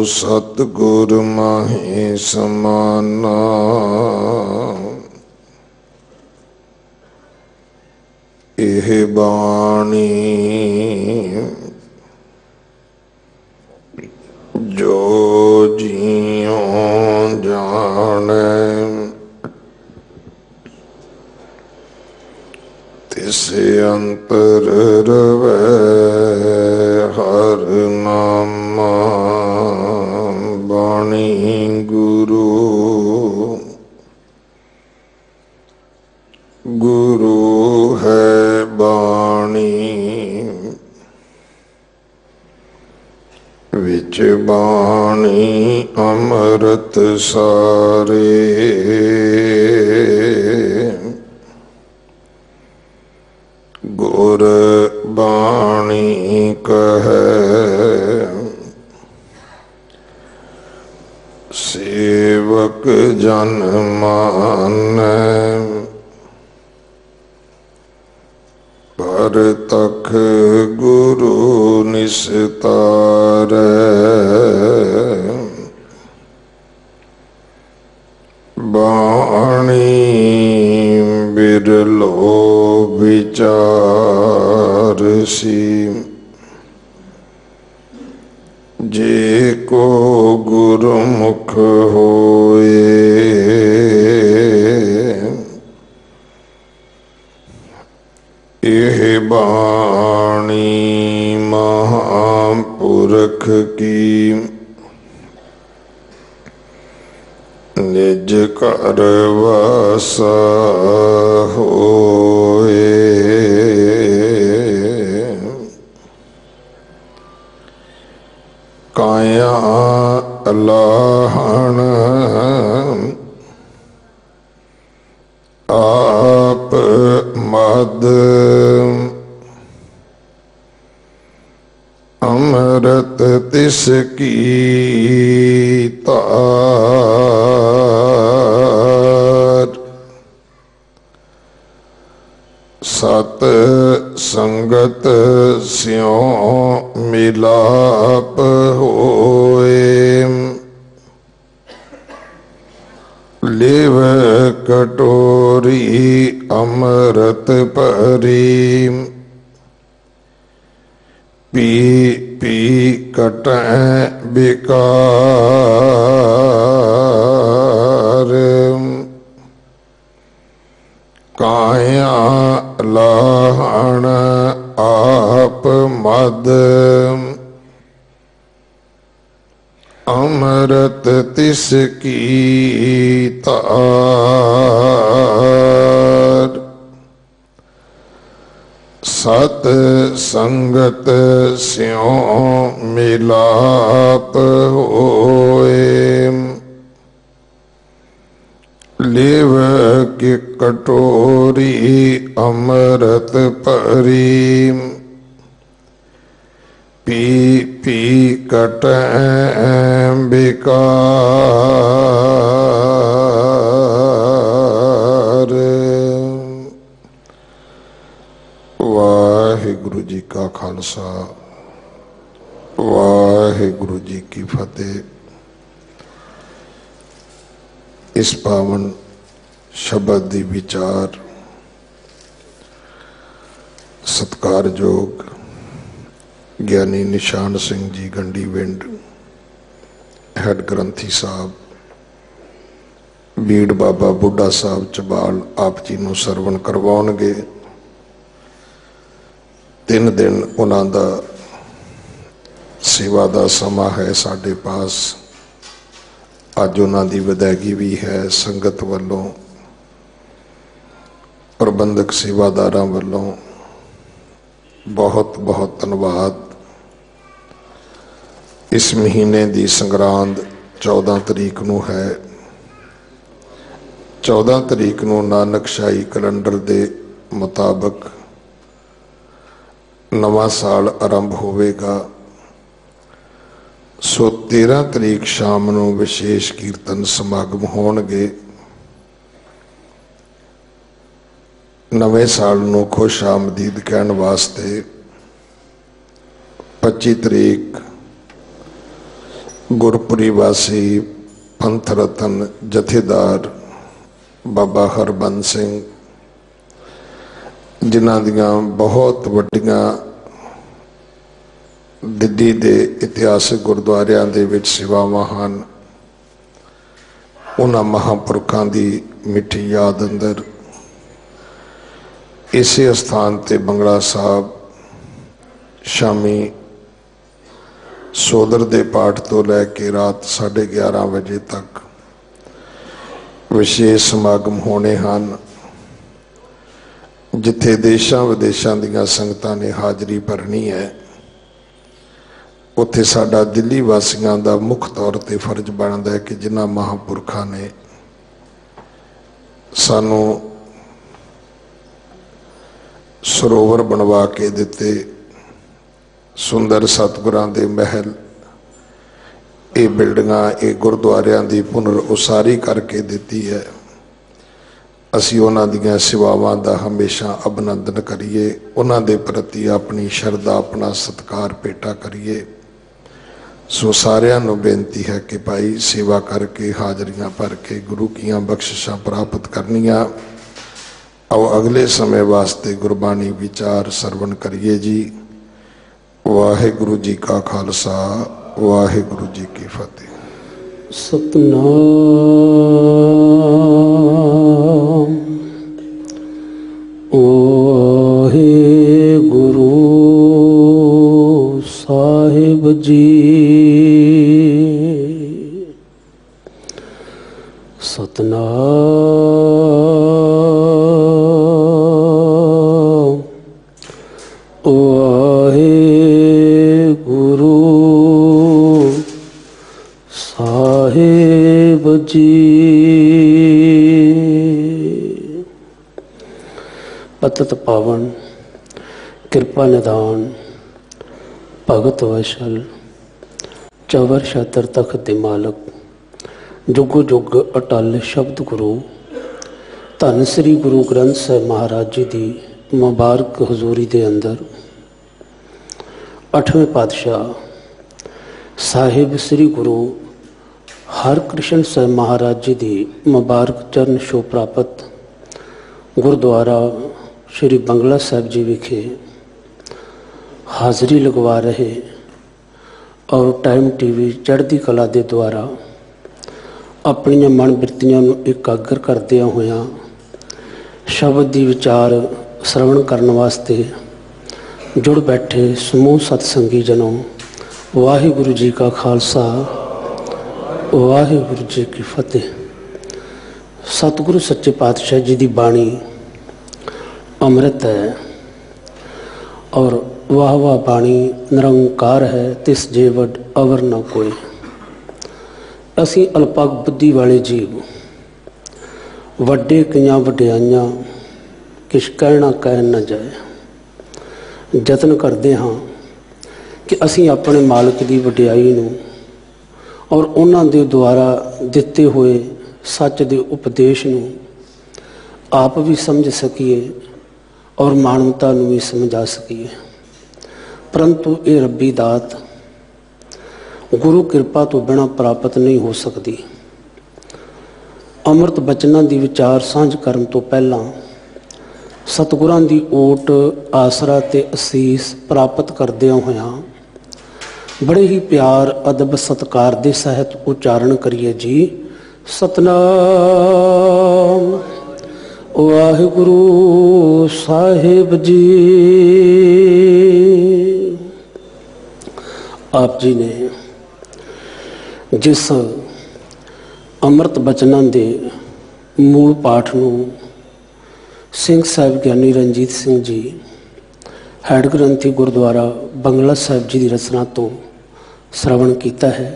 सतगुर माहे समाना। एह बाणी जो जियो जाने, तिस अंतर रवै हर नामा। बाणी गुरु गुरु है बाणी, विच बाणी अमृत सारे। गुर बाणी कहे सेवक जन मानै। पर तख गुरु निस्तारै, बाणी बिरलो विचार सी। जे को गुरुमुख होए, एह बाणी महापुरख की। निज घर वासा होए, काया अलाहण आप मद। अमृत तिसकी तार, सत संगत स्यों मिलाप होए। लिव कटोरी अमृत भरी, पी पी कटै बिकार। काया लाहण आप मद, अमृत तिसकी तार। सत संगत स्यों मिलाप होए। लिव की कटोरी अमृत भरी, पी पी कटै बिकार। वाहिगुरु जी का खालसा, वाहिगुरु जी की फतेह। इस पावन शब्द दी विचार सत्कारयोग ज्ञानी निशान सिंह जी गंडी विंड हैड ग्रंथी साहब, बीड़ बाबा बुढ़ा साहब चबाल आप जी नूं सरवण करवाउणगे। 3 दिन उन्हां दा सेवा दा समा है साडे पास। अज उन्हां दी विदायगी भी है। संगत वालों, प्रबंधक सेवादारां वालों बहुत बहुत धन्यवाद। इस महीने की संगरांद 14 तरीक नूं है। 14 तरीक नूं नानकशाही कैलेंडर के मुताबिक नवा साल आरंभ होवेगा। सो 13 तरीक शाम नूं विशेष कीर्तन समागम होणगे। नवे साल नूं खुश आमदीद कहण वास्ते 25 तरीक गुरपुरी वासी पंथ रतन जथेदार बाबा हरबंस सिंह, जिन्हां दियां बहुत वड्डियां दिल्ली के इतिहासिक गुरुद्वारियां दे विच सेवावां हन। उन्हां महापुरखां दी मिठी याद अंदर इसे स्थान ते बंगला साहब शामी सोदर दे पाठ तो लैके रात 11:30 बजे तक विशेष समागम होने हैं, जिथे देशों विदेशों दीयां संगतां ने हाजरी भरनी है। उत्थे साडा दिल्ली वासियों का मुख तौर पर फर्ज बनता है कि जिन्हां महापुरखां ने सानू सरोवर बनवा के दिते, सुंदर सतगुरां दे महल, ये बिल्डिंगां, ये गुरुद्वारियां दी पुनर उसारी करके दिती है। असीं उन्हां दीयां सेवावां दा हमेशा अभिनंदन करिए, उन्हां दे प्रति अपनी शरधा, अपना सत्कार भेटा करिए। सो सारियां नूं बेनती है कि भाई सेवा करके हाजरियां भर के गुरु कीयां बख्शिशां प्राप्त करनियां। आओ अगले समय वास्ते गुरबाणी विचार सरवण करिए जी। वाहिगुरु जी का खालसा, वाहिगुरु जी की फतेह। सतनाम वाहिगुरु साहिब जी। सतनाम वाहिगुरु साहिब जी। पतित पावन कृपा निधान भगत वैशल चवर छत्र तख्त दे मालक जुग जुग अटल शब्द गुरु धन श्री गुरु ग्रंथ साहिब महाराज जी की मुबारक हजूरी के अंदर 8वें पातशाह साहिब श्री गुरु हरकृष्ण साहिब महाराज जी की मुबारक चरण छो प्राप्त गुरुद्वारा श्री बंगला साहिब जी विखे हाज़री लगवा रहे और टाइम टीवी चढ़ती कला के द्वारा अपन मन बिरतियां एकाग्र करदे होया शब्द की विचार श्रवण करने वास्ते जुड़ बैठे समूह सतसंगी जनों, वाहिगुरु जी का खालसा, वाहिगुरु जी की फतेह। सतगुरु सच्चे पातशाह जी की बाणी अमृत है और वाह वाह बाणी निरंकार है, तिस जेवड अवर न कोई। असी अल्पग बुद्धि वाले जीव वड्डे कियां वड्याइयां किश कहना कह न जाए। यतन करते हाँ कि असी अपने मालिक की वड्याई नूं और उन्हां दे द्वारा दिते हुए सच दे उपदेश नूं आप भी समझ सकीए और मानवता नूं भी समझा सकीए। परंतु ये रब्बी दात गुरु कृपा तो बिना प्राप्त नहीं हो सकती। अमृत बचनों की विचार सांझ करन तो पहला सतगुरां दी ओट आसरा ते असीस प्राप्त करदियां होया बड़े ही प्यार अदब सत्कार दे सहित उच्चारण करिए जी। सतनाम वाहिगुरु साहिब जी। आप जी ने जिस अमृत बचनों के मूल पाठ नूं सिंह साहिब ज्ञानी रंजीत सिंह जी हैड ग्रंथी गुरुद्वारा बंगला साहिब जी की रचना तो श्रवण किया है।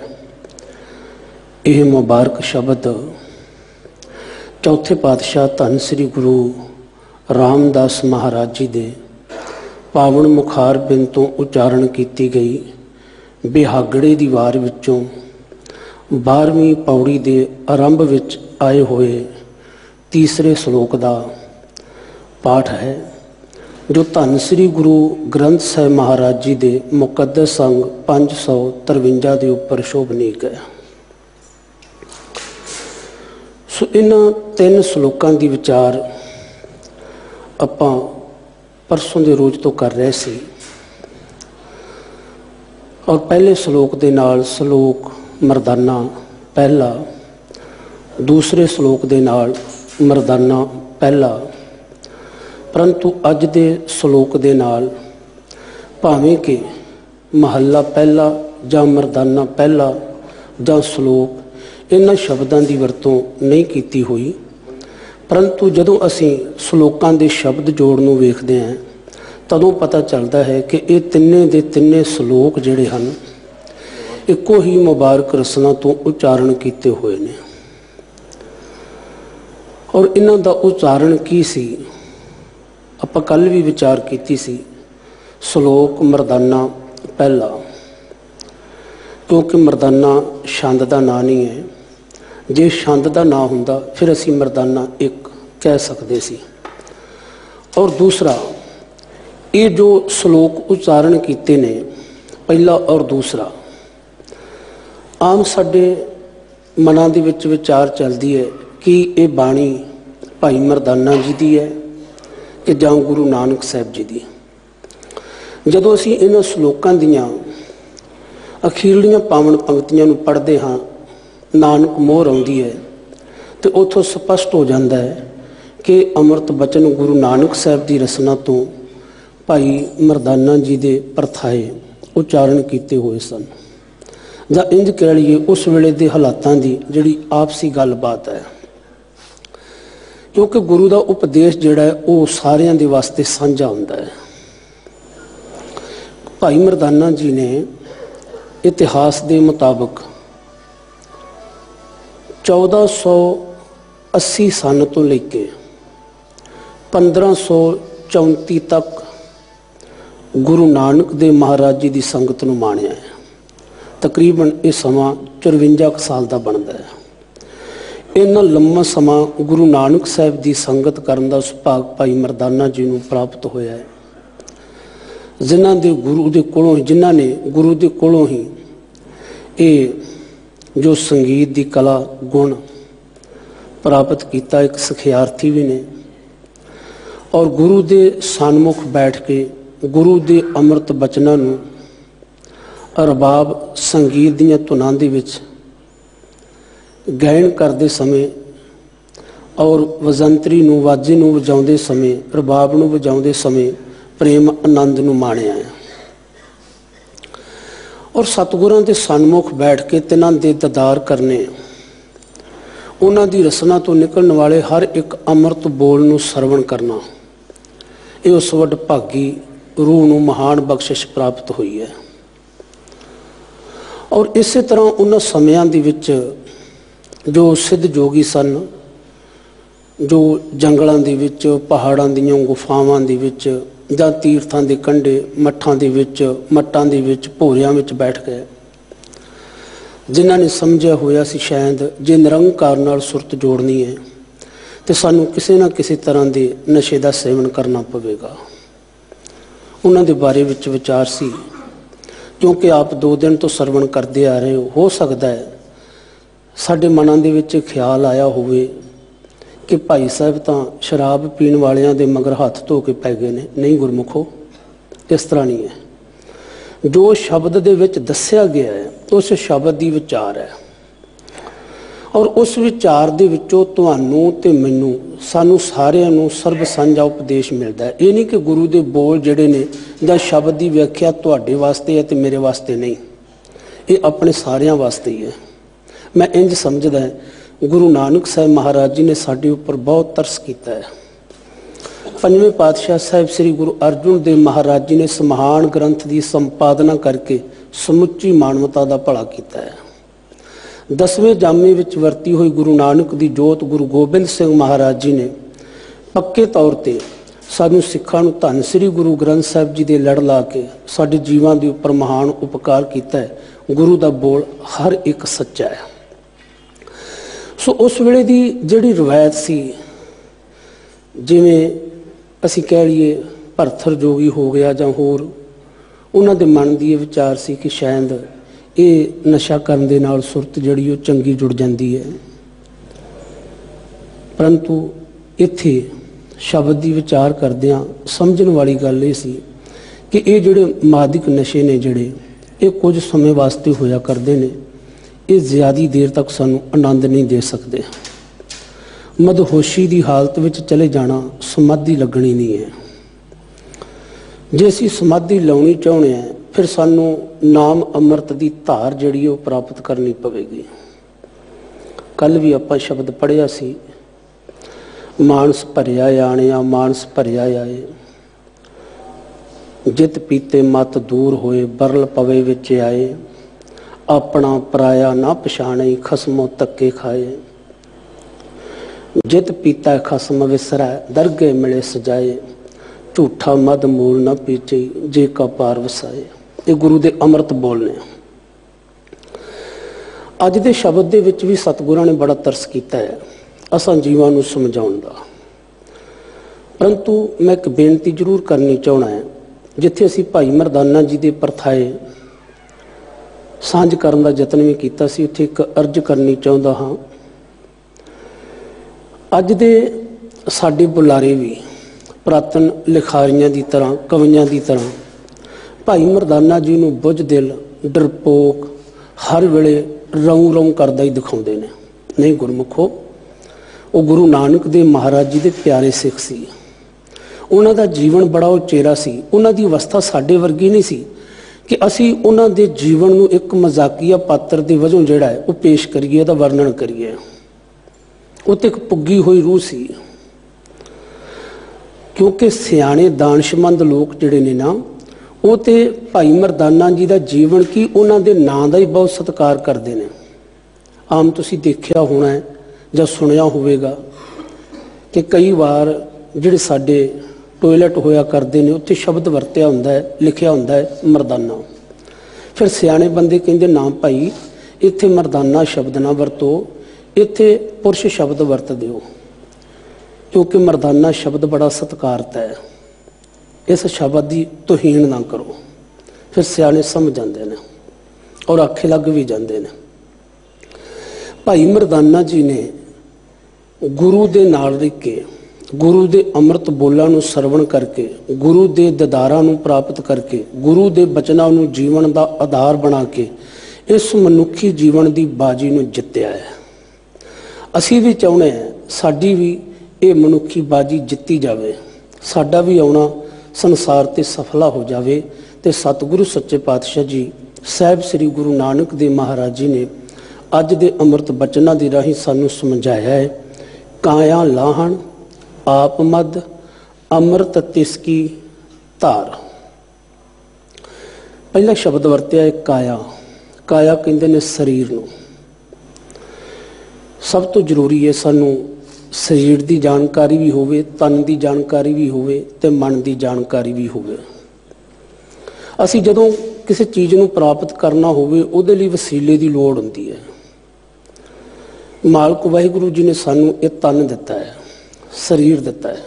यह मुबारक शब्द चौथे पातशाह धन श्री गुरु रामदास महाराज जी के पावन मुखार बिन तो उच्चारण की गई बिहागड़े की वार विचों 12वीं पौड़ी के आरंभ विच आए हुए तीसरे श्लोक का पाठ है। जो धन श्री गुरु ग्रंथ साहिब महाराज जी के मुकद्दस अंग 553 के उपर शोभनीक है। सो इन्हां 3 श्लोकां की विचार आपां परसों के रोज तो कर रहे सी और पहले श्लोक के नाल श्लोक मरदाना पहला, दूसरे श्लोक के नाल मरदाना पहला, परंतु अज दे श्लोक दे नाल भावें कि महला पहला जां मरदाना पहला जां श्लोक इन्हां शब्दां की वरतों नहीं कीती हुई, परंतु जदों असीं श्लोकां दे शब्द जोड़ नूं वेखदे हां तदों पता चलता है कि ये तिन्ने दे तिन्ने श्लोक जिहड़े हन इक्को ही मुबारक रसना तो उच्चारण किए हुए ने। और इन्हां दा उच्चारण की सी आपां कल भी विचार कीती सी। श्लोक मरदाना पहला, क्योंकि मरदाना छंद का नाम नहीं है, जे छंद का नाम हुंदा फिर असीं मरदाना एक कह सकते सी। और दूसरा ये जो श्लोक उच्चारण किए ने पहला और दूसरा, आम साडे मनां दे विच विचार चलदी है कि ये बाणी भाई मरदाना जी की है कि जां गुरु नानक साहिब जी की। जदों असीं इन्हां श्लोकां दीयां अखीरलियां पावन पंक्तियां नूं पढ़दे हां, नानक मोहर आउंदी है तो उत्थों स्पष्ट हो जाता है कि अमृत बचन गुरु नानक साहिब की रसना तो भाई मरदाना जी के परथाए उच्चारण किए हुए सन, जां इंज कह लीए उस वेले के हालातां की जिहड़ी आपसी गलबात है। क्योंकि गुरु का उपदेश जिहड़ा है वो सारियां दे वास्ते साझा हुंदा है। भाई मरदाना जी ने इतिहास के मुताबिक 1480 सन तो लेके 1534 तक गुरु नानक देव महाराज जी की संगत नूं माणिया है। तकरीबन ये समा 54 साल का बनता है। इन्ना लंबा समा गुरु नानक साहिब की संगत करन दा सुभाग भाई मरदाना जी नूं प्राप्त होया है, जिन्हां दे गुरु दे कोलों जिन्हां ने गुरु दे कोलों ही ये जो संगीत की कला गुण प्राप्त किया, एक सिखियार्थी भी ने। और गुरु दे सन्मुख बैठ के गुरु दे अमृत बचनां नूं अरबाब संगीत दीयां धुनां दे विच गायन करते समय और वजंतरी नूं वाजे नूं वजाउंदे समय रबाब नूं वजाउंदे समय प्रेम आनंद नूं माणिया है। और सतगुरां दे सन्मुख बैठ के तिन्हां दे दीदार करने, उन्हां दी रसना तो निकलण वाले हर एक अमृत बोल नूं सरवण करना, ये उस वड भागी रूह नूं महान बख्शिश प्राप्त हुई है। और इस तरह उन्हां समयां दे विच जो सिद्ध जोगी सन, जो जंगलों के विच पहाड़ों दीयां गुफावां दे विच जां तीर्थां दे कंढे मठां दे विच मट्टां दे विच भोरियां विच बैठ गए, जिन्हां ने समझिया होया सी शायद जे निरंकार नाल सुरत जोड़नी है तो सानू किसी ना किसी तरह के नशे का सेवन करना पवेगा। उन्हां दे बारे विच विचार सी, क्योंकि आप 2 दिन तो सरवण करते आ रहे हो सकता है साडे मनां दे विच ख्याल आया होवे कि भाई साहब तो शराब पीण वालियां दे मगर हत्थ धो के पै गए ने। नहीं गुरमुखो, इस तरह नहीं है। जो शब्द दे विच दस्सिया गया है उस शब्द दी विचार है, और उस विचार दे विचों तुहानू ते मैनू सानू सारिआं नू सर्ब साझा उपदेश मिलता है। ये नहीं कि गुरु दे बोल जिहड़े ने जां शब्द की व्याख्या तुहाडे वास्ते है ते मेरे वास्ते नहीं, ये अपने सारिआं वास्ते ही है। मैं इंज समझदा है गुरु नानक साहिब महाराज जी ने साडे उपर बहुत तरस किया है। 5वें पातशाह साहिब श्री गुरु अर्जुन देव महाराज जी ने इस महान ग्रंथ की संपादना करके समुची मानवता का भला किया है। 10वें जामे विच वरती हुई गुरु नानक की जोत गुरु गोबिंद सिंह महाराज जी ने पक्के तौर पर सानू सिखां नूं धन श्री गुरु ग्रंथ साहिब जी के लड़ ला के साडे जीवां दे उपर महान उपकार किया है। गुरु का बोल हर एक सच्चा है। सो उस वेले की जिहड़ी रवायत सी, जिवें असीं कह लीए ਭਰਥਰ ਜੋਗੀ ਹੋ ਗਿਆ ਜਾਂ ਹੋਰ ਉਹਨਾਂ ਦੇ ਮਨ ਦੀ ਇਹ ਵਿਚਾਰ ਸੀ ਕਿ ਸ਼ਾਇਦ ਇਹ ਨਸ਼ਾ ਕਰਨ ਦੇ ਨਾਲ ਸੁਰਤ ਜਿਹੜੀ ਉਹ ਚੰਗੀ ਜੁੜ ਜਾਂਦੀ ਹੈ। ਪਰੰਤੂ ਇੱਥੇ ਸ਼ਬਦ ਦੀ ਵਿਚਾਰ ਕਰਦਿਆਂ ਸਮਝਣ ਵਾਲੀ ਗੱਲ ਇਹ ਸੀ ਕਿ ਇਹ ਜਿਹੜੇ ਮਾਦਿਕ ਨਸ਼ੇ ਨੇ ਜਿਹੜੇ ਇਹ ਕੁਝ ਸਮੇਂ ਵਾਸਤੇ ਹੋਇਆ ਕਰਦੇ ਨੇ, ਇਹ ਜ਼ਿਆਦੀ ਦੇਰ ਤੱਕ ਸਾਨੂੰ ਆਨੰਦ ਨਹੀਂ ਦੇ ਸਕਦੇ। ਮਦਹੋਸ਼ੀ ਦੀ ਹਾਲਤ ਵਿੱਚ ਚਲੇ ਜਾਣਾ ਸਮਾਧੀ ਲੱਗਣੀ ਨਹੀਂ ਹੈ। ਜੇ ਅਸੀਂ ਸਮਾਧੀ ਲਾਉਣੀ ਚਾਹੁੰਦੇ ਹਾਂ ਫਿਰ ਸਾਨੂੰ ਨਾਮ ਅੰਮ੍ਰਿਤ ਦੀ ਧਾਰ ਜਿਹੜੀ ਉਹ ਪ੍ਰਾਪਤ ਕਰਨੀ ਪਵੇਗੀ। ਕੱਲ ਵੀ ਆਪਾਂ ਸ਼ਬਦ ਪੜ੍ਹਿਆ ਸੀ, ਮਾਨਸ ਭਰਿਆ ਆਣਿਆ ਮਾਨਸ ਭਰਿਆ ਆਏ, ਜਿਤ ਪੀਤੇ ਮਤ ਦੂਰ ਹੋਏ ਬਰਲ ਪਵੇ ਵਿੱਚ ਆਏ, ਆਪਣਾ ਪਰਾਇਆ ਨਾ ਪਛਾਣੇ ਖਸਮੋਂ ਧੱਕੇ ਖਾਏ, ਜਿਤ ਪੀਤਾ ਖਸਮ ਵਿਸਰੈ ਦਰਗੇ ਮਿਲੇ ਸਜਾਏ, ਝੂਠਾ ਮਦ ਮੂਲ ਨਾ ਪੀਚੇ ਜੇ ਕਾ ਪਾਰ ਵਸਾਏ। ਇਹ ਗੁਰੂ ਦੇ ਅੰਮ੍ਰਿਤ ਬੋਲਨੇ। ਅੱਜ ਦੇ ਸ਼ਬਦ ਦੇ ਵਿੱਚ ਵੀ ਸਤਿਗੁਰਾਂ ਨੇ ਬੜਾ ਤਰਸ ਕੀਤਾ ਹੈ ਅਸਾਂ ਜੀਵਾਂ ਨੂੰ ਸਮਝਾਉਣ ਦਾ। ਪਰੰਤੂ ਮੈਂ ਇੱਕ ਬੇਨਤੀ ਜ਼ਰੂਰ ਕਰਨੀ ਚਾਹੁੰਦਾ ਹਾਂ, ਜਿੱਥੇ ਅਸੀਂ ਭਾਈ ਮਰਦਾਨਾ ਜੀ ਦੇ ਪਰਥਾਏ ਸਾਂਝ ਕਰਨ ਦਾ ਯਤਨ ਵੀ ਕੀਤਾ ਸੀ, ਉੱਥੇ ਇੱਕ ਅਰਜ਼ ਕਰਨੀ ਚਾਹੁੰਦਾ ਹਾਂ। ਅੱਜ ਦੇ ਸਾਡੇ ਬੁਲਾਰੇ ਵੀ ਪੁਰਾਤਨ ਲਿਖਾਰੀਆਂ ਦੀ ਤਰ੍ਹਾਂ, ਕਵੀਆਂ ਦੀ ਤਰ੍ਹਾਂ ਭਾਈ ਮਰਦਾਨਾ ਜੀ ਨੂੰ ਬੁੱਝ ਦਿਲ, ਡਰਪੋਕ, ਹਰ ਵੇਲੇ ਰੌਂ ਰੌਂ ਕਰਦਾ ਹੀ ਦਿਖਾਉਂਦੇ ਨੇ। ਨਹੀਂ ਗੁਰਮੁਖੋ, ਉਹ ਗੁਰੂ ਨਾਨਕ ਦੇਵ ਮਹਾਰਾਜ ਜੀ ਦੇ ਪਿਆਰੇ ਸਿੱਖ ਸੀ। ਉਹਨਾਂ ਦਾ ਜੀਵਨ ਬੜਾ ਉਚੇਰਾ ਸੀ। ਉਹਨਾਂ ਦੀ ਅਵਸਥਾ ਸਾਡੇ ਵਰਗੀ ਨਹੀਂ ਸੀ ਕਿ ਅਸੀਂ ਉਹਨਾਂ ਦੇ ਜੀਵਨ ਨੂੰ ਇੱਕ ਮਜ਼ਾਕੀਆ ਪਾਤਰ ਦੇ ਵਜੋਂ ਜਿਹੜਾ ਹੈ ਉਹ ਪੇਸ਼ ਕਰੀਏ, ਉਹਦਾ ਵਰਣਨ ਕਰੀਏ। ਉਹ ਤੇ ਇੱਕ ਪੁੱਗੀ ਹੋਈ ਰੂਹ ਸੀ, ਕਿਉਂਕਿ ਸਿਆਣੇ ਦਾਨਸ਼ਮੰਦ ਲੋਕ ਜਿਹੜੇ ਨੇ ਨਾ, ਉਹ ਤੇ ਭਾਈ ਮਰਦਾਨਾ ਜੀ ਦਾ ਜੀਵਨ ਕੀ ਉਹਨਾਂ ਦੇ ਨਾਂ ਦਾ ਹੀ ਬਹੁਤ ਸਤਿਕਾਰ ਕਰਦੇ ਨੇ। ਆਮ ਤੁਸੀਂ ਦੇਖਿਆ ਹੋਣਾ ਹੈ ਜਾਂ ਸੁਣਿਆ ਹੋਵੇਗਾ ਕਿ ਕਈ ਵਾਰ ਜਿਹੜੇ ਸਾਡੇ ਟੋਇਲਟ ਹੋਇਆ ਕਰਦੇ ਨੇ ਉੱਥੇ ਸ਼ਬਦ ਵਰਤਿਆ ਹੁੰਦਾ ਹੈ, ਲਿਖਿਆ ਹੁੰਦਾ ਹੈ ਮਰਦਾਨਾ। ਫਿਰ ਸਿਆਣੇ ਬੰਦੇ ਕਹਿੰਦੇ ਨਾ ਭਾਈ ਇੱਥੇ ਮਰਦਾਨਾ ਸ਼ਬਦ ਨਾ ਵਰਤੋ, ਇੱਥੇ ਪੁਰਸ਼ ਸ਼ਬਦ ਵਰਤ ਦਿਓ, ਕਿਉਂਕਿ ਮਰਦਾਨਾ ਸ਼ਬਦ ਬੜਾ ਸਤਿਕਾਰਤ ਹੈ, ਇਸ ਸ਼ਬਦ ਦੀ ਤੋਹੀਨ ਨਾ ਕਰੋ। ਫਿਰ ਸਿਆਣੇ ਸਮਝ ਜਾਂਦੇ ਨੇ ਔਰ ਆਖੇ ਲੱਗ ਵੀ ਜਾਂਦੇ ਨੇ। ਭਾਈ ਮਰਦਾਨਾ ਜੀ ਨੇ ਗੁਰੂ ਦੇ ਨਾਲ ਰਹਿ ਕੇ, ਗੁਰੂ ਦੇ ਅੰਮ੍ਰਿਤ ਬੋਲਾਂ ਨੂੰ ਸਰਵਣ ਕਰਕੇ, ਗੁਰੂ ਦੇ ਦਿਦਾਰਾਂ ਨੂੰ ਪ੍ਰਾਪਤ ਕਰਕੇ, ਗੁਰੂ ਦੇ ਬਚਨਾਂ ਨੂੰ ਜੀਵਨ ਦਾ ਆਧਾਰ ਬਣਾ ਕੇ ਇਸ ਮਨੁੱਖੀ ਜੀਵਨ ਦੀ ਬਾਜੀ ਨੂੰ ਜਿੱਤਿਆ ਹੈ। ਅਸੀਂ ਵੀ ਚਾਹੁੰਦੇ ਹਾਂ ਸਾਡੀ ਵੀ ਇਹ ਮਨੁੱਖੀ ਬਾਜੀ ਜਿੱਤੀ ਜਾਵੇ, ਸਾਡਾ ਵੀ ਆਉਣਾ ਸੰਸਾਰ ਤੇ ਸਫਲਾ ਹੋ ਜਾਵੇ। ਤੇ ਸਤਿਗੁਰੂ ਸੱਚੇ ਪਾਤਸ਼ਾਹ ਜੀ ਸਾਹਿਬ ਸ੍ਰੀ ਗੁਰੂ ਨਾਨਕ ਦੇਵ ਮਹਾਰਾਜ ਜੀ ਨੇ ਅੱਜ ਦੇ ਅੰਮ੍ਰਿਤ ਬਚਨਾਂ ਦੀ ਰਾਹੀਂ ਸਾਨੂੰ ਸਮਝਾਇਆ ਹੈ, ਕਾਇਆ ਲਾਹਣ ਆਪ ਮਦ ਅੰਮ੍ਰਿਤ ਤਿਸ ਕੀ ਧਾਰ। ਪਹਿਲਾ ਸ਼ਬਦ ਵਰਤਿਆ ਹੈ ਕਾਇਆ। ਕਾਇਆ ਕਹਿੰਦੇ ਨੇ ਸਰੀਰ ਨੂੰ। ਸਭ ਤੋਂ ਜ਼ਰੂਰੀ ਹੈ ਸਾਨੂੰ ਸਰੀਰ ਦੀ ਜਾਣਕਾਰੀ ਵੀ ਹੋਵੇ, ਤਨ ਦੀ ਜਾਣਕਾਰੀ ਵੀ ਹੋਵੇ ਤੇ ਮਨ ਦੀ ਜਾਣਕਾਰੀ ਵੀ ਹੋਵੇ। ਅਸੀਂ ਜਦੋਂ ਕਿਸੇ ਚੀਜ਼ ਨੂੰ ਪ੍ਰਾਪਤ ਕਰਨਾ ਹੋਵੇ ਉਹਦੇ ਲਈ ਵਸੀਲੇ ਦੀ ਲੋੜ ਹੁੰਦੀ ਹੈ। ਮਾਲਕ ਵਾਹਿਗੁਰੂ ਜੀ ਨੇ ਸਾਨੂੰ ਇਹ ਤਨ ਦਿੱਤਾ ਹੈ, ਸਰੀਰ ਦਿੱਤਾ ਹੈ।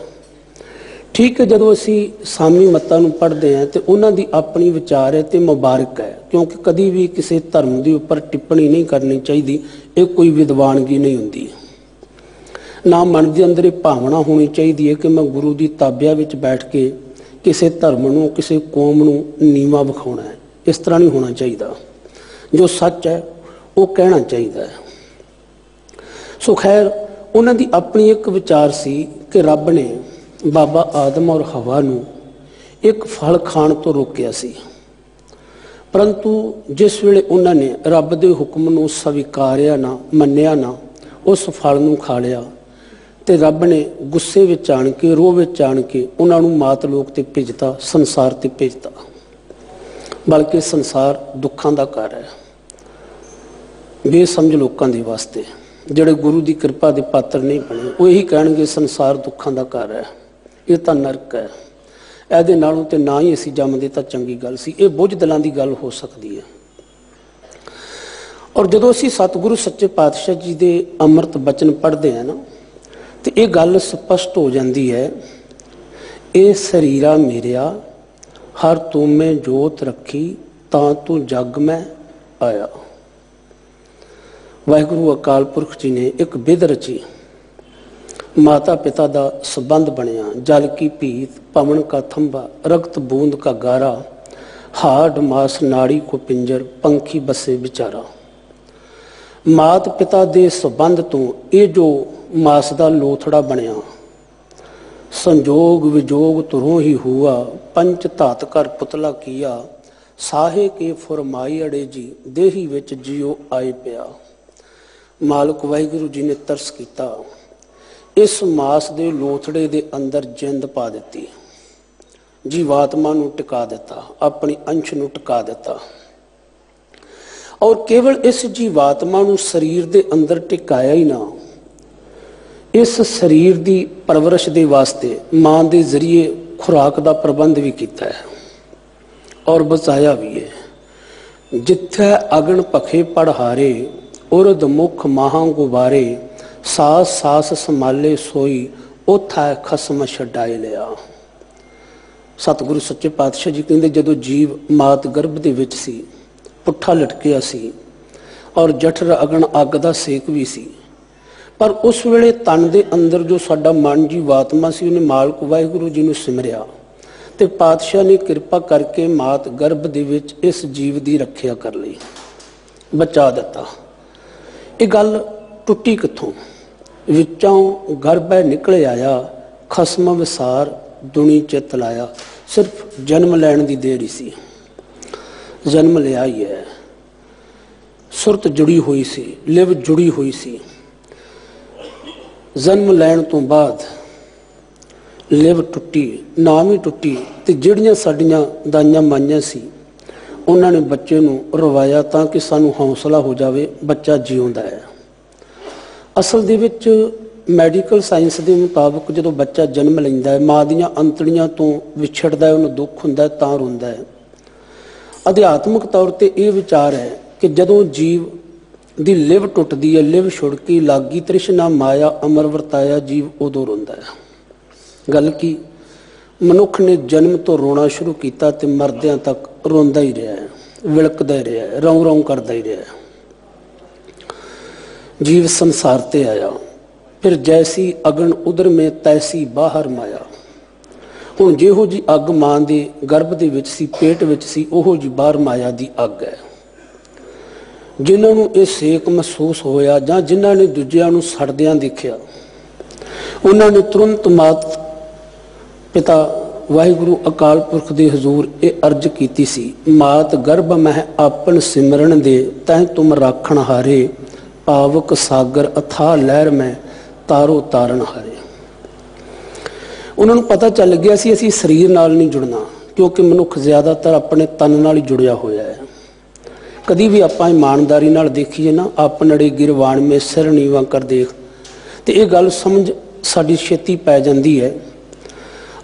ਠੀਕ ਹੈ, ਜਦੋਂ ਅਸੀਂ ਸਾਮੀ ਮੱਤਾਂ ਨੂੰ ਪੜ੍ਹਦੇ ਹਾਂ ਤੇ ਉਹਨਾਂ ਦੀ ਆਪਣੀ ਵਿਚਾਰ ਹੈ ਤੇ ਮੁਬਾਰਕ ਹੈ, ਕਿਉਂਕਿ ਕਦੀ ਵੀ ਕਿਸੇ ਧਰਮ ਦੇ ਉੱਪਰ ਟਿੱਪਣੀ ਨਹੀਂ ਕਰਨੀ ਚਾਹੀਦੀ। ਇਹ ਕੋਈ ਵਿਦਵਾਨਗੀ ਨਹੀਂ ਹੁੰਦੀ। ਨਾ ਮਨ ਦੇ ਅੰਦਰ ਇਹ ਭਾਵਨਾ ਹੋਣੀ ਚਾਹੀਦੀ ਹੈ ਕਿ ਮੈਂ ਗੁਰੂ ਦੀ ਤਾਬਿਆ ਵਿੱਚ ਬੈਠ ਕੇ ਕਿਸੇ ਧਰਮ ਨੂੰ, ਕਿਸੇ ਕੌਮ ਨੂੰ ਨੀਵਾਂ ਵਿਖਾਉਣਾ ਹੈ। ਇਸ ਤਰ੍ਹਾਂ ਨਹੀਂ ਹੋਣਾ ਚਾਹੀਦਾ। ਜੋ ਸੱਚ ਹੈ ਉਹ ਕਹਿਣਾ ਚਾਹੀਦਾ ਹੈ। ਸੋ ਖੈਰ, ਉਹਨਾਂ ਦੀ ਆਪਣੀ ਇੱਕ ਵਿਚਾਰ ਸੀ ਕਿ ਰੱਬ ਨੇ ਬਾਬਾ ਆਦਮ ਔਰ ਹਵਾ ਨੂੰ ਇੱਕ ਫਲ ਖਾਣ ਤੋਂ ਰੋਕਿਆ ਸੀ, ਪਰੰਤੂ ਜਿਸ ਵੇਲੇ ਉਹਨਾਂ ਨੇ ਰੱਬ ਦੇ ਹੁਕਮ ਨੂੰ ਸਵੀਕਾਰਿਆ ਨਾ, ਮੰਨਿਆ ਨਾ, ਉਸ ਫਲ ਨੂੰ ਖਾ ਲਿਆ ਤੇ ਰੱਬ ਨੇ ਗੁੱਸੇ ਵਿੱਚ ਆਣ ਕੇ, ਰੋਹ ਵਿੱਚ ਆਣ ਕੇ ਉਹਨਾਂ ਨੂੰ ਮਾਤ ਲੋਕ ਤੇ ਭੇਜਤਾ, ਸੰਸਾਰ ਤੇ ਭੇਜਤਾ। ਬਲਕਿ ਸੰਸਾਰ ਦੁੱਖਾਂ ਦਾ ਘਰ ਹੈ ਬੇਸਮਝ ਲੋਕਾਂ ਦੇ ਵਾਸਤੇ। ਜਿਹੜੇ ਗੁਰੂ ਦੀ ਕਿਰਪਾ ਦੇ ਪਾਤਰ ਨਹੀਂ ਬਣੇ ਉਹ ਇਹੀ ਕਹਿਣਗੇ ਸੰਸਾਰ ਦੁੱਖਾਂ ਦਾ ਘਰ ਹੈ, ਇਹ ਤਾਂ ਨਰਕ ਹੈ, ਇਹਦੇ ਨਾਲੋਂ ਤੇ ਨਾ ਹੀ ਅਸੀਂ ਜੰਮਦੇ ਤਾਂ ਚੰਗੀ ਗੱਲ ਸੀ। ਇਹ ਬੁੱਝ ਦਿਲਾਂ ਦੀ ਗੱਲ ਹੋ ਸਕਦੀ ਹੈ। ਔਰ ਜਦੋਂ ਅਸੀਂ ਸਤਿਗੁਰੂ ਸੱਚੇ ਪਾਤਸ਼ਾਹ ਜੀ ਦੇ ਅੰਮ੍ਰਿਤ ਬਚਨ ਪੜ੍ਹਦੇ ਹਾਂ ਨਾ, ਤੇ ਇਹ ਗੱਲ ਸਪਸ਼ਟ ਹੋ ਜਾਂਦੀ ਹੈ। ए शरीरा मेरिया हर तू में जोत रखी तां तू जग में आया। वाहिगुरु अकाल पुरख जी ने एक बिध रची। माता पिता का संबंध बनया, जल की पीत, पवन का थंबा, रक्त बूंद का गारा, हाड मास नाड़ी को पिंजर, पंखी बसे बिचारा। मात पिता दे संबंध तो ये जो मास का लोथड़ा बनया, संजोग विजोग तुरों ही हुआ, पंच धात कर पुतला किया, साहे के फुरमाई अड़े जी, देही विच जियो आए पिया। मालक वाहिगुरु जी ने तरस किया, इस मास दे लोथड़े दे अंदर जिंद पा दी, जीवात्मा नूं टिका दिता, अपनी अंश नूं टिका दिता। और केवल इस जीवात्मा नूं शरीर दे अंदर टिकाया ही ना, इस शरीर दी परवरिश दे वास्ते मां दे जरिए खुराक दा प्रबंध भी किया है और बचाया भी है। जिथे अगन पखे पढ़हारे, उर्द मुख माहां गुबारे, सास सास संभाले सोई, उथा खसम छड्डाए लिया। सतगुरु सच्चे पातशाह जी कहते जदों जीव मात गर्भ दे विच सी, पुट्ठा लटकिया सी और जठर अगन अग दा सेक भी सी, पर उस वेले तन दे अंदर जो साडा मन जीवात्मा सी, उन्हें मालक वाहिगुरु जी नूं सिमरिया ते पातशाह ने कृपा करके मात गर्भ दे विच इस जीव दी रखिया कर लई, बचा दिता। ये गल टुटी किथों? विचों गर्भ निकले आया, खसम विसार दुनी चित लाया। सिर्फ जन्म लैण दी देर ही सी, जन्म लिया ही है। सुरत जुड़ी हुई सी, लिव जुड़ी हुई सी। जन्म लैण तो बाद लिव टुटी, नाम ही टुटी, ते जिहड़ियां साडियां दाइयां माइयां सी, उन्होंने बच्चे नूं रवाया ताकि सानू हौसला हो जाए, बच्चा जिउंदा है। असल दे विच मैडिकल साइंस के मुताबिक जो बच्चा जन्म लैंदा है, माँ दीयां अंतड़ियां तो विछड़दा है, उन्हें दुख हुंदा है, तां रोंदा है। अध्यात्मक तौर पर यह विचार है कि जदों जीव दी लिव टुटदी है, लिव छुड़की लागी तृष्णा माया अमर वरताया, जीव उदों रोंदा है। गल की मनुख ने जन्म तो रोना शुरू किया तो मरदियां तक रोंदा ही रहा है, विलकदा ही रहा है, रौं रौं करदा ही रहा है। जीव संसार ते आया, फिर जैसी अगन उदर में तैसी बाहर माया। हुण जिहो जी अग मां दे गर्भ दे विच सी, पेट विच सी, ओहो जी बाहर माया दी अग है। जिन्हां नूं इह सेक महसूस होया जां जिन्हां ने दूजिआं नूं सड़दिआं देखिआ, उन्हां ने तुरंत मात पिता वाहिगुरु अकाल पुरख दे हजूर ये अर्ज कीती सी, मात गर्भ मह आपन सिमरन दे, तैं तुम राखण हारे, पावक सागर अथाह लहर में तारो तारण हारे। उन्होंने पता चल गया सी असी शरीर नाल नहीं जुड़ना, क्योंकि मनुख ज्यादातर अपने तन नाल ही जुड़िया होया है। कभी भी आप ईमानदारी नाल देखीए ना, आपनड़े गिरवाण में सिर नीवा कर देख, तो ये गल समझ साडी छेती पै जाती है।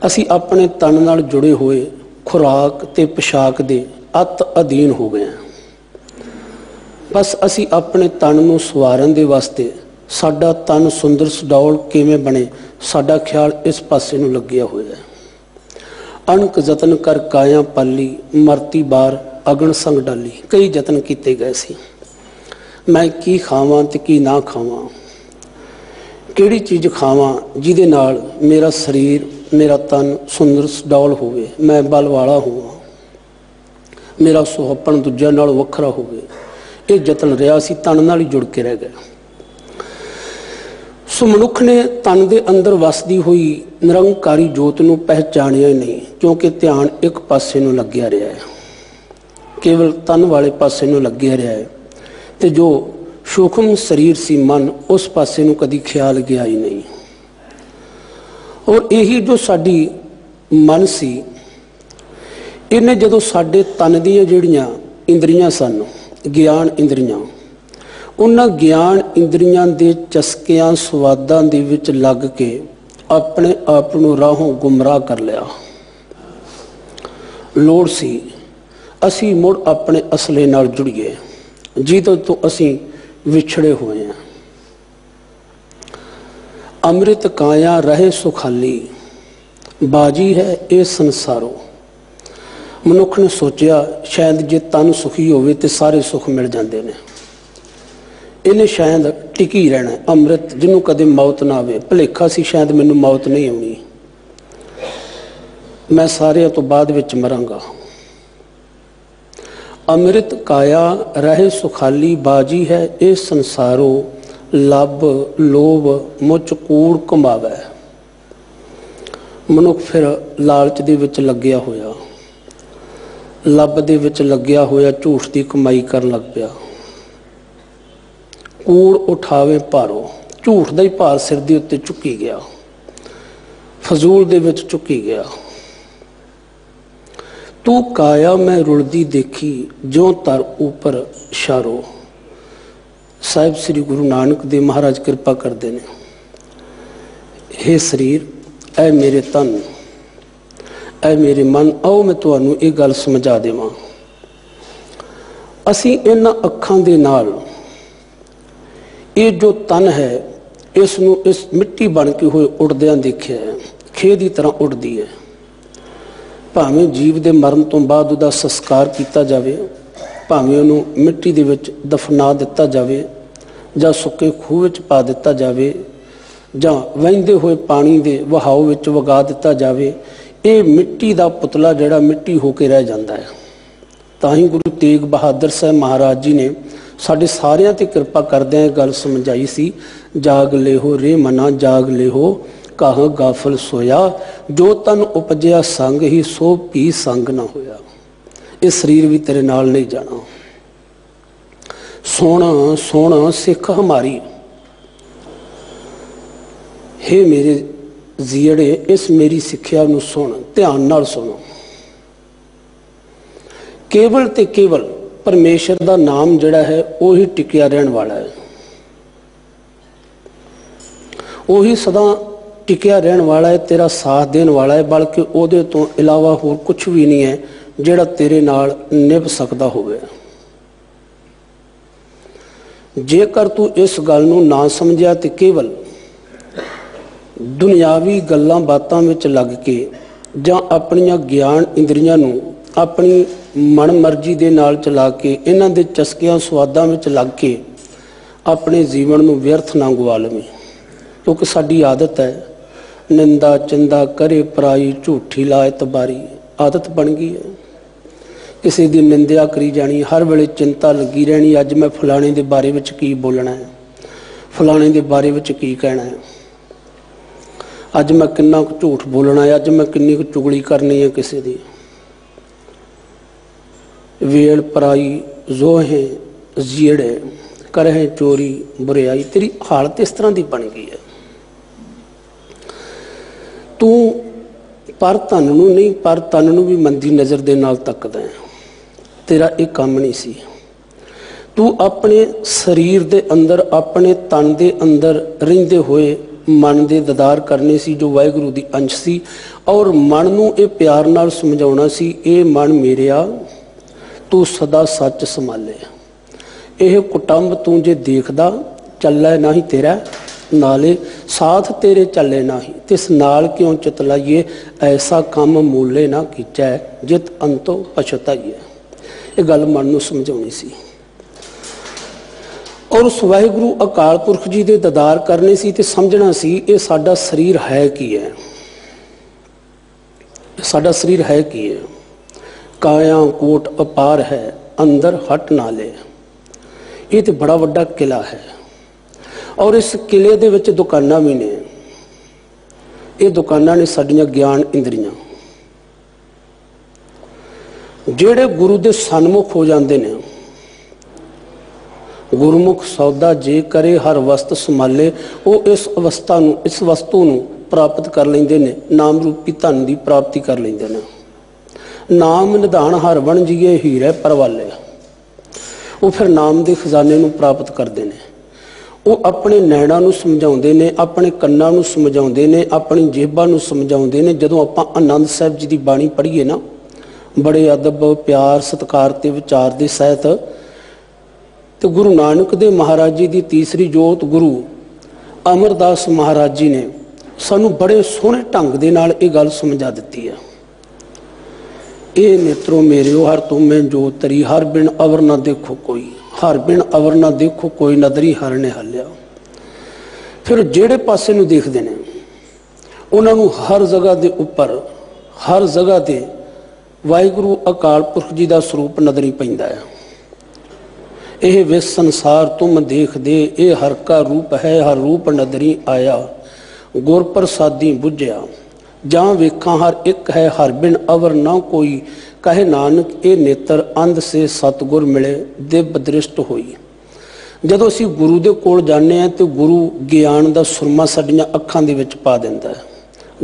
असी अपने तन नाल जुड़े हुए खुराक ते पोशाक दे अत अधीन हो गए हैं। बस असी अपने तन नूं सवारन दे वास्ते, साडा तन सुंदर सडौल किवें बने, साडा ख्याल इस पासे नूं लग्या होया है। अणक जतन कर काया पाली, मरती बार अगन संग डाली। कई जतन किए गए सी, मैं की खावां ते की ना खावां, किहड़ी चीज़ खावां जिहदे नाल मेरा शरीर मेरा तन सुंदर सडौल होवे, मैं बल वाला होवां, मेरा सुहपण दूजिआं नाल वखरा होवे। ये जतन रहा सी, तन नाल ही जुड़ के रह गए। सो मनुख ने तन दे अंदर वसदी हुई निरंकारी जोत नूं पहचानिया ही नहीं, क्योंकि ध्यान एक पासे नूं लग्या रहा है, केवल तन वाले पासे नूं लग्या रहा है, ते जो सूक्ष्म शरीर सी मन, उस पासे नूं कदी ख्याल गया ही नहीं। और यही जो साडी मन सी, इन्हें जदों साडे तन दीआं जिहड़ियां इंद्रियां सन, ज्ञान इंद्रियां, उन्हां ज्ञान इंद्रियां दे चस्कियां स्वादां दे विच लग के अपने आप नूं राहों गुमराह कर लिया। लोड़ सी असी मुड़ अपने असले नाल जुड़िए, जिहदे तो असी विछड़े हुए हैं। अमृत काया रहे सुखाली, ਬਾਜੀ ਹੈ ਇਹ ਸੰਸਾਰੋਂ। ਮਨੁੱਖ ਨੇ ਸੋਚਿਆ ਸ਼ਾਇਦ ਜੇ ਤਨ ਸੁਖੀ ਹੋਵੇ ਤੇ ਸਾਰੇ ਸੁੱਖ ਮਿਲ ਜਾਂਦੇ ਨੇ। ਇਹਨੇ ਸ਼ਾਇਦ ਟਿਕੀ ਰਹਿਣਾ, ਅੰਮ੍ਰਿਤ ਜਿਹਨੂੰ ਕਦੇ ਮੌਤ ਨਾ ਆਵੇ। ਭੁਲੇਖਾ ਸੀ ਸ਼ਾਇਦ ਮੈਨੂੰ ਮੌਤ ਨਹੀਂ ਆਉਣੀ, ਮੈਂ ਸਾਰਿਆਂ ਤੋਂ ਬਾਅਦ ਵਿੱਚ ਮਰਾਂਗਾ। ਅੰਮ੍ਰਿਤ ਕਾਇਆ ਰਹੇ ਸੁਖਾਲੀ, ਬਾਜੀ ਹੈ ਇਹ ਸੰਸਾਰੋਂ। ਲੱਭ ਲੋਭ ਮੁੱਚ ਕੂੜ ਕਮਾਵੇ। ਮਨੁੱਖ ਫਿਰ ਲਾਲਚ ਦੇ ਵਿੱਚ ਲੱਗਿਆ ਹੋਇਆ, ਲੱਭ ਦੇ ਵਿੱਚ ਲੱਗਿਆ ਹੋਇਆ, ਝੂਠ ਦੀ ਕਮਾਈ ਕਰਨ ਲੱਗ ਪਿਆ। ਕੂੜ ਉਠਾਵੇ ਭਾਰੋ, ਝੂਠ ਦਾ ਹੀ ਭਾਰ ਸਿਰ ਦੇ ਉੱਤੇ ਚੁੱਕੀ ਗਿਆ, ਫਜ਼ੂਲ ਦੇ ਵਿੱਚ ਚੁੱਕੀ ਗਿਆ। ਤੂੰ ਕਾਇਆ ਮੈਂ ਰੁਲਦੀ ਦੇਖੀ, ਜਿਉਂ ਤਰ ਉੱਪਰ ਇਸ਼ਾਰੋ। ਸਾਹਿਬ ਸ੍ਰੀ ਗੁਰੂ ਨਾਨਕ ਦੇਵ ਮਹਾਰਾਜ ਕਿਰਪਾ ਕਰਦੇ ਨੇ। ਹੇ ਸਰੀਰ, ਐ ਮੇਰੇ ਤਨ, ਐ ਮੇਰੇ ਮਨ, ਆਓ ਮੈਂ ਤੁਹਾਨੂੰ ਇਹ ਗੱਲ ਸਮਝਾ ਦੇਵਾਂ। ਅਸੀਂ ਇਹਨਾਂ ਅੱਖਾਂ ਦੇ ਨਾਲ ਇਹ ਜੋ ਤਨ ਹੈ, ਇਸ ਨੂੰ ਇਸ ਮਿੱਟੀ ਬਣ ਕੇ ਹੋਏ ਉੱਡਦਿਆਂ ਦੇਖਿਆ ਹੈ। ਖੇ ਦੀ ਤਰ੍ਹਾਂ ਉੱਡਦੀ ਹੈ। ਭਾਵੇਂ ਜੀਵ ਦੇ ਮਰਨ ਤੋਂ ਬਾਅਦ ਉਹਦਾ ਸੰਸਕਾਰ ਕੀਤਾ ਜਾਵੇ, ਭਾਵੇਂ ਉਹਨੂੰ ਮਿੱਟੀ ਦੇ ਵਿੱਚ ਦਫਨਾ ਦਿੱਤਾ ਜਾਵੇ ਜਾਂ ਸੁੱਕੇ ਖੂਹ ਵਿੱਚ ਪਾ ਦਿੱਤਾ ਜਾਵੇ ਜਾਂ ਵਹਿੰਦੇ ਹੋਏ ਪਾਣੀ ਦੇ ਵਹਾਓ ਵਿੱਚ ਵਗਾ ਦਿੱਤਾ ਜਾਵੇ, ਇਹ ਮਿੱਟੀ ਦਾ ਪੁਤਲਾ ਜਿਹੜਾ ਮਿੱਟੀ ਹੋ ਕੇ ਰਹਿ ਜਾਂਦਾ ਹੈ। ਤਾਂ ਹੀ ਗੁਰੂ ਤੇਗ ਬਹਾਦਰ ਸਾਹਿਬ ਮਹਾਰਾਜ ਜੀ ਨੇ ਸਾਡੇ ਸਾਰਿਆਂ ਤੇ ਕਿਰਪਾ ਕਰਦਿਆਂ ਇਹ ਗੱਲ ਸਮਝਾਈ ਸੀ, ਜਾਗ ਲੇਹੋ ਰੇ ਮਨਾ ਜਾਗ ਲੇਹੋ, ਕਾਹ ਗਾਫਲ ਸੋਇਆ, ਜੋ ਤਨ ਉਪਜਿਆ ਸੰਗ ਹੀ ਸੋ ਭੀ ਸੰਗ ਨਾ ਹੋਇਆ। ਇਹ ਸਰੀਰ ਵੀ ਤੇਰੇ ਨਾਲ ਨਹੀਂ ਜਾਣਾ। ਸੋਹਣਾ ਸੋਹਣਾ ਸਿੱਖ ਹਮਾਰੀ, ਹੇ ਮੇਰੇ ਜੀੜੇ, ਇਸ ਮੇਰੀ ਸਿੱਖਿਆ ਨੂੰ ਸੁਣ, ਧਿਆਨ ਨਾਲ ਸੁਣੋ। ਕੇਵਲ ਤੇ ਕੇਵਲ ਪਰਮੇਸ਼ਰ ਦਾ ਨਾਮ ਜਿਹੜਾ ਹੈ ਉਹੀ ਟਿਕਿਆ ਰਹਿਣ ਵਾਲਾ ਹੈ, ਉਹੀ ਸਦਾ ਟਿਕਿਆ ਰਹਿਣ ਵਾਲਾ ਹੈ, ਤੇਰਾ ਸਾਥ ਦੇਣ ਵਾਲਾ ਹੈ। ਬਲਕਿ ਉਹਦੇ ਤੋਂ ਇਲਾਵਾ ਹੋਰ ਕੁਝ ਵੀ ਨਹੀਂ ਹੈ ਜਿਹੜਾ ਤੇਰੇ ਨਾਲ ਨਿਭ ਸਕਦਾ ਹੋਵੇ। ਜੇਕਰ ਤੂੰ ਇਸ ਗੱਲ ਨੂੰ ਨਾ ਸਮਝਿਆ ਤੇ ਕੇਵਲ ਦੁਨਿਆਵੀ ਗੱਲਾਂ ਬਾਤਾਂ ਵਿੱਚ ਲੱਗ ਕੇ ਜਾਂ ਆਪਣੀਆਂ ਗਿਆਨ ਇੰਦਰੀਆਂ ਨੂੰ ਆਪਣੀ ਮਨ ਮਰਜ਼ੀ ਦੇ ਨਾਲ ਚਲਾ ਕੇ ਇਹਨਾਂ ਦੇ ਚਸਕਿਆਂ ਸਵਾਦਾਂ ਵਿੱਚ ਲੱਗ ਕੇ ਆਪਣੇ ਜੀਵਨ ਨੂੰ ਵਿਅਰਥ ਨਾ ਗਵਾ ਲਵੇਂ। ਕਿਉਂਕਿ ਸਾਡੀ ਆਦਤ ਹੈ ਨਿੰਦਾ ਚਿੰਦਾ ਕਰੇ ਪਰਾਈ, ਝੂਠੀ ਲਾ ਇਤਬਾਰੀ। ਆਦਤ ਬਣ ਗਈ ਹੈ ਕਿਸੇ ਦੀ ਨਿੰਦਿਆ ਕਰੀ ਜਾਣੀ, ਹਰ ਵੇਲੇ ਚਿੰਤਾ ਲੱਗੀ ਰਹਿਣੀ, ਅੱਜ ਮੈਂ ਫਲਾਣੇ ਦੇ ਬਾਰੇ ਵਿੱਚ ਕੀ ਬੋਲਣਾ ਹੈ, ਫਲਾਣੇ ਦੇ ਬਾਰੇ ਵਿੱਚ ਕੀ ਕਹਿਣਾ ਹੈ, ਅੱਜ ਮੈਂ ਕਿੰਨਾ ਕੁ ਝੂਠ ਬੋਲਣਾ ਹੈ, ਅੱਜ ਮੈਂ ਕਿੰਨੀ ਕੁ ਚੁਗਲੀ ਕਰਨੀ ਹੈ ਕਿਸੇ ਦੀ। ਵੇਲ ਪਰਾਈ ਜ਼ੋਹੇ ਜਿਹੜੇ ਕਰਹਿ ਚੋਰੀ ਬੁਰਿਆਈ। ਤੇਰੀ ਹਾਲਤ ਇਸ ਤਰ੍ਹਾਂ ਦੀ ਬਣ ਗਈ ਹੈ, ਤੂੰ ਪਰ ਧਨ ਨੂੰ ਨਹੀਂ, ਪਰ ਤਨ ਨੂੰ ਵੀ ਮੰਦੀ ਨਜ਼ਰ ਦੇ ਨਾਲ ਤੱਕਦਾ ਹੈ। ਤੇਰਾ ਇਹ ਕੰਮ ਨਹੀਂ ਸੀ। ਤੂੰ ਆਪਣੇ ਸਰੀਰ ਦੇ ਅੰਦਰ, ਆਪਣੇ ਤਨ ਦੇ ਅੰਦਰ ਰਹਿੰਦੇ ਹੋਏ ਮਨ ਦੇ ਦਦਾਰ ਕਰਨੇ ਸੀ ਜੋ ਵਾਹਿਗੁਰੂ ਦੀ ਅੰਸ਼ ਸੀ, ਔਰ ਮਨ ਨੂੰ ਇਹ ਪਿਆਰ ਨਾਲ ਸਮਝਾਉਣਾ ਸੀ, ਇਹ ਮਨ ਮੇਰਿਆ ਤੂੰ ਸਦਾ ਸੱਚ ਸੰਭਾਲੇ। ਇਹ ਕੁਟੰਬ ਤੂੰ ਜੇ ਦੇਖਦਾ ਚੱਲੇ ਨਹੀਂ ਤੇਰਾ ਨਾਲੇ, ਸਾਥ ਤੇਰੇ ਚੱਲੇ ਨਹੀਂ ਤਿਸ ਨਾਲ ਕਿਉਂ ਚਿਤ ਲਾਈਏ, ਐਸਾ ਕੰਮ ਮੂਲੇ ਨਾ ਕੀਚੈ ਜਿਤ ਅੰਤੋਂ ਪਛਤਾਈਏ। ਇਹ ਗੱਲ ਮਨ ਨੂੰ ਸਮਝਾਉਣੀ ਸੀ ਔਰ ਉਸ ਵਾਹਿਗੁਰੂ ਅਕਾਲ ਪੁਰਖ ਜੀ ਦੇ ਦਦਾਰ ਕਰਨੇ ਸੀ ਤੇ ਸਮਝਣਾ ਸੀ ਇਹ ਸਾਡਾ ਸਰੀਰ ਹੈ ਕੀ ਹੈ, ਸਾਡਾ ਸਰੀਰ ਹੈ ਕੀ ਹੈ। ਕਾਇਆ ਕੋਟ ਅਪਾਰ ਹੈ ਅੰਦਰ ਹਟ ਨਾ ਲੈ। ਇਹ ਤੇ ਬੜਾ ਵੱਡਾ ਕਿਲਾ ਹੈ ਔਰ ਇਸ ਕਿਲੇ ਦੇ ਵਿੱਚ ਦੁਕਾਨਾਂ ਵੀ ਨੇ। ਇਹ ਦੁਕਾਨਾਂ ਨੇ ਸਾਡੀਆਂ ਗਿਆਨ ਇੰਦਰੀਆਂ। ਜਿਹੜੇ ਗੁਰੂ ਦੇ ਸਨਮੁਖ ਹੋ ਜਾਂਦੇ ਨੇ, ਗੁਰਮੁਖ ਸੌਦਾ ਜੇ ਕਰੇ ਹਰ ਵਸਤ ਸੰਭਾਲੇ, ਉਹ ਇਸ ਅਵਸਥਾ ਨੂੰ, ਇਸ ਵਸਤੂ ਨੂੰ ਪ੍ਰਾਪਤ ਕਰ ਲੈਂਦੇ ਨੇ, ਨਾਮ ਰੂਪੀ ਧਨ ਦੀ ਪ੍ਰਾਪਤੀ ਕਰ ਲੈਂਦੇ ਨੇ। ਨਾਮ ਨਿਧਾਨ ਹਰ ਬਣ ਜੀਏ ਹੀਰੇ ਪਰਵਾਲੇ। ਉਹ ਫਿਰ ਨਾਮ ਦੇ ਖਜ਼ਾਨੇ ਨੂੰ ਪ੍ਰਾਪਤ ਕਰਦੇ ਨੇ। ਉਹ ਆਪਣੇ ਨੈਣਾਂ ਨੂੰ ਸਮਝਾਉਂਦੇ ਨੇ, ਆਪਣੇ ਕੰਨਾਂ ਨੂੰ ਸਮਝਾਉਂਦੇ ਨੇ, ਆਪਣੀ ਜੇਬਾਂ ਨੂੰ ਸਮਝਾਉਂਦੇ ਨੇ। ਜਦੋਂ ਆਪਾਂ ਆਨੰਦ ਸਾਹਿਬ ਜੀ ਦੀ ਬਾਣੀ ਪੜ੍ਹੀਏ ਨਾ, ਬੜੇ ਅਦਬ ਪਿਆਰ ਸਤਿਕਾਰ ਤੇ ਵਿਚਾਰ ਦੇ ਸਹਿਤ, ਤੇ ਗੁਰੂ ਨਾਨਕ ਦੇਵ ਮਹਾਰਾਜ ਜੀ ਦੀ ਤੀਸਰੀ ਜੋਤ ਗੁਰੂ ਅਮਰਦਾਸ ਮਹਾਰਾਜ ਜੀ ਨੇ सानू बड़े सोहने ढंग दे नाल ये गल समझा दिती है। ये नेत्रों मेरियो हर तुम्हें जो तरी, हर बिन अवर ना देखो कोई, हर बिन अवर ना देखो कोई, नदरी हर ने हलिया। फिर जेड़े पासे नू देखते हैं उन्होंने हर जगह के उपर, हर जगह ते वाहिगुरु अकाल पुरख जी का स्वरूप नजरी पैंदा है। यह विस संसार तुम देख दे, ये हर का रूप है, हर रूप नदरी आया, गुर प्रसादी बुझिया, जहाँ वेखा हर एक है, हर बिन अवर ना कोई, कहे नानक ये नेत्र अंध से सतगुर मिले, दिव्य दृष्ट होई। जदों असी गुरु दे कोल जाने हैं तो गुरु ज्ञान का सुरमा साडियां अखां दे विच पा दिंदा है।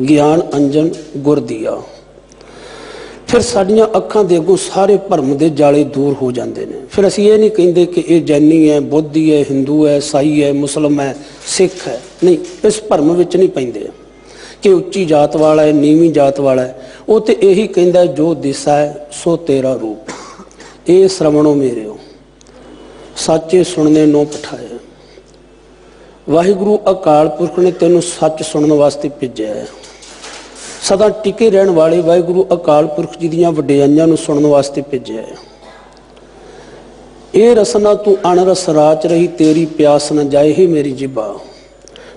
ज्ञान अंजन गुर दिया, फिर साडियां अखां दे अगों सारे भरम दे जाले दूर हो जाते हैं। फिर असी ये नहीं कहिंदे कि ये जैनी है, बौद्धी है, हिंदू है, ईसाई है, मुसलम है, सिख है, नहीं, इस भरम विच नहीं पैंदे कि उच्ची जात वाला है, नीवीं जात वाला है। वो तो यही कहता है जो दिसा है सो तेरा रूप। ये श्रवणों मेरे हो साचे सुनने नो पठाए। वाहिगुरु अकाल पुरख ने तेनों सच सुनने वास्ते भेजा है। सदा टिके रहने वाले वाहिगुरु अकाल पुरख जी दीयां वडियाइयां नूं सुनने वास्ते भेजा है। ये रसना तू अणरस राच रही, तेरी प्यास न जाए ही मेरी जिबा।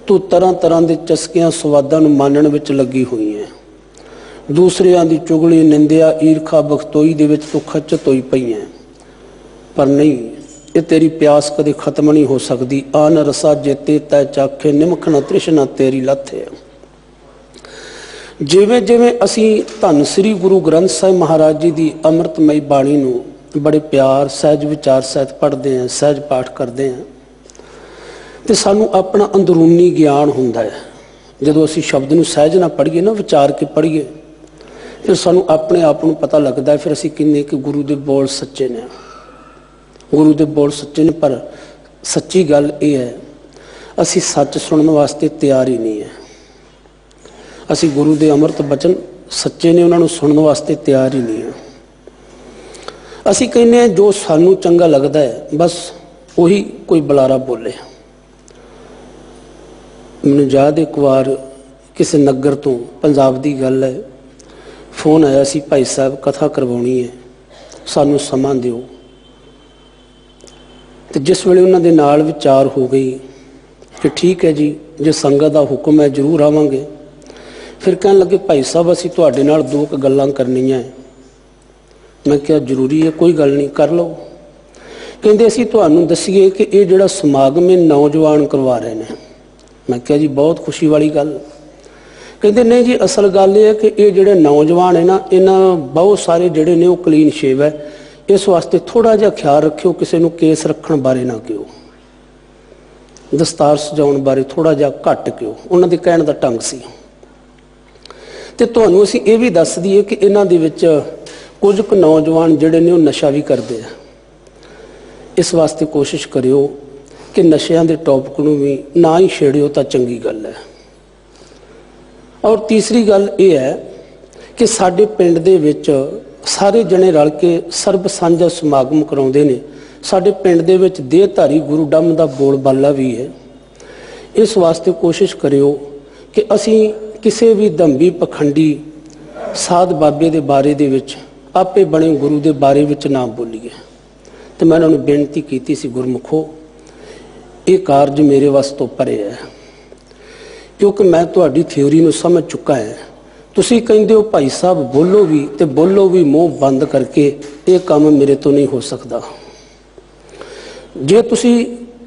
तू तरह तरह के चस्कियां स्वादां नूं मानण विच लगी हुई है। दूसरियां दी चुगली, निंदिया, ईरखा, बखतोई दे विच तू खचत होई पई है। पर नहीं, ये तेरी प्यास कदे खत्म नहीं हो सकती। आन रसा जेते तै चाखे, निमख न तृष्णा तेरी लाथे। जिवें जिवें असी धन श्री गुरु ग्रंथ साहिब महाराज जी की अमृतमई बाणी नूं बड़े प्यार सहज विचार सहित पढ़ते हैं, सहज पाठ करते हैं, तो सानू अपना अंदरूनी ज्ञान हुंदा है। जदों असी शब्द नूं सहज ना पढ़िए ना, विचार के पढ़िए, फिर सानू अपने आप नूं पता लगता है। फिर असी कहने कि गुरु दे बोल सच्चे ने, गुरु दे बोल सच्चे ने। पर सच्ची गल ये है, असी सच सुनने वास्ते तैयार ही नहीं है। असी गुरु दे अमृत बचन सच्चे ने, उन्होंने सुनने वास्ते तैयार ही नहीं है। असी कहने हैं जो सानू चंगा लगता है, बस वही कोई बुलारा बोले। मैनूं याद एक बार किसी नगर तो, पंजाब की गल है, फोन आया सी, भाई साहब कथा करवानी है, सानू समा दिओ। तो जिस वेले उन्होंने नाल विचार हो गई कि ठीक है जी, जो संगत का हुक्म है जरूर आवांगे। फिर कह लगे भाई साहब असी तुहाडे नाल दो गल्लां करनियां है। मैं क्या जरूरी है, कोई गल नहीं, कर लो। कहंदे असी तुहानूं दसीए कि ये जिहड़ा समागम है नौजवान करवा रहे हैं। मैं क्या जी बहुत खुशी वाली गल। कहंदे नहीं जी, असल गल ये है कि ये जिहड़े नौजवान है ना, इन्हां बहुत सारे जिहड़े ने वो क्लीन शेव है, इस वास्ते थोड़ा जिहा ख्याल रखियो, किसी नूं केस रखण बारे ना कहो, दस्तार सजाउण बारे थोड़ा जिहा घट कहो। उन्हां दे कहण दा ढंग सी। ते तुहानूं असीं ये भी दस दईए कि इन्हां दे विच कुछ क नौजवान जिहड़े ने वो नशा भी करते हैं। इस वास्ते कोशिश करियो कि नशियां दे टॉपिक नूं भी ना ही छेड़ियो तां चंगी गल है। और तीसरी गल ये है कि साडे पिंड दे विच सारे जने रल के सर्ब सांझा समागम कराउंदे ने। साडे पिंड दे विच देहधारी गुरु डम दा बोल बाला भी है। इस वास्ते कोशिश करियो कि असीं किसी भी धंबी पखंडी साध बाबे दे बारे दे विच, आपे बने गुरु दे बारे विच ना बोलीए। तो मैं उन्होंने बेनती की सी, गुरमुखो ये कारज मेरे वास तो परे है, क्योंकि मैं तुहाडी थ्योरी नूं समझ चुका है। तुसीं कहंदे हो भाई साहब बोलो भी, तो बोलो भी मुँह बंद करके, ये काम मेरे तो नहीं हो सकता। जे तुसीं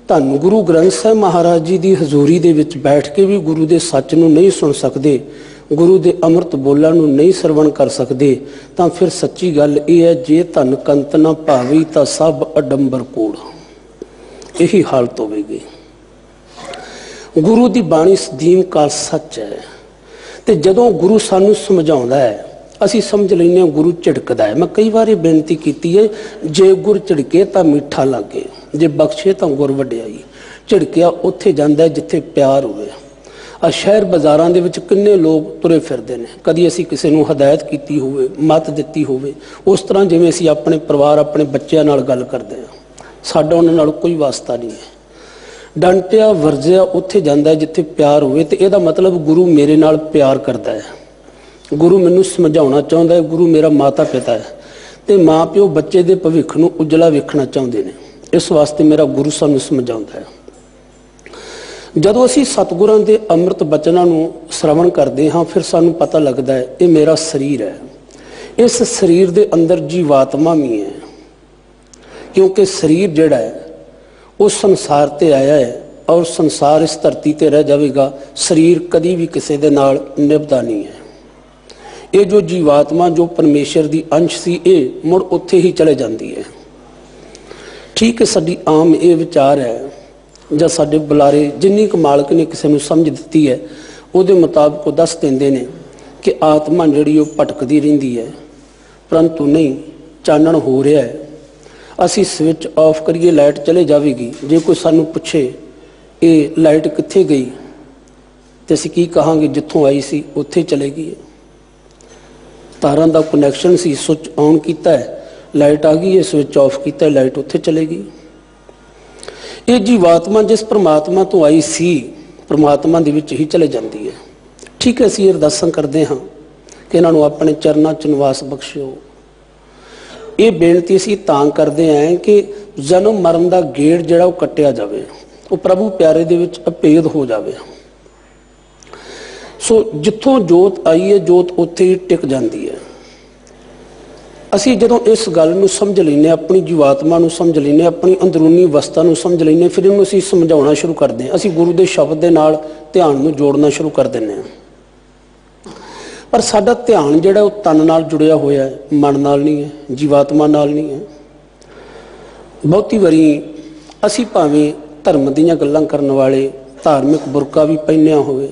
धन गुरु ग्रंथ साहिब महाराज जी की हजूरी दे विच बैठ के भी गुरु दे सच नूं नहीं सुन सकते, गुरु दे अमृत बोलां नूं नहीं सरवण कर सकते, तां फिर सच्ची गल यह है, जे धन कंत ना भावी तां सब अडंबर कूड़। यही हालत होवेगी। गुरु की बाणी सदीम काल सच है। तो जदों गुरु सानू समझाउंदा है, असी समझ लैंदे हां गुरु झिड़कदा है। मैं कई बार बेनती की है, जे गुर झिड़के तां मीठा लागे, जे बख्शे तां गुर वडियाई। झिड़किया उत्थे जांदा है जिथे प्यार होवे। आ शहर बाजारां दे विच किन्ने लोग तुरे फिरदे ने, कदी असी किसी नूं हदायत कीती होवे, मत दित्ती होवे, उस तरह जिवें असी अपने परिवार अपने बच्चों नाल गल करदे हां, साडा उन्हां नाल कोई वास्ता नहीं है। ਡਾਂਟਿਆ ਵਰਜਿਆ ਉੱਥੇ ਜਾਂਦਾ ਜਿੱਥੇ ਪਿਆਰ ਹੋਵੇ, ਤੇ ਇਹਦਾ ਮਤਲਬ ਗੁਰੂ ਮੇਰੇ ਨਾਲ ਪਿਆਰ ਕਰਦਾ ਹੈ, ਗੁਰੂ ਮੈਨੂੰ ਸਮਝਾਉਣਾ ਚਾਹੁੰਦਾ ਹੈ, ਗੁਰੂ ਮੇਰਾ ਮਾਤਾ ਪਿਤਾ ਹੈ, ਤੇ ਮਾਂ ਪਿਓ ਬੱਚੇ ਦੇ ਭਵਿੱਖ ਨੂੰ ਉਜਲਾ ਵੇਖਣਾ ਚਾਹੁੰਦੇ ਨੇ। ਇਸ ਵਾਸਤੇ ਮੇਰਾ ਗੁਰੂ ਸਾਨੂੰ ਸਮਝਾਉਂਦਾ ਹੈ। ਜਦੋਂ ਅਸੀਂ ਸਤਿਗੁਰਾਂ ਦੇ ਅੰਮ੍ਰਿਤ ਬਚਨਾਂ ਨੂੰ ਸ਼ਰਵਣ ਕਰਦੇ ਹਾਂ, ਫਿਰ ਸਾਨੂੰ ਪਤਾ ਲੱਗਦਾ ਹੈ ਇਹ ਮੇਰਾ ਸਰੀਰ ਹੈ। ਇਸ ਸਰੀਰ ਦੇ ਅੰਦਰ ਜੀਵਾਤਮਾ ਵੀ ਹੈ, ਕਿਉਂਕਿ ਸਰੀਰ ਜਿਹੜਾ ਹੈ ਉਹ ਸੰਸਾਰ ਤੇ ਆਇਆ ਹੈ ਔਰ ਸੰਸਾਰ ਇਸ ਧਰਤੀ ਤੇ ਰਹਿ ਜਾਵੇਗਾ। ਸਰੀਰ ਕਦੀ ਵੀ ਕਿਸੇ ਦੇ ਨਾਲ ਨਿਭਦਾ ਨਹੀਂ ਹੈ। ਇਹ ਜੋ ਜੀਵਾਤਮਾ ਜੋ ਪਰਮੇਸ਼ਰ ਦੀ ਅੰਸ਼ ਸੀ, ਇਹ ਮੁੜ ਉੱਥੇ ਹੀ ਚਲੇ ਜਾਂਦੀ ਹੈ। ਠੀਕ ਹੈ, ਸਾਡੀ ਆਮ ਇਹ ਵਿਚਾਰ ਹੈ ਜਾਂ ਸਾਡੇ ਬੁਲਾਰੇ ਜਿੰਨੀ ਕੁ ਮਾਲਕ ਨੇ ਕਿਸੇ ਨੂੰ ਸਮਝ ਦਿੱਤੀ ਹੈ, ਉਹਦੇ ਮੁਤਾਬਕ ਉਹ ਦੱਸ ਦਿੰਦੇ ਨੇ ਕਿ ਆਤਮਾ ਜਿਹੜੀ ਉਹ ਭਟਕਦੀ ਰਹਿੰਦੀ ਹੈ, ਪਰੰਤੂ ਨਹੀਂ, ਚਾਨਣ ਹੋ ਰਿਹਾ ਹੈ। ਅਸੀਂ ਸਵਿਚ ਆਫ ਕਰੀਏ, ਲਾਈਟ ਚਲੇ ਜਾਵੇਗੀ। ਜੇ ਕੋਈ ਸਾਨੂੰ ਪੁੱਛੇ ਇਹ ਲਾਈਟ ਕਿੱਥੇ ਗਈ, ਤੇ ਅਸੀਂ ਕੀ ਕਹਾਂਗੇ? ਜਿੱਥੋਂ ਆਈ ਸੀ ਉੱਥੇ ਚਲੇ ਗਈ। ਤਾਰਾਂ ਦਾ ਕਨੈਕਸ਼ਨ ਸੀ, ਸੁੱਚ ਆਨ ਕੀਤਾ ਹੈ, ਲਾਈਟ ਆ ਗਈ ਹੈ, ਸਵਿਚ ਆਫ ਕੀਤਾ ਹੈ, ਲਾਈਟ ਉੱਥੇ ਚਲੇ ਗਈ। ਇਹ ਜੀਵਾਤਮਾ ਜਿਸ ਪ੍ਰਮਾਤਮਾ ਤੋਂ ਆਈ ਸੀ, ਪ੍ਰਮਾਤਮਾ ਦੇ ਵਿੱਚ ਹੀ ਚਲੇ ਜਾਂਦੀ ਹੈ। ਠੀਕ ਹੈ, ਅਸੀਂ ਅਰਦਾਸਾਂ ਕਰਦੇ ਹਾਂ ਕਿ ਇਹਨਾਂ ਨੂੰ ਆਪਣੇ ਚਰਨਾਂ 'ਚ ਨਿਵਾਸ ਬਖਸ਼ਿਓ। ਇਹ ਬੇਨਤੀ ਅਸੀਂ ਤਾਂ ਕਰਦੇ ਹਾਂ ਕਿ ਜਨਮ ਮਰਨ ਦਾ ਗੇੜ ਜਿਹੜਾ ਉਹ ਕੱਟਿਆ ਜਾਵੇ, ਉਹ ਪ੍ਰਭੂ ਪਿਆਰੇ ਦੇ ਵਿੱਚ ਅਭੇਦ ਹੋ ਜਾਵੇ। ਸੋ ਜਿੱਥੋਂ ਜੋਤ ਆਈ ਹੈ, ਜੋਤ ਉੱਥੇ ਹੀ ਟਿਕ ਜਾਂਦੀ ਹੈ। ਅਸੀਂ ਜਦੋਂ ਇਸ ਗੱਲ ਨੂੰ ਸਮਝ ਲੈਂਦੇ, ਆਪਣੀ ਜੀਵਾਤਮਾ ਨੂੰ ਸਮਝ ਲੈਂਦੇ, ਆਪਣੀ ਅੰਦਰੂਨੀ ਅਵਸਥਾ ਨੂੰ ਸਮਝ ਲੈਂਦੇ, ਫਿਰ ਇਹਨੂੰ ਅਸੀਂ ਸਮਝਾਉਣਾ ਸ਼ੁਰੂ ਕਰਦੇ ਹਾਂ। ਅਸੀਂ ਗੁਰੂ ਦੇ ਸ਼ਬਦ ਦੇ ਨਾਲ ਧਿਆਨ ਨੂੰ ਜੋੜਨਾ ਸ਼ੁਰੂ ਕਰ ਦਿੰਦੇ ਹਾਂ। ਪਰ ਸਾਡਾ ਧਿਆਨ ਜਿਹੜਾ ਉਹ ਤਨ ਨਾਲ ਜੁੜਿਆ ਹੋਇਆ ਹੈ, ਮਨ ਨਾਲ ਨਹੀਂ ਹੈ, ਜੀਵਾਤਮਾ ਨਾਲ ਨਹੀਂ ਹੈ। ਬਹੁਤੀ ਵਾਰੀ ਅਸੀਂ ਭਾਵੇਂ ਧਰਮ ਦੀਆਂ ਗੱਲਾਂ ਕਰਨ ਵਾਲੇ, ਧਾਰਮਿਕ ਬੁਰਕਾ ਵੀ ਪਹਿਨਿਆ ਹੋਵੇ,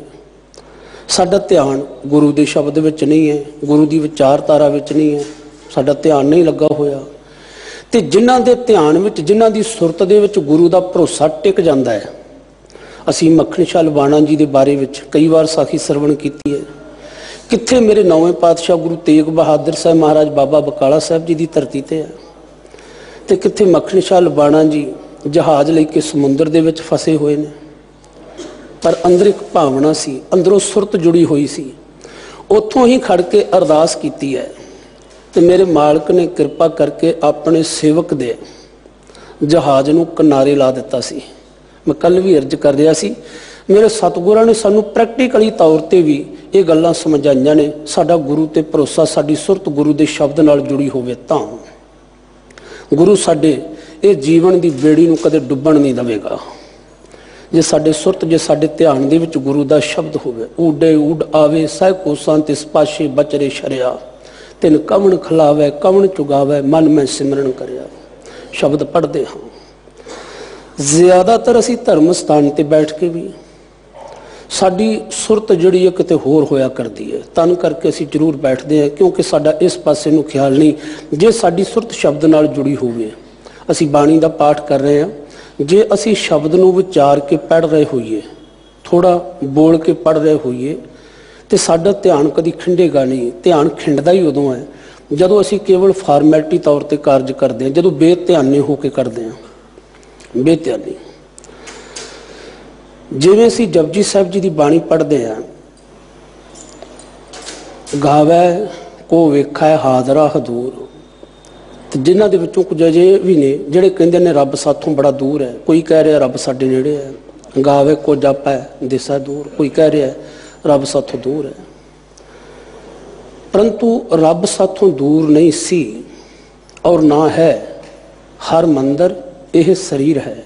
ਸਾਡਾ ਧਿਆਨ ਗੁਰੂ ਦੇ ਸ਼ਬਦ ਵਿੱਚ ਨਹੀਂ ਹੈ, ਗੁਰੂ ਦੀ ਵਿਚਾਰਧਾਰਾ ਵਿੱਚ ਨਹੀਂ ਹੈ, ਸਾਡਾ ਧਿਆਨ ਨਹੀਂ ਲੱਗਾ ਹੋਇਆ। ਤੇ ਜਿਨ੍ਹਾਂ ਦੇ ਧਿਆਨ ਵਿੱਚ, ਜਿਨ੍ਹਾਂ ਦੀ ਸੁਰਤ ਦੇ ਵਿੱਚ ਗੁਰੂ ਦਾ ਭਰੋਸਾ ਟਿਕ ਜਾਂਦਾ ਹੈ। ਅਸੀਂ ਮੱਖਣ ਸ਼ਾਹ ਲਵਾਣਾ ਜੀ ਦੇ ਬਾਰੇ ਵਿੱਚ ਕਈ ਵਾਰ ਸਾਖੀ ਸਰਵਣ ਕੀਤੀ ਹੈ। ਕਿੱਥੇ ਮੇਰੇ ਨੌਵੇਂ ਪਾਤਸ਼ਾਹ ਗੁਰੂ ਤੇਗ ਬਹਾਦਰ ਸਾਹਿਬ ਮਹਾਰਾਜ ਬਾਬਾ ਬਕਾਲਾ ਸਾਹਿਬ ਜੀ ਦੀ ਧਰਤੀ ਤੇ ਹੈ, ਤੇ ਕਿੱਥੇ ਮੱਖਣ ਸ਼ਾਹ ਲਵਾਣਾ ਜੀ ਜਹਾਜ਼ ਲੈ ਕੇ ਸਮੁੰਦਰ ਦੇ ਵਿੱਚ ਫਸੇ ਹੋਏ ਨੇ। ਪਰ ਅੰਦਰ ਇੱਕ ਭਾਵਨਾ ਸੀ, ਅੰਦਰੋਂ ਸੁਰਤ ਜੁੜੀ ਹੋਈ ਸੀ। ਉੱਥੋਂ ਹੀ ਖੜ ਕੇ ਅਰਦਾਸ ਕੀਤੀ ਹੈ, ਤੇ ਮੇਰੇ ਮਾਲਕ ਨੇ ਕਿਰਪਾ ਕਰਕੇ ਆਪਣੇ ਸੇਵਕ ਦੇ ਜਹਾਜ਼ ਨੂੰ ਕਿਨਾਰੇ ਲਾ ਦਿੱਤਾ ਸੀ। ਮੈਂ ਕੱਲ ਵੀ ਅਰਜ਼ ਕਰ ਰਿਹਾ ਸੀ, ਮੇਰੇ ਸਤਿਗੁਰਾਂ ਨੇ ਸਾਨੂੰ ਪ੍ਰੈਕਟੀਕਲੀ ਤੌਰ ਤੇ ਵੀ ਇਹ ਗੱਲਾਂ ਸਮਝਾਈਆਂ ਨੇ। ਸਾਡਾ ਗੁਰੂ ਤੇ ਭਰੋਸਾ, ਸਾਡੀ ਸੁਰਤ ਗੁਰੂ ਦੇ ਸ਼ਬਦ ਨਾਲ ਜੁੜੀ ਹੋਵੇ ਤਾਂ ਗੁਰੂ ਸਾਡੇ ਇਹ ਜੀਵਨ ਦੀ ਬੇੜੀ ਨੂੰ ਕਦੇ ਡੁੱਬਣ ਨਹੀਂ ਦੇਵੇਗਾ। ਜੇ ਸਾਡੇ ਸੁਰਤ, ਜੇ ਸਾਡੇ ਧਿਆਨ ਦੇ ਵਿੱਚ ਗੁਰੂ ਦਾ ਸ਼ਬਦ ਹੋਵੇ, ਊਡੇ ਊਡ ਆਵੇ ਸਹਿ ਕੋਸਾਂ ਤਿਸ ਪਾਸ਼ੇ ਬਚਰੇ ਸ਼ਰਿਆ, ਤਿਨ ਕਵਣ ਖਿਲਾਵੇ ਕਵਣ ਚੁਗਾਵੇ, ਮਨ ਮੈਂ ਸਿਮਰਨ ਕਰਿਆ। ਸ਼ਬਦ ਪੜ੍ਹਦੇ ਹਾਂ। ਜ਼ਿਆਦਾਤਰ ਅਸੀਂ ਧਰਮ ਸਥਾਨ ਤੇ ਬੈਠ ਕੇ ਵੀ ਸਾਡੀ ਸੁਰਤ ਜਿਹੜੀ ਹੈ ਕਿਤੇ ਹੋਰ ਹੋਇਆ ਕਰਦੀ ਹੈ। ਤਨ ਕਰਕੇ ਅਸੀਂ ਜ਼ਰੂਰ ਬੈਠਦੇ ਹਾਂ, ਕਿਉਂਕਿ ਸਾਡਾ ਇਸ ਪਾਸੇ ਨੂੰ ਖਿਆਲ ਨਹੀਂ। ਜੇ ਸਾਡੀ ਸੁਰਤ ਸ਼ਬਦ ਨਾਲ ਜੁੜੀ ਹੋਵੇ, ਅਸੀਂ ਬਾਣੀ ਦਾ ਪਾਠ ਕਰ ਰਹੇ ਹਾਂ, ਜੇ ਅਸੀਂ ਸ਼ਬਦ ਨੂੰ ਵਿਚਾਰ ਕੇ ਪੜ੍ਹ ਰਹੇ ਹੋਈਏ, ਥੋੜਾ ਬੋਲ ਕੇ ਪੜ੍ਹ ਰਹੇ ਹੋਈਏ, ਤੇ ਸਾਡਾ ਧਿਆਨ ਕਦੀ ਖਿੰਡੇਗਾ ਨਹੀਂ। ਧਿਆਨ ਖਿੰਡਦਾ ਹੀ ਉਦੋਂ ਹੈ ਜਦੋਂ ਅਸੀਂ ਕੇਵਲ ਫਾਰਮੈਲਿਟੀ ਤੌਰ ਤੇ ਕਾਰਜ ਕਰਦੇ ਹਾਂ, ਜਦੋਂ ਬੇਧਿਆਨੇ ਹੋ ਕੇ ਕਰਦੇ ਹਾਂ। ਬੇਧਿਆਨੀ, ਜਿਵੇਂ ਅਸੀਂ ਜਪਜੀ ਸਾਹਿਬ ਜੀ ਦੀ ਬਾਣੀ ਪੜ੍ਹਦੇ ਹਾਂ, ਗਾਵੇ ਕੋ ਵੇਖੈ ਹਾਜ਼ਰਾ ਹਜ਼ੂਰ, ਤੇ ਜਿਨ੍ਹਾਂ ਦੇ ਵਿੱਚੋਂ ਕੁਝ ਅਜੇ ਵੀ ਨੇ ਜਿਹੜੇ ਕਹਿੰਦੇ ਨੇ ਰੱਬ ਸਾਥੋਂ ਬੜਾ ਦੂਰ ਹੈ। ਕੋਈ ਕਹਿ ਰਿਹਾ ਰੱਬ ਸਾਡੇ ਨੇੜੇ ਹੈ। ਗਾਵੇ ਕੋ ਜਾਪੈ ਦਿਸੈ ਦੂਰ, ਕੋਈ ਕਹਿ ਰਿਹਾ ਰੱਬ ਸਾਥੋਂ ਦੂਰ ਹੈ। ਪਰੰਤੂ ਰੱਬ ਸਾਥੋਂ ਦੂਰ ਨਹੀਂ ਸੀ ਔਰ ਨਾ ਹੈ। ਹਰ ਮੰਦਰ ਇਹ ਸਰੀਰ ਹੈ।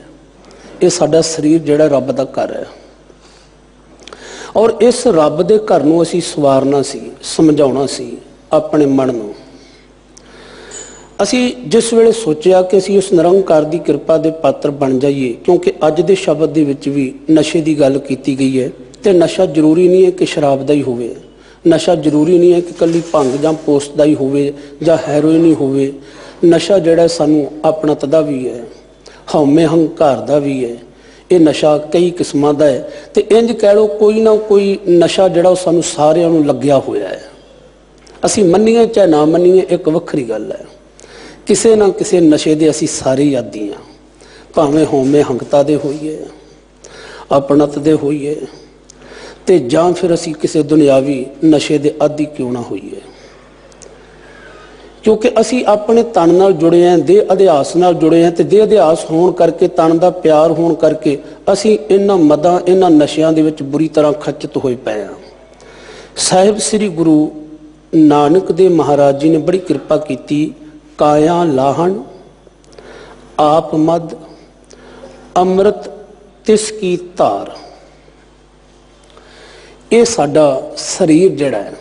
ਇਹ ਸਾਡਾ ਸਰੀਰ ਜਿਹੜਾ ਰੱਬ ਦਾ ਘਰ ਹੈ, ਔਰ ਇਸ ਰੱਬ ਦੇ ਘਰ ਨੂੰ ਅਸੀਂ ਸਵਾਰਨਾ ਸੀ, ਸਮਝਾਉਣਾ ਸੀ ਆਪਣੇ ਮਨ ਨੂੰ। ਅਸੀਂ ਜਿਸ ਵੇਲੇ ਸੋਚਿਆ ਕਿ ਅਸੀਂ ਉਸ ਨਿਰੰਕਾਰ ਦੀ ਕਿਰਪਾ ਦੇ ਪਾਤਰ ਬਣ ਜਾਈਏ, ਕਿਉਂਕਿ ਅੱਜ ਦੇ ਸ਼ਬਦ ਦੇ ਵਿੱਚ ਵੀ ਨਸ਼ੇ ਦੀ ਗੱਲ ਕੀਤੀ ਗਈ ਹੈ, ਤੇ ਨਸ਼ਾ ਜ਼ਰੂਰੀ ਨਹੀਂ ਹੈ ਕਿ ਸ਼ਰਾਬ ਦਾ ਹੀ ਹੋਵੇ, ਨਸ਼ਾ ਜ਼ਰੂਰੀ ਨਹੀਂ ਹੈ ਕਿ ਇਕੱਲੀ ਭੰਗ ਜਾਂ ਪੋਸਤ ਦਾ ਹੀ ਹੋਵੇ ਜਾਂ ਹੈਰੋਇਨ ਹੀ ਹੋਵੇ। ਨਸ਼ਾ ਜਿਹੜਾ ਸਾਨੂੰ ਆਪਣਤ ਦਾ ਵੀ ਹੈ, ਹਉਮੈ ਹੰਕਾਰ ਦਾ ਵੀ ਹੈ। ਇਹ ਨਸ਼ਾ ਕਈ ਕਿਸਮਾਂ ਦਾ ਹੈ, ਤੇ ਇੰਜ ਕਹਿ ਲਓ ਕੋਈ ਨਾ ਕੋਈ ਨਸ਼ਾ ਜਿਹੜਾ ਉਹ ਸਾਨੂੰ ਸਾਰਿਆਂ ਨੂੰ ਲੱਗਿਆ ਹੋਇਆ ਹੈ। ਅਸੀਂ ਮੰਨੀਏ ਚਾਹੇ ਨਾ ਮੰਨੀਏ, ਇੱਕ ਵੱਖਰੀ ਗੱਲ ਹੈ। ਕਿਸੇ ਨਾ ਕਿਸੇ ਨਸ਼ੇ ਦੇ ਅਸੀਂ ਸਾਰੇ ਆਦੀ ਹਾਂ, ਭਾਵੇਂ ਹਉਮੈ ਹੰਕਤਾ ਦੇ ਹੋਈਏ, अपणतदे होइए ते जां फिर असी किसी दुनियावी नशे दे आदी क्यों ना होइए, क्योंकि असी अपने तन नाल जुड़े हैं, देह अध्यास नाल जुड़े हैं, ते देह अध्यास होण करके, तन दा प्यार होण करके असी इन्हां मदां इन्हां नशियां दे विच बुरी तरह खच्चत होए पए हां। साहिब श्री गुरु नानक देव महाराज जी ने बड़ी कृपा की। काया लाहन आप मद अमृत तिस की धार। ये साडा शरीर जिहड़ा है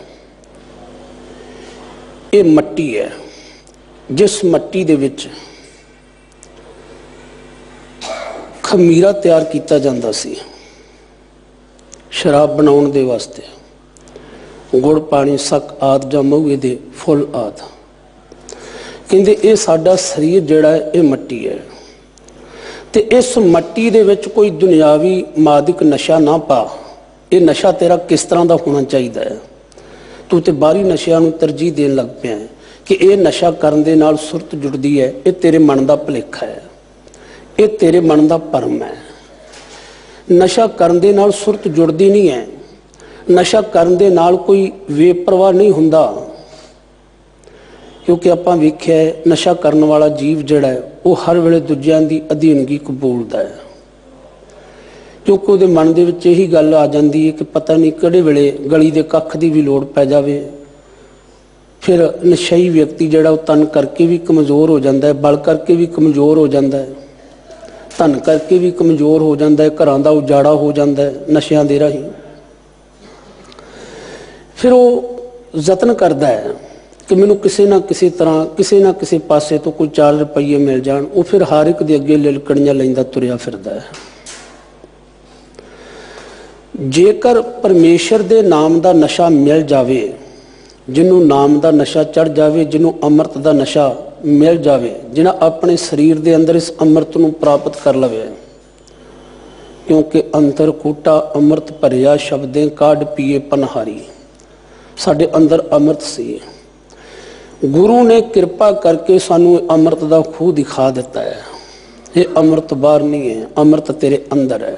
ये मट्टी है, जिस मट्टी दे विच खमीरा तैयार किया जाता सी शराब बनाउण दे वास्ते, गुड़ पानी सक आदि जां महुए दे फुल आदि। कहंदे ये साडा शरीर जिहड़ा है ये मट्टी है, ते इस मट्टी दे विच कोई दुनियावी मादिक नशा ना पा। ये नशा तेरा किस तरह का होना चाहिए है? तू तो बाहरी नशियां नूं तरजीह देन लग पिया है कि यह नशा करन दे नाल सुरत जुड़दी है। ये तेरे मन का भुलेखा है, ये तेरे मन का भरम है। नशा करन दे नाल सुरत जुड़दी नहीं है, नशा करन दे नाल कोई बेपरवाह नहीं हुंदा। क्योंकि आपां वेख्या है नशा करन वाला जीव जिहड़ा है वो हर वेले दूजिआं दी अधीनगी कबूलदा है, क्योंकि उहदे मन दे विच यही गल आ जांदी है कि पता नहीं किहड़े वेले गली दे कख दी भी लोड़ पै जावे। फिर नशई व्यक्ति जिहड़ा वो तन करके भी कमज़ोर हो जाता है, बल करके भी कमज़ोर हो जाता है, धन करके भी कमज़ोर हो जाता है, घरां दा उजाड़ा हो जाता है नशियां दे राहीं। फिर वो यतन करता है कि मैनूं किसी ना किसी तरह किसी ना किसी पासे तो कोई 4 रुपये मिल जाण। वो फिर हर एक दे अगे लिलकड़ियां लैंदा तुरिया फिरदा है। जेकर परमेश्वर दे नाम दा नशा मिल जावे, जिन्हों नाम दा नशा चढ़ जावे, जिन्हों अमृत दा नशा मिल जावे, जिन्हां अपने शरीर दे अंदर इस अमृत नूं प्राप्त कर लवे, क्योंकि अंतर कूटा अमृत भरिया शब्दें काढ़ पीए पनहारी। साडे अंदर अमृत सी, गुरु ने कृपा करके सानू अमृत दा खूह दिखा दिता है। ये अमृत बाहर नहीं है, अमृत तेरे अंदर है।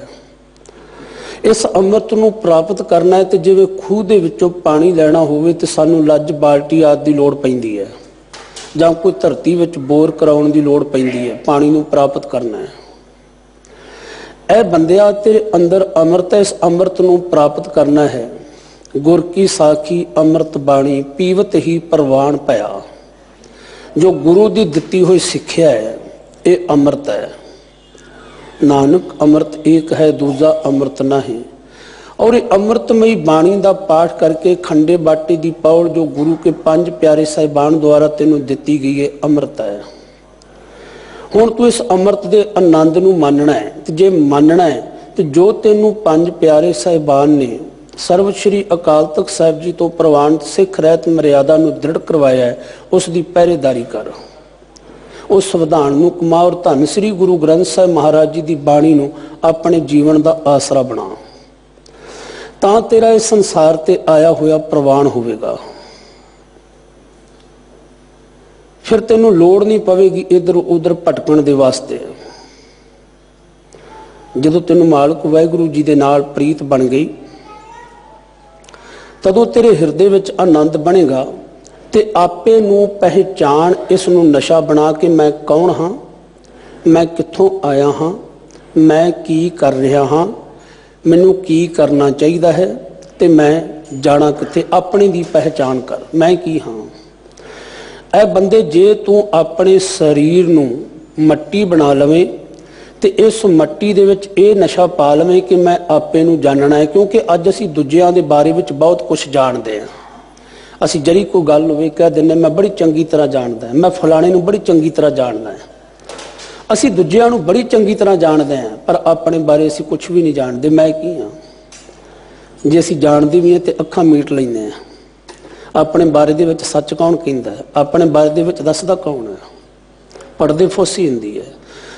इस अमृत नूं प्राप्त करना है तो जिवें खूह दे विचों पानी लैना होवे ते सानू लज बाल्टी आदि दी लोड़ पैंदी है, जां कोई धरती विच बोर कराउण दी लोड़ पैंदी है, पानी नूं प्राप्त करना है। ऐ बंदिया तेरे अंदर अमृत है, इस अमृत नूं प्राप्त करना है। गुर की साखी अमृत बाणी पीवत ही परवान पया। जो गुरु दी दिती हुई सिक्ख्या है ये अमृत है। नानक अमृत एक है दूजा अमृत नहीं। और ये अमृतमयी बाणी का पाठ करके खंडे बाटे की पौड़ जो गुरु के 5 प्यारे साहिबान द्वारा तेनों दिती गई है अमृत है। हुण तू इस अमृत के आनंद नूं मानना है, तो जे मानना है तो जो तेनों 5 प्यारे साहिबान ने सर्व श्री अकाल तख्त साहिब जी तो प्रवान सिख रहत मर्यादा नूं दृढ़ करवाया है, उसकी पहरेदारी कर। उस संविधान नूं कमा और धन श्री गुरु ग्रंथ साहिब महाराज जी की बाणी नूं अपने जीवन का आसरा बना, तां तेरा इस संसार ते आया होया प्रवान होवेगा। फिर तेनों लोड़ नहीं पवेगी इधर उधर भटकण दे वास्ते। जदों तेनों मालक वाहिगुरू जी दे नाल प्रीत बन गई, तदों तेरे हिरदे विच आनंद बनेगा ते आपे नूं पहचान इस नूं नशा बना के मैं कौन हाँ, मैं कित्थों आया हाँ, मैं की कर रहा हाँ, मैनूं की करना चाहिए है ते मैं जाना कित्थे। अपनी दी पहचान कर, मैं की हाँ। ऐ बंदे जे तू अपने शरीर नूं मट्टी बना लवें ते इस मट्टी दे विच ये नशा पा लवें कि मैं आपे नूं जानना है। क्योंकि अज असीं दूजिआं दे बारे विच बहुत कुछ जानते हैं। असीं जरी कोई गल होवे कह दिंदे मैं बड़ी चंगी तरह जानदा है, मैं फलाणे नूं बड़ी चंगी तरह जानदा है। असीं दूजिआं नूं बड़ी चंगी तरह जानते हैं पर अपने बारे असीं कुछ भी नहीं जानते। मैं की हाँ? जे असीं जानदे भी हैं तो अखां मीट लैंदे हैं। अपने बारे दे विच सच कौन कहंदा है? अपने बारे दे विच दसदा कौन है? पढ़दे फुसी हुंदी है।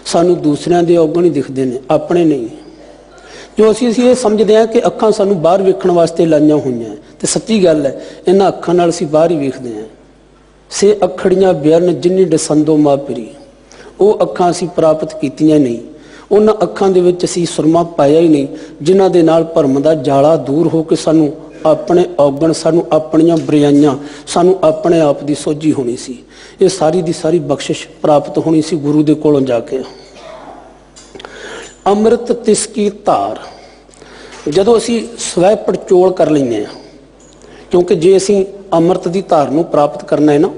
सानू दूसरिਆਂ ਦੇ ਔਗਣ ਹੀ ਦਿਖਦੇ ਨੇ, ਆਪਣੇ ਨਹੀਂ। जो ਅਸੀਂ ਇਹ ਸਮਝਦੇ ਹਾਂ ਕਿ ਅੱਖਾਂ ਸਾਨੂੰ ਬਾਹਰ ਵੇਖਣ ਵਾਸਤੇ ਲਾਈਆਂ ਹੋਈਆਂ ਤੇ ਸੱਚੀ ਗੱਲ ਹੈ ਇਹਨਾਂ ਅੱਖਾਂ ਨਾਲ ਅਸੀਂ ਬਾਹਰ ਹੀ ਵੇਖਦੇ ਹਾਂ। ਸੇ ਅੱਖੜੀਆਂ ਬਿਰਨ ਜਿੰਨੀ ਡਸੰਦੋ ਮਾਪਰੀ, ਉਹ ਅੱਖਾਂ ਅਸੀਂ ਪ੍ਰਾਪਤ ਕੀਤੀਆਂ ਨਹੀਂ, ਉਹਨਾਂ ਅੱਖਾਂ ਦੇ ਵਿੱਚ ਅਸੀਂ ਸੁਰਮਾ ਪਾਇਆ ਹੀ ਨਹੀਂ, ਜਿਨ੍ਹਾਂ ਦੇ ਨਾਲ ਭਰਮ ਦਾ ਜਾਲਾ ਦੂਰ ਹੋ ਕੇ ਸਾਨੂੰ ਆਪਣੇ ਔਗਣ, ਸਾਨੂੰ ਆਪਣੀਆਂ ਬੁਰਾਈਆਂ, ਸਾਨੂੰ ਆਪਣੇ ਆਪ ਦੀ ਸੋਝੀ ਹੋਣੀ ਸੀ। ਇਹ ਸਾਰੀ ਦੀ ਸਾਰੀ ਬਖਸ਼ਿਸ਼ ਪ੍ਰਾਪਤ ਹੋਣੀ ਸੀ ਗੁਰੂ ਦੇ ਕੋਲੋਂ ਜਾ ਕੇ। ਅੰਮ੍ਰਿਤ ਤਿਸ ਕੀ ਧਾਰ, ਜਦੋਂ ਅਸੀਂ ਸਵੈ ਪੜਚੋਲ ਕਰ ਲੈਂਦੇ ਹਾਂ, ਕਿਉਂਕਿ ਜੇ ਅਸੀਂ ਅੰਮ੍ਰਿਤ ਦੀ ਧਾਰ ਨੂੰ ਪ੍ਰਾਪਤ ਕਰਨਾ ਹੈ ਨਾ,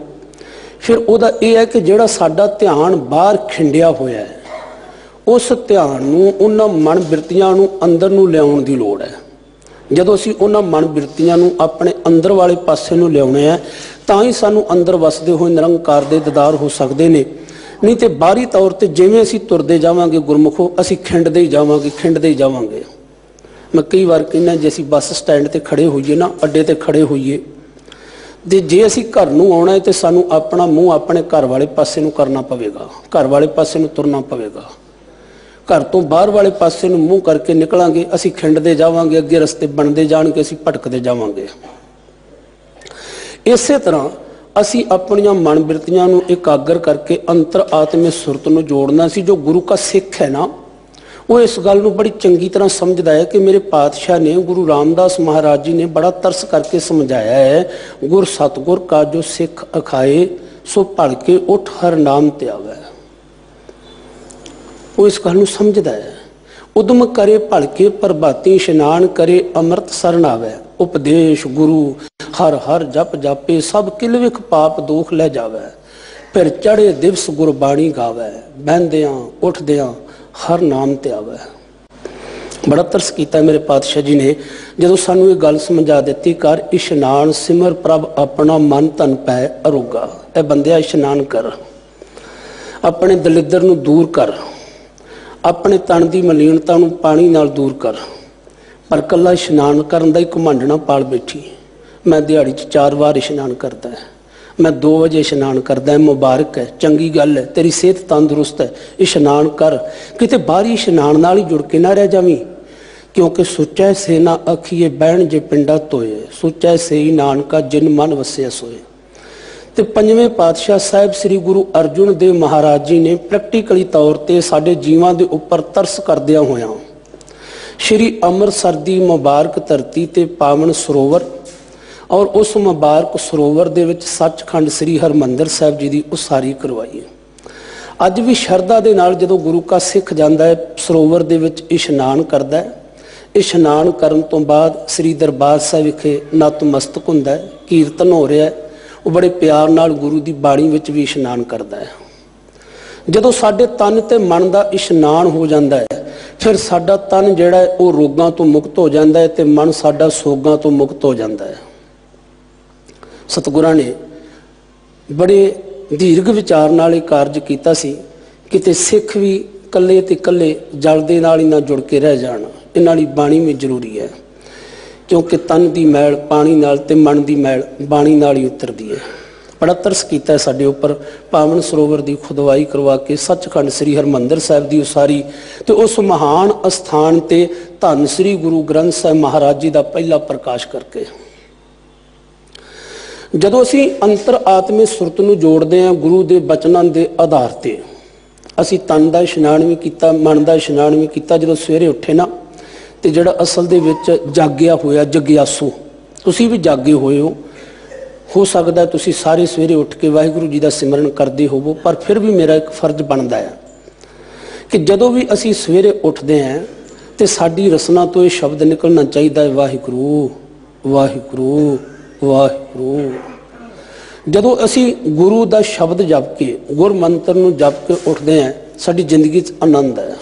ਫਿਰ ਉਹਦਾ ਇਹ ਹੈ ਕਿ ਜਿਹੜਾ ਸਾਡਾ ਧਿਆਨ ਬਾਹਰ ਖਿੰਡਿਆ ਹੋਇਆ ਹੈ, ਉਸ ਧਿਆਨ ਨੂੰ, ਉਹਨਾਂ ਮਨ ਬਿਰਤੀਆਂ ਨੂੰ ਅੰਦਰ ਨੂੰ ਲਿਆਉਣ ਦੀ ਲੋੜ ਹੈ। ਜਦੋਂ ਅਸੀਂ ਉਹਨਾਂ ਮਨ ਬਿਰਤੀਆਂ ਨੂੰ ਆਪਣੇ ਅੰਦਰ ਵਾਲੇ ਪਾਸੇ ਨੂੰ ਲਿਆਉਣੇ ਆ, ਤਾਂ ਹੀ ਸਾਨੂੰ ਅੰਦਰ ਵਸਦੇ ਹੋਏ ਨਿਰੰਕਾਰ ਦੇ ਦੀਦਾਰ ਹੋ ਸਕਦੇ ਨੇ। ਨਹੀਂ ਤੇ ਬਾਹਰੀ ਤੌਰ ਤੇ ਜਿਵੇਂ ਅਸੀਂ ਤੁਰਦੇ ਜਾਵਾਂਗੇ ਗੁਰਮੁਖੋ, ਅਸੀਂ ਖਿੰਡਦੇ ਹੀ ਜਾਵਾਂਗੇ। ਮੈਂ ਕਈ ਵਾਰ ਕਹਿੰਦਾ, ਜੇ ਅਸੀਂ ਬੱਸ ਸਟੈਂਡ ਤੇ ਖੜੇ ਹੋਈਏ ਨਾ, ਅੱਡੇ ਤੇ ਖੜੇ ਹੋਈਏ, ਤੇ ਜੇ ਅਸੀਂ ਘਰ ਨੂੰ ਆਉਣਾ ਹੈ ਤੇ ਸਾਨੂੰ ਆਪਣਾ ਮੂੰਹ ਆਪਣੇ ਘਰ ਵਾਲੇ ਪਾਸੇ ਨੂੰ ਕਰਨਾ ਪਵੇਗਾ, ਘਰ ਵਾਲੇ ਪਾਸੇ ਨੂੰ ਤੁਰਨਾ ਪਵੇਗਾ। ਘਰ ਤੋਂ ਬਾਹਰ ਵਾਲੇ ਪਾਸੇ ਨੂੰ ਮੂੰਹ ਕਰਕੇ ਨਿਕਲਾਂਗੇ, ਅਸੀਂ ਖਿੰਡਦੇ ਜਾਵਾਂਗੇ, ਅੱਗੇ ਰਸਤੇ ਬਣਦੇ ਜਾਣਗੇ, ਅਸੀਂ ਭਟਕਦੇ ਜਾਵਾਂਗੇ। ਇਸੇ ਤਰ੍ਹਾਂ ਅਸੀਂ ਆਪਣੀਆਂ ਮਨ ਬਿਰਤੀਆਂ ਨੂੰ ਇਕਾਗਰ ਕਰਕੇ ਅੰਤਰ ਆਤਮੇ ਸੁਰਤ ਨੂੰ ਜੋੜਨਾ ਸੀ। ਜੋ ਗੁਰੂ ਦਾ ਸਿੱਖ ਹੈ ਨਾ, ਉਹ ਇਸ ਗੱਲ ਨੂੰ ਬੜੀ ਚੰਗੀ ਤਰ੍ਹਾਂ ਸਮਝਦਾ ਹੈ ਕਿ ਮੇਰੇ ਪਾਤਸ਼ਾਹ ਨੇ, ਗੁਰੂ ਰਾਮਦਾਸ ਮਹਾਰਾਜ ਜੀ ਨੇ ਬੜਾ ਤਰਸ ਕਰਕੇ ਸਮਝਾਇਆ ਹੈ, ਗੁਰ ਸਤਗੁਰ ਕਾ ਜੋ ਸਿੱਖ ਅਖਾਏ, ਸੋ ਭੜ ਕੇ ਉੱਠ ਹਰ ਨਾਮ ਤੇ ਆਵੇ। ਉਹ ਇਸ ਗੱਲ ਨੂੰ ਸਮਝਦਾ ਹੈ। ਉਦਮ ਕਰੇ ਭੜ ਕੇ ਪ੍ਰਭਾਤੀ ਇਸ਼ਨਾਨ ਕਰੇ, ਅੰਮ੍ਰਿਤ ਸਰਨ ਆਵੇ। ਉਪਦੇਸ਼ ਗੁਰੂ ਹਰ ਹਰ ਜਪ ਜਾਪੇ, ਸਭ ਕਿਲ ਵਿਖ ਪਾਪ ਦੋਖ ਲੈ ਜਾਵੇ। ਫਿਰ ਚੜੇ ਦਿਵਸ ਗੁਰਬਾਣੀ ਗਾਵੇ, ਬਹਿੰਦਿਆਂ ਉੱਠਦਿਆਂ ਹਰ ਨਾਮ ਤੇ ਆਵੇ। ਬੜਾ ਤਰਸ ਕੀਤਾ ਮੇਰੇ ਪਾਤਸ਼ਾਹ ਜੀ ਨੇ ਜਦੋਂ ਸਾਨੂੰ ਇਹ ਗੱਲ ਸਮਝਾ ਦਿੱਤੀ, ਕਰ ਇਸ਼ਨਾਨ ਸਿਮਰ ਪ੍ਰਭ ਆਪਣਾ ਮਨ ਧਨ ਪੈ ਅਰੋਗਾ। ਇਹ ਬੰਦਿਆ ਇਸ਼ਨਾਨ ਕਰ, ਆਪਣੇ ਦਲਿੱਦਰ ਨੂੰ ਦੂਰ ਕਰ, ਆਪਣੇ ਤਨ ਦੀ ਮਲੀਨਤਾ ਨੂੰ ਪਾਣੀ ਨਾਲ ਦੂਰ ਕਰ। ਪਰ ਕੱਲਾ ਇਸ਼ਨਾਨ ਕਰਨ ਦਾ ਹੀ ਘਮੰਡ ਨਾ ਪਾਲ ਬੈਠੀ। ਮੈਂ ਦਿਹਾੜੀ 'ਚ 4 ਵਾਰ ਇਸ਼ਨਾਨ ਕਰਦਾ, ਮੈਂ 2 ਵਜੇ ਇਸ਼ਨਾਨ ਕਰਦਾ, ਮੁਬਾਰਕ ਹੈ, ਚੰਗੀ ਗੱਲ ਹੈ, ਤੇਰੀ ਸਿਹਤ ਤੰਦਰੁਸਤ ਹੈ, ਇਸ਼ਨਾਨ ਕਰ। ਕਿਤੇ ਬਾਹਰੀ ਇਸ਼ਨਾਨ ਨਾਲ ਹੀ ਜੁੜ ਕੇ ਨਾ ਰਹਿ ਜਾਵੀਂ, ਕਿਉਂਕਿ ਸੁੱਚਾ ਸੇ ਨਾ ਅੱਖੀਏ ਬਹਿਣ ਜੇ ਪਿੰਡਾ ਧੋਏ, ਸੁੱਚਾ ਸੇ ਹੀ ਨਾਨਕਾ ਜਿਨ ਮਨ ਵਸਿਆ ਸੋਏ। ਤੇ 5ਵੇਂ ਪਾਤਸ਼ਾਹ ਸਾਹਿਬ ਸ੍ਰੀ ਗੁਰੂ ਅਰਜੁਨ ਦੇਵ ਮਹਾਰਾਜ ਜੀ ਨੇ ਪ੍ਰੈਕਟੀਕਲੀ ਤੌਰ ਤੇ ਸਾਡੇ ਜੀਵਾਂ ਦੇ ਉੱਪਰ ਤਰਸ ਕਰਦਿਆਂ ਹੋਇਆਂ ਸ਼੍ਰੀ ਅੰਮ੍ਰਿਤਸਰ ਦੀ ਮੁਬਾਰਕ ਧਰਤੀ ਤੇ ਪਾਵਨ ਸਰੋਵਰ ਔਰ ਉਸ ਮੁਬਾਰਕ ਸਰੋਵਰ ਦੇ ਵਿੱਚ ਸੱਚਖੰਡ ਸ੍ਰੀ ਹਰਿਮੰਦਰ ਸਾਹਿਬ ਜੀ ਦੀ ਉਸਾਰੀ ਕਰਵਾਈ। ਅੱਜ ਵੀ ਸ਼ਰਧਾ ਦੇ ਨਾਲ ਜਦੋਂ ਗੁਰੂ ਕਾ ਸਿੱਖ ਜਾਂਦਾ ਹੈ, ਸਰੋਵਰ ਦੇ ਵਿੱਚ ਇਸ਼ਨਾਨ ਕਰਦਾ ਹੈ, ਇਸ਼ਨਾਨ ਕਰਨ ਤੋਂ ਬਾਅਦ ਸ੍ਰੀ ਦਰਬਾਰ ਸਾਹਿਬ ਵਿਖੇ ਨਤਮਸਤਕ ਹੁੰਦਾ ਹੈ, ਕੀਰਤਨ ਹੋ ਰਿਹਾ ਹੈ, ਉਹ ਬੜੇ ਪਿਆਰ ਨਾਲ ਗੁਰੂ ਦੀ ਬਾਣੀ ਵਿੱਚ ਵੀ ਇਸ਼ਨਾਨ ਕਰਦਾ ਹੈ। ਜਦੋਂ ਸਾਡੇ ਤਨ ਤੇ ਮਨ ਦਾ ਇਸ਼ਨਾਨ ਹੋ ਜਾਂਦਾ ਹੈ, ਫਿਰ ਸਾਡਾ ਤਨ ਜਿਹੜਾ ਹੈ ਉਹ ਰੋਗਾਂ ਤੋਂ ਮੁਕਤ ਹੋ ਜਾਂਦਾ ਹੈ ਤੇ ਮਨ ਸਾਡਾ ਸੋਗਾਂ ਤੋਂ ਮੁਕਤ ਹੋ ਜਾਂਦਾ ਹੈ। ਸਤਿਗੁਰਾਂ ਨੇ ਬੜੇ ਦੀਰਘ ਵਿਚਾਰ ਨਾਲ ਇਹ ਕਾਰਜ ਕੀਤਾ ਸੀ। ਕਿਤੇ ਸਿੱਖ ਵੀ ਇਕੱਲੇ ਤੇ ਇਕੱਲੇ ਜਲ ਦੇ ਨਾਲ ਹੀ ਨਾ ਜੁੜ ਕੇ ਰਹਿ ਜਾਣ। ਇਹਨਾਂ ਲਈ ਬਾਣੀ ਵੀ ਜ਼ਰੂਰੀ ਹੈ, ਕਿਉਂਕਿ ਤਨ ਦੀ ਮੈਲ ਪਾਣੀ ਨਾਲ ਤੇ ਮਨ ਦੀ ਮੈਲ ਬਾਣੀ ਨਾਲ ਹੀ ਉਤਰਦੀ ਹੈ। ਬੜਾ ਤਰਸ ਕੀਤਾ ਸਾਡੇ ਉੱਪਰ। ਪਾਵਨ ਸਰੋਵਰ ਦੀ ਖੁਦਵਾਈ ਕਰਵਾ ਕੇ ਸੱਚਖੰਡ ਸ੍ਰੀ ਹਰਿਮੰਦਰ ਸਾਹਿਬ ਦੀ ਉਸਾਰੀ ਤੇ ਉਸ ਮਹਾਨ ਅਸਥਾਨ ਤੇ ਧੰਨ ਸ੍ਰੀ ਗੁਰੂ ਗ੍ਰੰਥ ਸਾਹਿਬ ਮਹਾਰਾਜ ਜੀ ਦਾ ਪਹਿਲਾ ਪ੍ਰਕਾਸ਼ ਕਰਕੇ। ਜਦੋਂ ਅਸੀਂ ਅੰਤਰ ਆਤਮੇ ਸੁਰਤ ਨੂੰ ਜੋੜਦੇ ਹਾਂ ਗੁਰੂ ਦੇ ਬਚਨਾਂ ਦੇ ਆਧਾਰ ਤੇ, ਅਸੀਂ ਤਨ ਦਾ ਇਸ਼ਨਾਨ ਵੀ ਕੀਤਾ, ਮਨ ਦਾ ਇਸ਼ਨਾਨ ਵੀ ਕੀਤਾ। ਜਦੋਂ ਸਵੇਰੇ ਉੱਠੇ ਨਾ, ਤੇ ਜਿਹੜਾ ਅਸਲ ਦੇ ਵਿੱਚ ਜਾਗਿਆ ਹੋਇਆ ਜਗਿਆਸੂ, ਤੁਸੀਂ ਵੀ ਜਾਗੇ ਹੋਏ ਹੋ ਸਕਦਾ ਤੁਸੀਂ ਸਾਰੇ ਸਵੇਰੇ ਉੱਠ ਕੇ ਵਾਹਿਗੁਰੂ ਜੀ ਦਾ ਸਿਮਰਨ ਕਰਦੇ ਹੋਵੋ, ਪਰ ਫਿਰ ਵੀ ਮੇਰਾ ਇੱਕ ਫਰਜ਼ ਬਣਦਾ ਹੈ ਕਿ ਜਦੋਂ ਵੀ ਅਸੀਂ ਸਵੇਰੇ ਉੱਠਦੇ ਹਾਂ ਤੇ ਸਾਡੀ ਰਸਨਾ ਤੋਂ ਇਹ ਸ਼ਬਦ ਨਿਕਲਣਾ ਚਾਹੀਦਾ ਹੈ, ਵਾਹਿਗੁਰੂ ਵਾਹਿਗੁਰੂ ਵਾਹਿਗੁਰੂ। ਜਦੋਂ ਅਸੀਂ ਗੁਰੂ ਦਾ ਸ਼ਬਦ ਜਪ ਕੇ, ਗੁਰ ਮੰਤਰ ਨੂੰ ਜਪ ਕੇ ਉੱਠਦੇ ਹਾਂ, ਸਾਡੀ ਜ਼ਿੰਦਗੀ 'ਚ ਆਨੰਦ ਹੈ।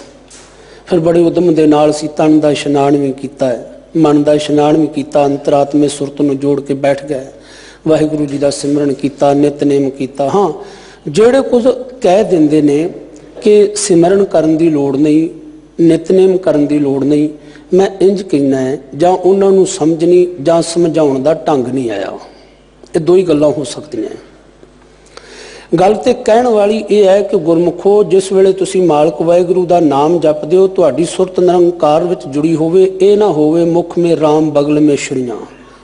ਫਿਰ ਬੜੇ ਉਦਮ ਦੇ ਨਾਲ ਅਸੀਂ ਤਨ ਦਾ ਇਸ਼ਨਾਨ ਵੀ ਕੀਤਾ ਹੈ, ਮਨ ਦਾ ਇਸ਼ਨਾਨ ਵੀ ਕੀਤਾ, ਅੰਤਰਾਤਮੇ ਸੁਰਤ ਨੂੰ ਜੋੜ ਕੇ ਬੈਠ ਗਏ, ਵਾਹਿਗੁਰੂ ਜੀ ਦਾ ਸਿਮਰਨ ਕੀਤਾ, ਨਿਤਨੇਮ ਕੀਤਾ। ਹਾਂ, ਜਿਹੜੇ ਕੁਝ ਕਹਿ ਦਿੰਦੇ ਨੇ ਕਿ ਸਿਮਰਨ ਕਰਨ ਦੀ ਲੋੜ ਨਹੀਂ, ਨਿਤਨੇਮ ਕਰਨ ਦੀ ਲੋੜ ਨਹੀਂ, ਮੈਂ ਇੰਜ ਕਹਿਣਾ ਹੈ ਜਾਂ ਉਹਨਾਂ ਨੂੰ ਸਮਝ ਨਹੀਂ ਜਾਂ ਸਮਝਾਉਣ ਦਾ ਢੰਗ ਨਹੀਂ ਆਇਆ। ਇਹ 2 ਹੀ ਗੱਲਾਂ ਹੋ ਸਕਦੀਆਂ। ਗੱਲ ਤੇ ਕਹਿਣ ਵਾਲੀ ਇਹ ਹੈ ਕਿ ਗੁਰਮੁਖੋ, ਜਿਸ ਵੇਲੇ ਤੁਸੀਂ ਮਾਲਕ ਵਾਹਿਗੁਰੂ ਦਾ ਨਾਮ ਜਪਦੇ ਹੋ, ਤੁਹਾਡੀ ਸੁਰਤ ਨਿਰੰਕਾਰ ਵਿੱਚ ਜੁੜੀ ਹੋਵੇ। ਇਹ ਨਾ ਹੋਵੇ ਮੁਖ ਮੇ ਰਾਮ ਬਗਲ ਮੇ ਸ਼ਰੀਆਂ,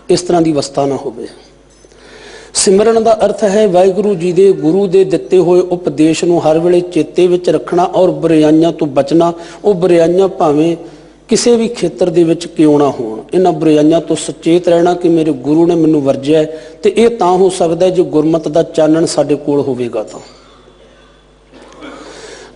ਇਸ ਤਰ੍ਹਾਂ ਦੀ ਅਵਸਥਾ ਨਾ ਹੋਵੇ। सिमरन का अर्थ है वाहिगुरु जी के गुरु के दिते हुए उपदेश नूं हर वेले चेते विच रखना और बुराइयां तो बचना। वो बुराइयां भावें किसी भी खेत्र दे विच क्यों ना होण, इन्हां बुराइयां तो सचेत रहना कि मेरे गुरु ने मैनूं वरजिया है। ते इह तां हो सकदा है जो गुरमत दा चानण साडे कोल होवेगा। तां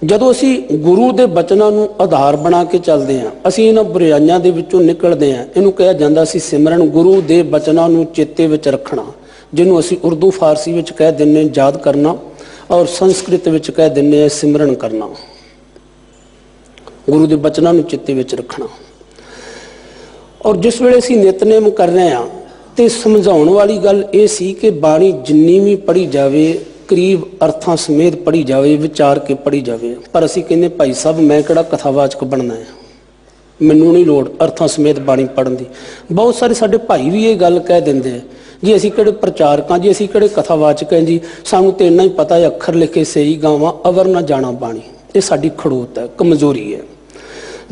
जदों असी गुरु के बचनों नूं आधार बना के चलते हैं, असी इन्हां बुराइयां दे विचों निकलते हैं। इहनूं कहा जांदा सी सिमरन, गुरु के बचनों नूं चेते विच रखना, जिन्हों असी उर्दू फारसी विच कह दिंदे याद करना और संस्कृत विच कह दिंदे सिमरन करना। गुरु के बचनों नूं चेते विच रखना। और जिस वेले असी नितनेम कर रहे हैं तो समझाउण वाली गल ये सी कि बाणी जिन्नी भी पढ़ी जाए करीब अर्थां समेत पढ़ी जाए, विचार के पढ़ी जाए। पर असी कहने भाई साहब मैं किहड़ा कथावाचक बनना है, मैनूं नहीं लोड़ अर्थां समेत बाणी पढ़न दी। बहुत सारे साडे भाई भी ये गल कह दिंदे हैं जी असी किहड़े प्रचारक हां जी, असी किहड़े कथावाचक हैं जी, सानूं तो इन्ना ही पता है अखर लिखे सही गावां अवर ना जाना बाणी। ये साडी खड़ोत है, कमजोरी है।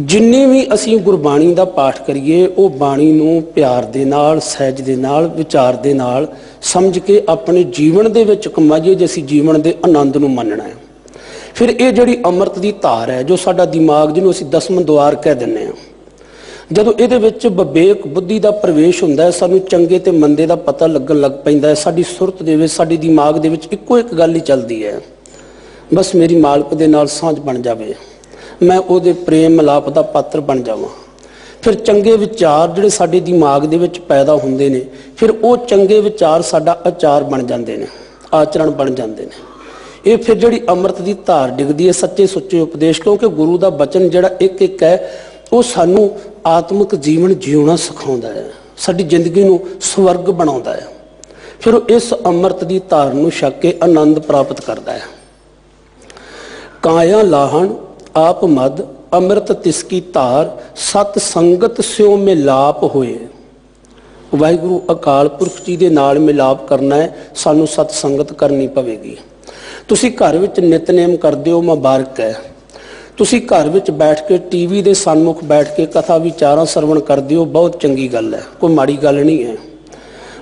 जिन्नी भी असी गुरबाणी का पाठ करिए वो बाणी नूं प्यार दे नाल, सहज दे नाल, विचार दे नाल समझ के अपने जीवन दे विच कमाईए जे असी जीवन के आनंद नूं मनना है। फिर ये जिहड़ी अमृत की धार है जो साडा दिमाग जिन्हों असी दसम द्वार कह दिंदे हां, जदों इहदे विच विवेक बुद्धि का प्रवेश हुंदा है, सानूं चंगे ते मंदे का पता लगन लग पैंदा है। साडी सुरत दे विच, साडी दिमाग दे विच इक्को एक गल ही चलदी है, बस मेरी मालक दे नाल सांझ बन जावे, मैं उहदे प्रेम मिलाप का पात्र बन जावां। फिर चंगे विचार जिहड़े साडे दिमाग दे विच पैदा हुंदे ने, फिर वो चंगे विचार साडा आचार बन जांदे ने, आचरण बन जांदे ने। ये फिर जिहड़ी अमृत की धार डिगदी है सच्चे सुच्चे उपदेश, क्योंकि गुरु का बचन जिहड़ा एक एक है वो सानू आत्मिक जीवन जीना सिखाउंदा है, साडी जिंदगी नूं स्वर्ग बनाउंदा है। फिर इस अमृत की धार नूं छक के आनंद प्राप्त करता है। काया लाहन आप मद अमृत तिसकी धार, सत संगत स्यों मिलाप होए। वाहिगुरु अकाल पुरख जी के नाल मिलाप करना है, सानू सत संगत करनी पवेगी। तुसी घर विच नितनेम करदे हो, मुबारक है। तुसी घर विच बैठ के टीवी के सन्मुख बैठ के कथा विचारां सरवण करदे हो, बहुत चंगी गल है, कोई माड़ी गल नहीं है।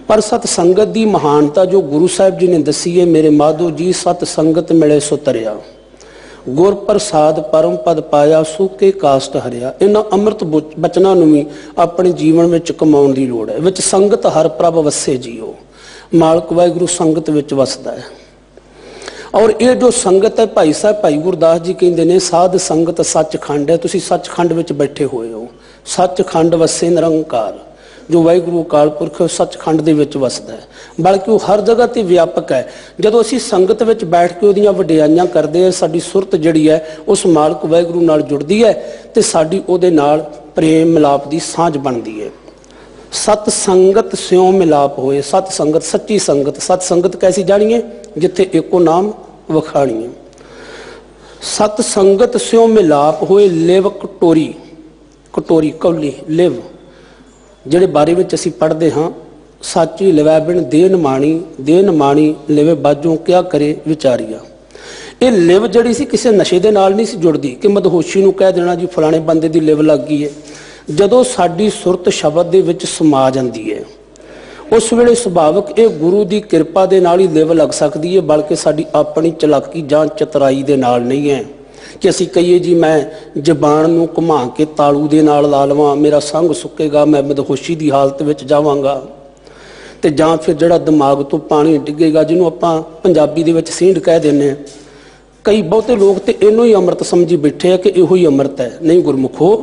पर सत संगत की महानता जो गुरु साहिब जी ने दसी है, मेरे माधो जी सत संगत मिले सो तरिया, गुर प्रसाद परम पद पाया, सूके कास्ट हरिया। इन्हां अमृत बचनां नूं भी अपने जीवन में कमाउण की लोड़ है। विच संगत हर प्रभ वसे जीओ, मालक वाहिगुरु संगत विच वसदा है। और ये जो संगत है, भाई साहब भाई गुरदास जी कहते हैं साध संगत सचखंड है। तुसी सचखंड विच बैठे हुए हो, सचखंड वसे निरंकार, जो वाहिगुरु अकाल पुरख सचखंड दे विच वसदा है, बल्कि वो हर जगह ते व्यापक है। जदों असी संगत विच बैठ के उहदियां वडियाइयां करदे हैं, साडी सुरत जिहड़ी है उस मालक वाहिगुरु नाल जुड़दी है ते साडी उहदे नाल प्रेम मिलाप दी सांझ बनदी है। सत संगत स्यों मिलाप होए, सत संगत सच्ची संगत। सत संगत कैसी जानिए, जिथे एको नाम वखाणीए। सत संगत स्यों मिलाप होए, लिव कटोरी, कटोरी कौली लिव ਜਿਹੜੇ ਬਾਰੇ ਵਿੱਚ ਅਸੀਂ ਪੜ੍ਹਦੇ ਹਾਂ, ਸਾਚੀ ਲਿਵੈ ਬਿਨ ਦੇਨ ਮਾਣੀ ਲਿਵੇ ਬਾਝੋਂ ਕਿਆ ਕਰੇ ਵਿਚਾਰੀਆ। ਇਹ ਲਿਵ ਜਿਹੜੀ ਸੀ ਕਿਸੇ ਨਸ਼ੇ ਦੇ ਨਾਲ ਨਹੀਂ ਸੀ ਜੁੜਦੀ ਕਿ ਮਦਹੋਸ਼ੀ ਨੂੰ ਕਹਿ ਦੇਣਾ ਜੀ ਫਲਾਣੇ ਬੰਦੇ ਦੀ ਲਿਵ ਲੱਗ ਗਈ ਹੈ। ਜਦੋਂ ਸਾਡੀ ਸੁਰਤ ਸ਼ਬਦ ਦੇ ਵਿੱਚ ਸਮਾ ਜਾਂਦੀ ਹੈ ਉਸ ਵੇਲੇ ਸੁਭਾਵਿਕ ਇਹ ਗੁਰੂ ਦੀ ਕਿਰਪਾ ਦੇ ਨਾਲ ਹੀ ਲਿਵ ਲੱਗ ਸਕਦੀ ਹੈ, ਬਲਕਿ ਸਾਡੀ ਆਪਣੀ ਚਲਾਕੀ ਜਾਂ ਚਤਰਾਈ ਦੇ ਨਾਲ ਨਹੀਂ ਹੈ कि असी कहिए जी मैं जबान नूं घुमा के तालू दे नाल ला लवां, मेरा संग सुकेगा, मैं मदहोशी की हालत विच जावांगा, ते जां फिर जिहड़ा दिमाग तो पानी डिगेगा, जिन्हों आपां पंजाबी दे विच सींड कह दिंदे हां। कई बहुते लोग तो इनू ही अमृत समझी बैठे हैं कि इहो ही अमृत है। नहीं गुरमुखो,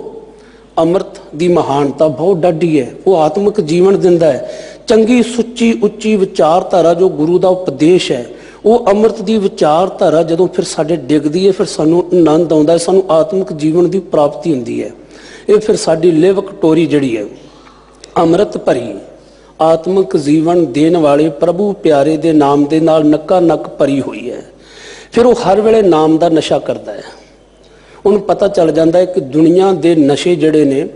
अमृत की महानता बहुत डाढी है, वो आत्मिक जीवन दिंदा है। चंगी सुच्ची उच्ची विचारधारा जो गुरु का उपदेश है, वो अमृत की विचारधारा जदों फिर साडे डिगदी है, फिर सानू आनंद आउंदा है, सानू आत्मिक जीवन की प्राप्ति हुंदी है। ये फिर साडी लिव कटोरी जिहड़ी है अमृत भरी आत्मिक जीवन देण वाले प्रभु प्यारे दे नाम दे नाल नक्का नक भरी हुई है। फिर वो हर वेले नाम का नशा करता है। उन्हें पता चल जाता है कि दुनिया के नशे जिहड़े ने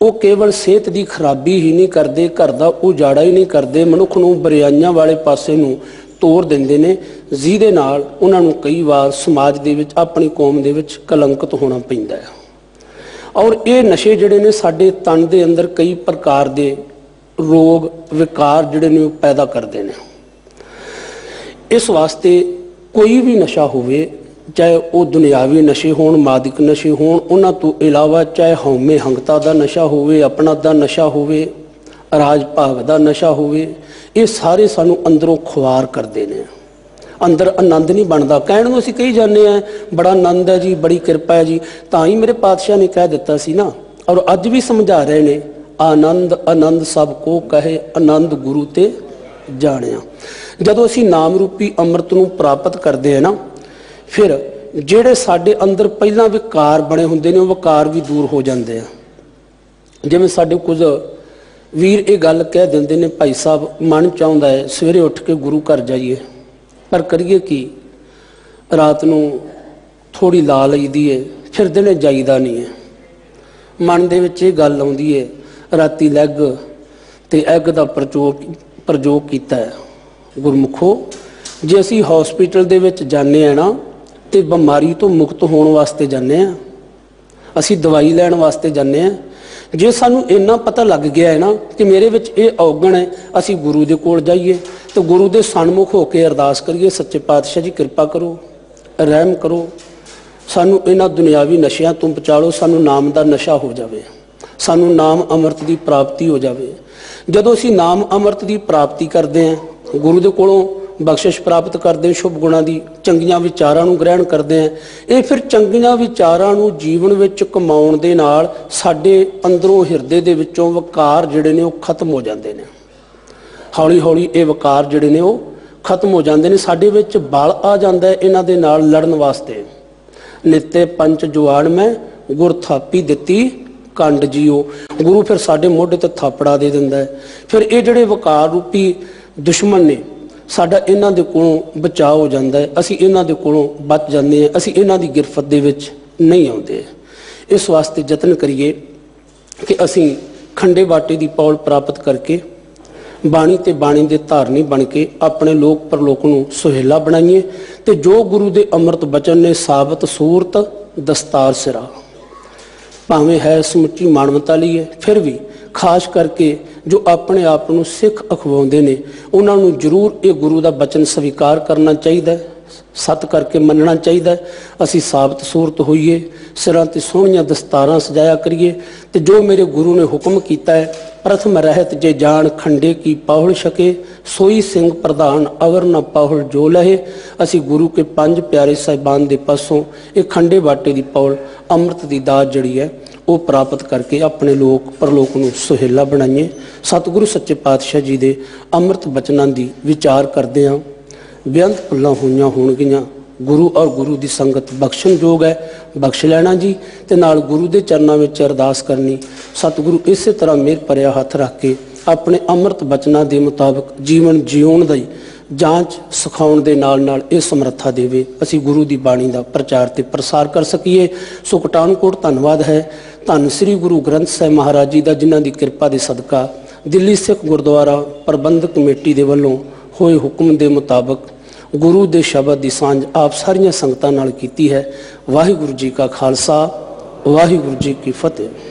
वो केवल सेहत की खराबी ही नहीं करते, घर का उजाड़ा ही नहीं करते, मनुख नूं बुराइयां वाले पासे नूं तोड़ देंदे ने, जिहदे नाल उन्हां नूं कई बार समाज दे विच अपनी कौम दे विच कलंकित होना पैंदा है। और ये नशे जिहड़े ने साडे तन दे अंदर कई प्रकार दे रोग विकार जिहड़े ने पैदा करते हैं। इस वास्ते कोई भी नशा होवे, चाहे वो दुनियावी नशे होण, मादक नशे होण, उन्हां तो इलावा चाहे हौमे हंगता दा नशा होवे, अपना दा नशा होवे, राज भाग दा नशा होवे, ये सारे सानू अंदरों खुआर करते हैं। अंदर आनंद नहीं बनता। कहण नूं असीं कही जाने बड़ा आनंद है जी, बड़ी कृपा है जी, तां ही मेरे पातशाह ने कह दिता सी ना, और अज भी समझा रहे ने, आनंद आनंद सब को कहे, आनंद गुरु ते जाणिया। जदों असीं नाम रूपी अमृत नूं प्राप्त करते हैं ना, फिर ਜਿਹੜੇ ਸਾਡੇ अंदर ਪਹਿਲਾਂ विकार बने ਹੁੰਦੇ ਨੇ, ਉਹ विकार भी दूर हो जाते हैं। जिवें ਸਾਡੇ कुछ वीर ये गल कह देंदे ने, भाई साहब मन चाहुंदा है सवेरे उठ के गुरु घर जाइए, पर करिए कि रात नूं थोड़ी ला लईदी है, फिर दिने जाईदा नहीं है। मन दे विच ये गल आउंदी है, राती लैग ते एग दा प्रयोग कीता है। गुरमुखो, जे असीं हॉस्पिटल दे विच जाने आ ना, ते बीमारी तो मुक्त होने वास्ते जाने आ, असीं दवाई लैण वास्ते जाने आ। जे सानू इन्ना पता लग गया है ना कि मेरे विच ये औगण है, असीं गुरु दे कोल जाइए तो गुरु दे सन्मुख होकर अरदास करिए, सच्चे पातशाह जी कृपा करो, रहम करो, सानू इन्हां दुनियावी नशियां तो बचा लो, सानू नाम दा नशा हो जाए, सानू नाम अमृत की प्राप्ति हो जाए। जदों असीं नाम अमृत की प्राप्ति करते हैं, गुरु दे कोलों बख्शिश प्राप्त करते हैं, शुभ गुणों की चंगियां विचारां नूं ग्रहण करते हैं, ये फिर चंगियां विचारां नूं जीवन विच कमाउण दे नाल साडे अंदरों हिरदे दे विचों विकार जिहड़े ने वो खत्म हो जाते हैं। हौली हौली ये विकार जिहड़े ने वो खत्म हो जाते हैं, साडे विच बल आ जाता है इन्हां दे नाल लड़न वास्ते। नित्ते पंच जुआण मैं गुर थापी दित्ती कंड जीओ, गुरु फिर साडे मोढे ते थापड़ा दे दिंदा है। फिर ये जिहड़े विकार रूपी दुश्मन ने, साडा इन्हां दे कोलों बचाव हो जाता है, असीं इन्हां दे कोलों बच जाते हैं, असीं इन्हां दी गिरफत दे विच नहीं आउंदे। इस वास्ते यतन करिए कि असीं खंडे बाटे दी पौल प्राप्त करके बाणी ते बाणी दे धारनी बन के अपने लोक परलोक नूं सुहेला बनाइए, ते जो गुरु दे अमृत बचन ने साबत सूरत दस्तार सिरा, भावें है समुची मानवता लिए, फिर भी खास करके जो अपने आप को सिख अखवाउंदे ने, उन्होंने जरूर ये गुरु का बचन स्वीकार करना चाहिए, सत करके मनना चाहिए। असी साबत सूरत होइए, सिरां ते सोहणियां दस्तारां सजाया करिए, ते जो मेरे गुरु ने हुक्म किया है, प्रथम रहत जे जान खंडे की पाहुल छके, सोई सिंह प्रधान अवर न पाहुल जो लहे। असी गुरु के पंज प्यारे साहिबान दे पासों ये खंडे बाटे की पौल अमृत की दात जड़ी है वो प्राप्त करके अपने लोक परलोक नूं सुहेला बनाइए। सतगुरु सच्चे पातशाह जी दे अमृत बचनां दी विचार करदे हां, बेअंत भुल्लां होईयां होणगीਆਂ, गुरु और गुरु की संगत बख्शण योग है, बख्श लैना जी, ते नाल गुरु के चरणों में अरदास करनी। सतगुरु इस तरह मेहर भरिया हथ रख के अपने अमृत बचनों के मुताबिक जीवन जीउण दी जांच सिखाउण दे नाल नाल ये समर्था देवे, असी गुरु की बाणी का प्रचार ते प्रसार कर सकीए। सो कटानकोट धन्नवाद है धन श्री गुरु ग्रंथ साहिब महाराज जी का, जिन्हां दी कृपा के सदका दिल्ली सिख गुरुद्वारा प्रबंधक कमेटी के वलों होए हुक्म के मुताबिक गुरु के शब्द की सांझ आप सारिया संगतां नाल कीती है। वाहिगुरु जी का खालसा, वाहिगुरु जी की फतेह।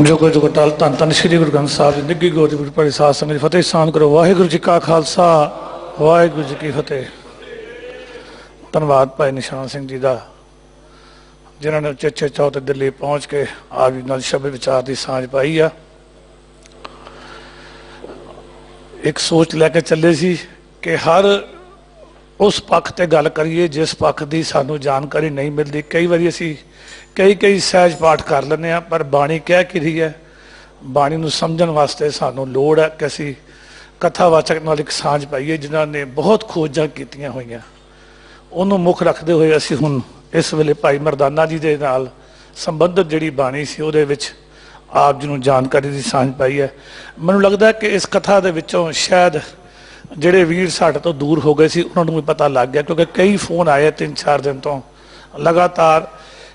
जोगो जोगो टाल धन धन श्री गुरु ग्रंथ साहब जी निघी गोरी गुरु भाई साध संगत फतेह शाम करो। वाहिगुरु जी का खालसा, वाहिगुरु जी की फतेह। धन्यवाद भाई निशान सिंह जी का, जिन्होंने उचे चौथ दिल्ली पहुँच के आप जी नाल शब्द विचार की सांझ पाई आ। एक सोच लैके चले सी कि हर उस पक्ष ते गल करिए जिस पक्ष की सानू जानकारी नहीं मिलती। कई बार असी कई सहज पाठ कर लें, पर बाणी कह की रही है, बाणी नूं समझण वास्ते सानू लोड़ है कि असी कथावाचक नाल एक सांझ पाईए जिन्होंने बहुत खोजां कीतियां होईयां। उन्होंने मुख रखते हुए असी हुण इस वेले भाई मरदाना जी के नाल संबंधित जिहड़ी बाणी सी उहदे विच आप जी नूं जानकारी की सांझ पाई है। मैनूं लगदा है कि इस कथा दे विचों शायद ਜਿਹੜੇ ਵੀਰ ਸਾਡੇ ਤੋਂ ਦੂਰ ਹੋ ਗਏ ਸੀ ਉਹਨਾਂ ਨੂੰ ਵੀ ਪਤਾ ਲੱਗ ਗਿਆ, ਕਿਉਂਕਿ ਕਈ ਫੋਨ ਆਏ 3-4 ਦਿਨ ਤੋਂ ਲਗਾਤਾਰ